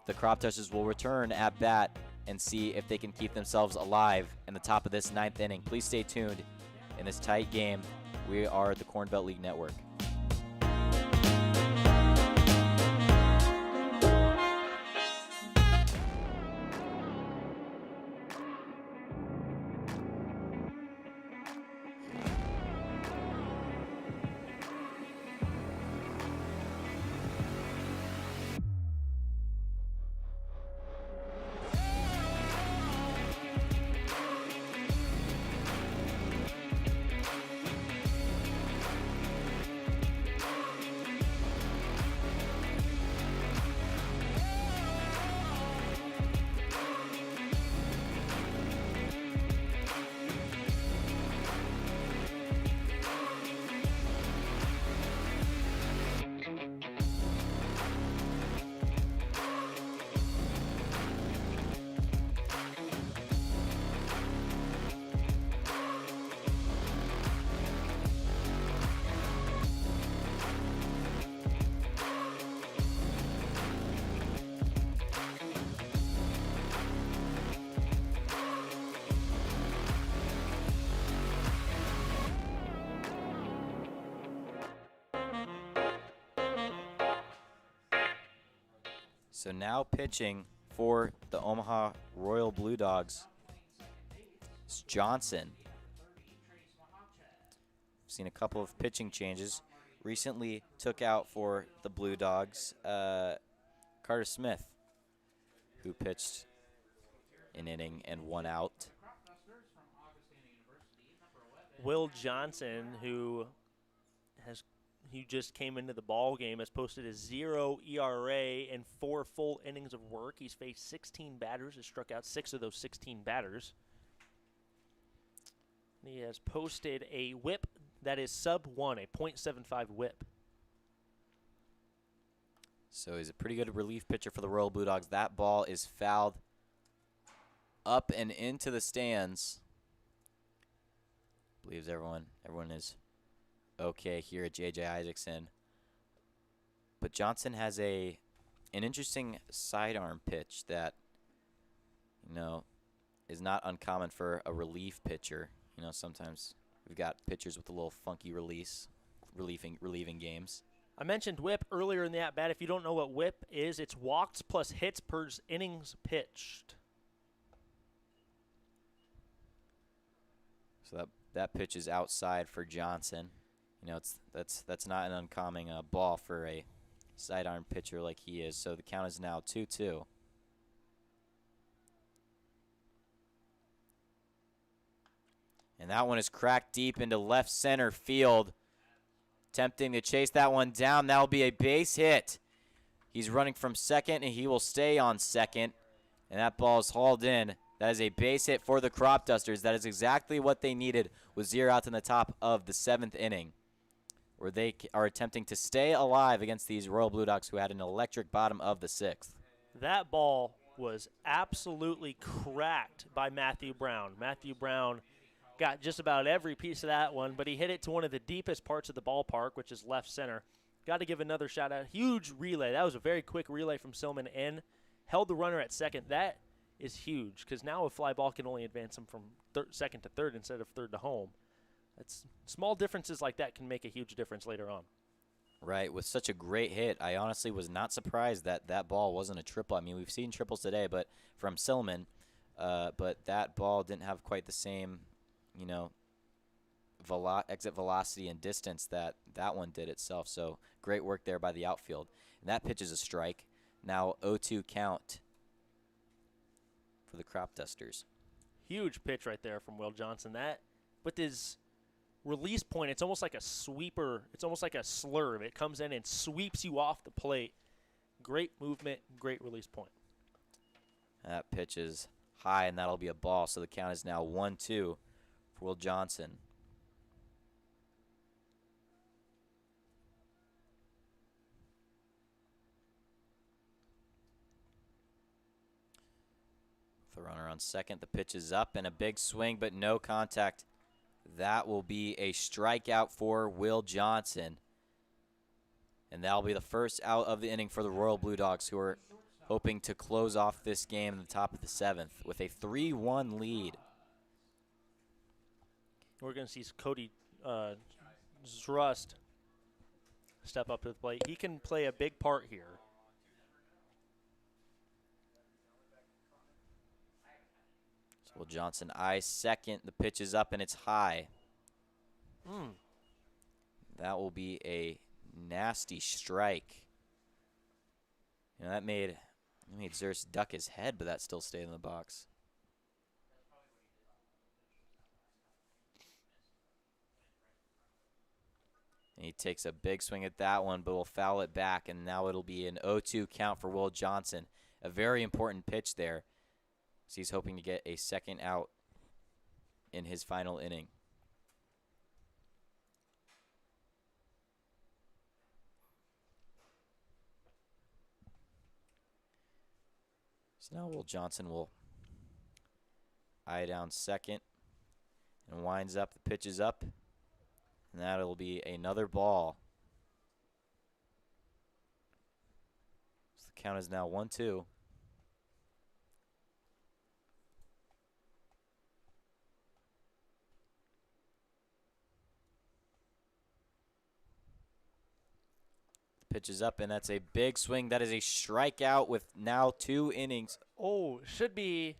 the Cropdusters will return at bat and see if they can keep themselves alive in the top of this 9th inning. Please stay tuned in this tight game. We are the Cornbelt League Network. So now pitching for the Omaha Royal Blue Dogs is Johnson. Seen a couple of pitching changes. Recently took out for the Blue Dogs Carter Smith, who pitched an inning and 1 out. Will Johnson, who just came into the ball game, has posted a 0 ERA in 4 full innings of work. He's faced 16 batters, has struck out 6 of those 16 batters. He has posted a whip that is sub-1, a .75 whip. So he's a pretty good relief pitcher for the Royal Blue Dogs. That ball is fouled up and into the stands. Believes everyone is okay here at J.J. Isaacson. But Johnson has an interesting sidearm pitch that, is not uncommon for a relief pitcher. Sometimes we've got pitchers with a little funky relieving games. I mentioned whip earlier in the at-bat. If you don't know what whip is, it's walks plus hits per innings pitched. So that pitch is outside for Johnson. That's not an uncommon ball for a sidearm pitcher like he is. So the count is now 2-2. And that one is cracked deep into left center field. Attempting to chase that one down. That'll be a base hit. He's running from second, and he will stay on second. And that ball is hauled in. That is a base hit for the Cropdusters. That is exactly what they needed with 0 outs in the top of the 7th inning, where they are attempting to stay alive against these Royal Blue Dogs who had an electric bottom of the 6th. That ball was absolutely cracked by Matthew Brown. Matthew Brown got just about every piece of that one, but he hit it to one of the deepest parts of the ballpark, which is left center. Got to give another shout out. Huge relay. That was a very quick relay from Silman in. Held the runner at second. That is huge because now a fly ball can only advance him from second to third instead of third to home. That's small differences like that can make a huge difference later on. Right, with such a great hit, I honestly was not surprised that that ball wasn't a triple. I mean, we've seen triples today, but from Silman, but that ball didn't have quite the same, exit velocity and distance that one did itself. So great work there by the outfield. And that pitch is a strike. Now 0-2 count for the Cropdusters. Huge pitch right there from Will Johnson. That, with his release point, it's almost like a sweeper. It's almost like a slurve. It comes in and sweeps you off the plate. Great movement, great release point. That pitch is high, and that'll be a ball. So the count is now 1-2 for Will Johnson. The runner on second. The pitch is up and a big swing, but no contact. That will be a strikeout for Will Johnson. And that'll be the first out of the inning for the Royal Blue Dogs, who are hoping to close off this game in the top of the 7th with a 3-1 lead. We're going to see Cody Zrust step up to the plate. He can play a big part here. So Will Johnson eyes second. The pitch is up and it's high. That will be a nasty strike. That made Zrust duck his head, but that still stayed in the box. And he takes a big swing at that one, but will foul it back, and now it'll be an 0-2 count for Will Johnson. A very important pitch there, as he's hoping to get a second out in his final inning. So now Will Johnson will eye down second and winds up. The pitch is up. And that'll be another ball. So the count is now 1-2. The Pitches up, and that's a big swing. That is a strikeout with now 2 innings. Oh, should be,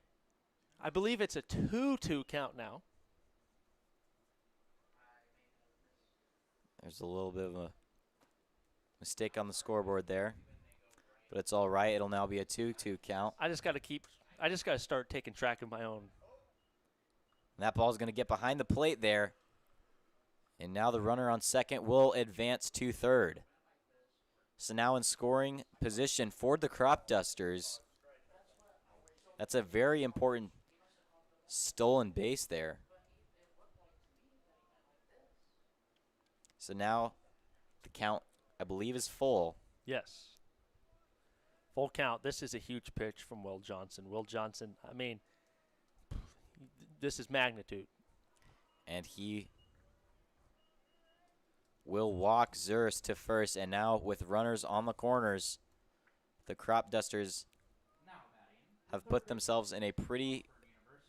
I believe it's a 2-2 count now. There's a little bit of a mistake on the scoreboard there, but it's all right. It'll now be a 2-2 count. I just got to start taking track of my own. And that ball is going to get behind the plate there. And now the runner on second will advance to third. So now in scoring position for the Cropdusters. That's a very important stolen base there. So now the count, I believe, is full. Yes. Full count. This is a huge pitch from Will Johnson. Will Johnson, I mean, this is magnitude. And he will walk Zers to first. And now with runners on the corners, the Cropdusters have put themselves in a pretty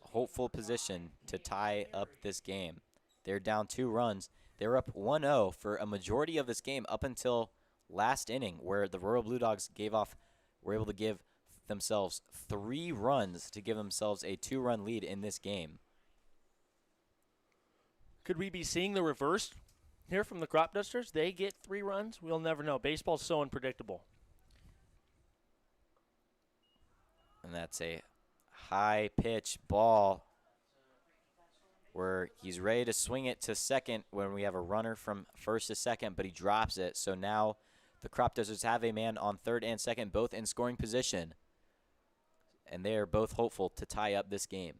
hopeful position to tie up this game. They're down 2 runs. They're up 1-0 for a majority of this game up until last inning, where the Royal Blue Dogs were able to give themselves 3 runs to give themselves a 2-run lead in this game. Could we be seeing the reverse here from the Cropdusters? They get 3 runs? We'll never know. Baseball's so unpredictable. And that's a high pitch ball where he's ready to swing it to second when we have a runner from first to second, but he drops it. So now the Cropdusters have a man on third and second, both in scoring position. And they are both hopeful to tie up this game.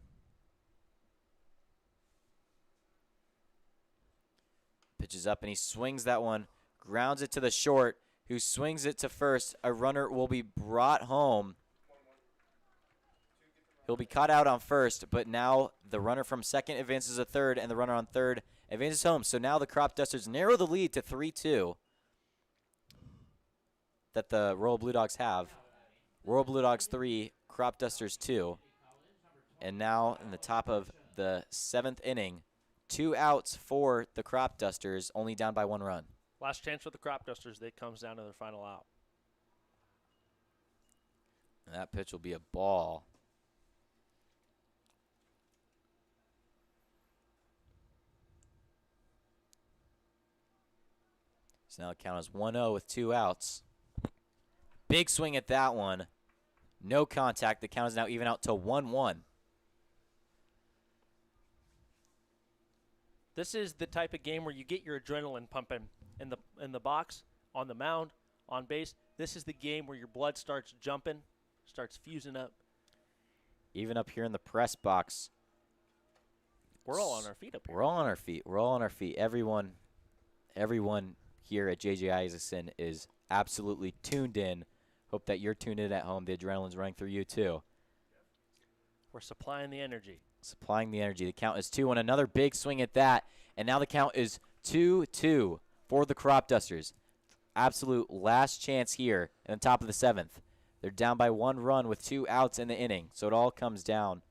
Pitches up, and he swings that one, grounds it to the short, who swings it to first. A runner will be brought home. He'll be caught out on first, but now the runner from second advances to third, and the runner on third advances home. So now the Cropdusters narrow the lead to 3-2 that the Royal Blue Dogs have. Royal Blue Dogs 3, Cropdusters 2. And now in the top of the 7th inning, 2 outs for the Cropdusters, only down by 1 run. Last chance for the Cropdusters. They comes down to their final out. And that pitch will be a ball. So now the count is 1-0 with 2 outs. Big swing at that one. No contact. The count is now even out to 1-1. This is the type of game where you get your adrenaline pumping in the box, on the mound, on base. This is the game where your blood starts jumping, starts fusing up. Even up here in the press box. We're all on our feet up here. We're all on our feet. We're all on our feet. Everyone here at J.J. Isaacson is absolutely tuned in. Hope that you're tuned in at home. The adrenaline's running through you too. We're supplying the energy. Supplying the energy. The count is 2-1. Another big swing at that. And now the count is 2-2 for the Cropdusters. Absolute last chance here in the top of the 7th. They're down by 1 run with 2 outs in the inning. So it all comes down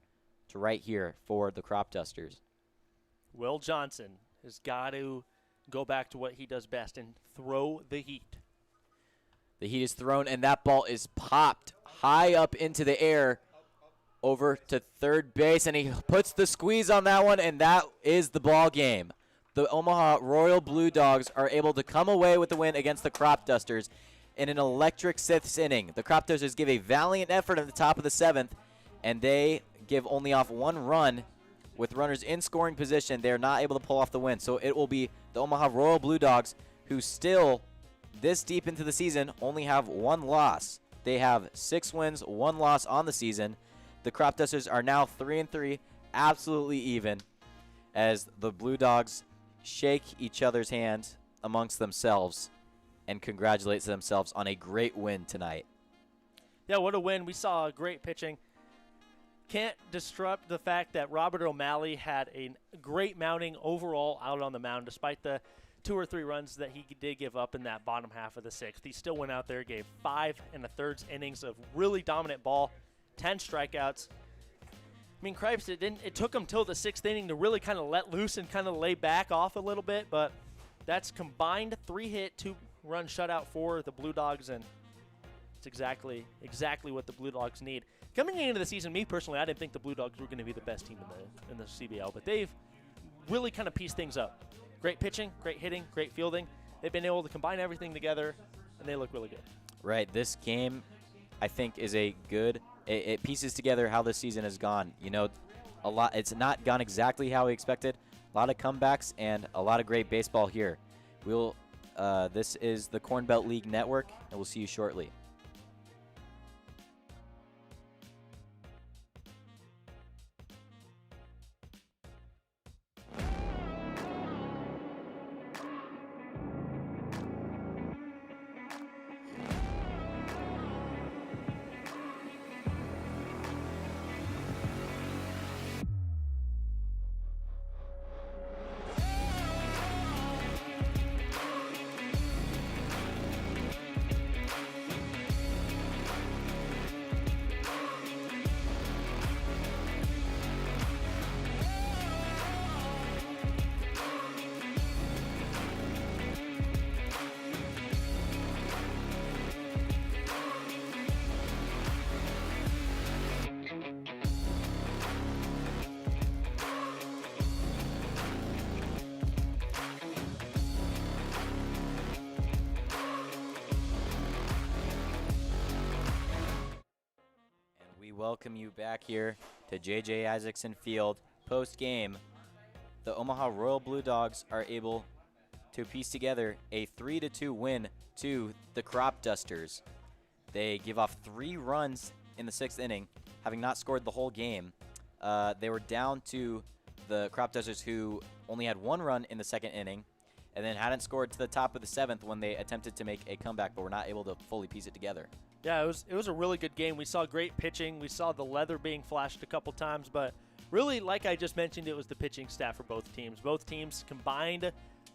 to right here for the Cropdusters. Will Johnson has got to go back to what he does best and throw the heat. The heat is thrown, and that ball is popped high up into the air over to third base, and he puts the squeeze on that one, and that is the ball game. The Omaha Royal Blue Dogs are able to come away with the win against the Cropdusters in an electric 6th inning. The Cropdusters give a valiant effort at the top of the 7th, and they give only off 1 run with runners in scoring position. They're not able to pull off the win. So it will be the Omaha Royal Blue Dogs, who still, this deep into the season, only have 1 loss. They have 6 wins, 1 loss on the season. The Cropdusters are now 3-3, absolutely even, as the Blue Dogs shake each other's hands amongst themselves and congratulate themselves on a great win tonight. Yeah, what a win. We saw great pitching. Can't disrupt the fact that Robert O'Malley had a great mounting overall out on the mound, despite the 2 or 3 runs that he did give up in that bottom half of the 6th. He still went out there, gave 5 1/3 innings of really dominant ball, 10 strikeouts. I mean, Cripes, it took him till the 6th inning to really kind of let loose and kind of lay back off a little bit, but that's combined 3 hit, run shutout for the Blue Dogs, and it's exactly what the Blue Dogs need. Coming into the season, me personally, I didn't think the Blue Dogs were going to be the best team in the CBL, but they've really kind of pieced things up. Great pitching, great hitting, great fielding. They've been able to combine everything together, and they look really good. Right. This game, I think, is a good – it pieces together how the season has gone. You know, it's not gone exactly how we expected. A lot of comebacks and a lot of great baseball here. This is the Cornbelt League Network, and we'll see you shortly. Welcome you back here to J.J. Isaacson Field. Post-game, the Omaha Royal Blue Dogs are able to piece together a 3-2 win to the Cropdusters. They give off 3 runs in the 6th inning, having not scored the whole game. They were down to the Cropdusters, who only had 1 run in the 2nd inning, and then hadn't scored to the top of the 7th when they attempted to make a comeback, but were not able to fully piece it together. Yeah, it was a really good game. We saw great pitching. We saw the leather being flashed a couple times, but really, like I just mentioned, it was the pitching staff for both teams. Both teams combined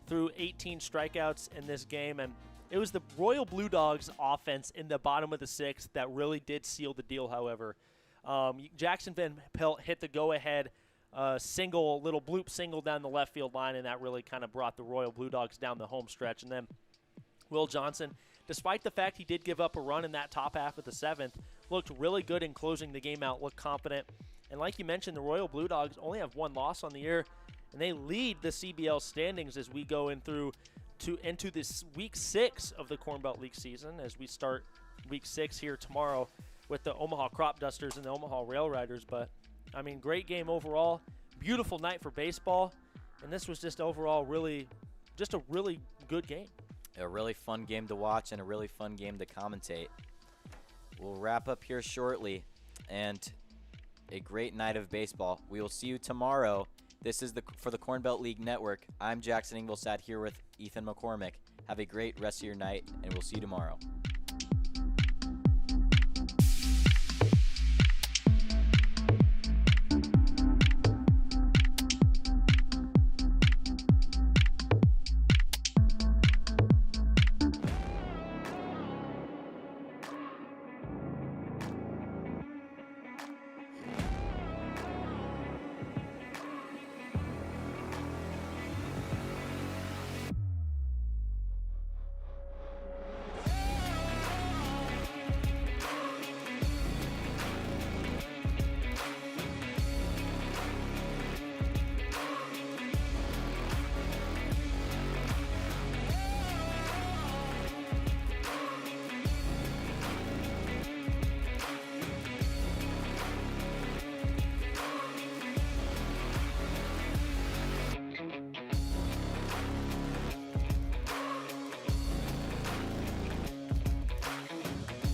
through 18 strikeouts in this game, and it was the Royal Blue Dogs offense in the bottom of the 6th that really did seal the deal, however. Jackson Van Pelt hit the go-ahead little bloop single down the left field line, and that really kind of brought the Royal Blue Dogs down the home stretch. And then Will Johnson, despite the fact he did give up a run in that top half of the 7th, looked really good in closing the game out, looked confident. And like you mentioned, the Royal Blue Dogs only have 1 loss on the year, and they lead the CBL standings as we go into this Week 6 of the Cornbelt League season, as we start Week 6 here tomorrow with the Omaha Cropdusters and the Omaha Rail Riders. But, I mean, great game overall. Beautiful night for baseball, and this was just overall a really good game. A really fun game to watch and a really fun game to commentate. We'll wrap up here shortly, and a great night of baseball. We will see you tomorrow. This is for the Cornbelt League Network. I'm Jackson Ingolstadt here with Ethan McCormick. Have a great rest of your night, and we'll see you tomorrow.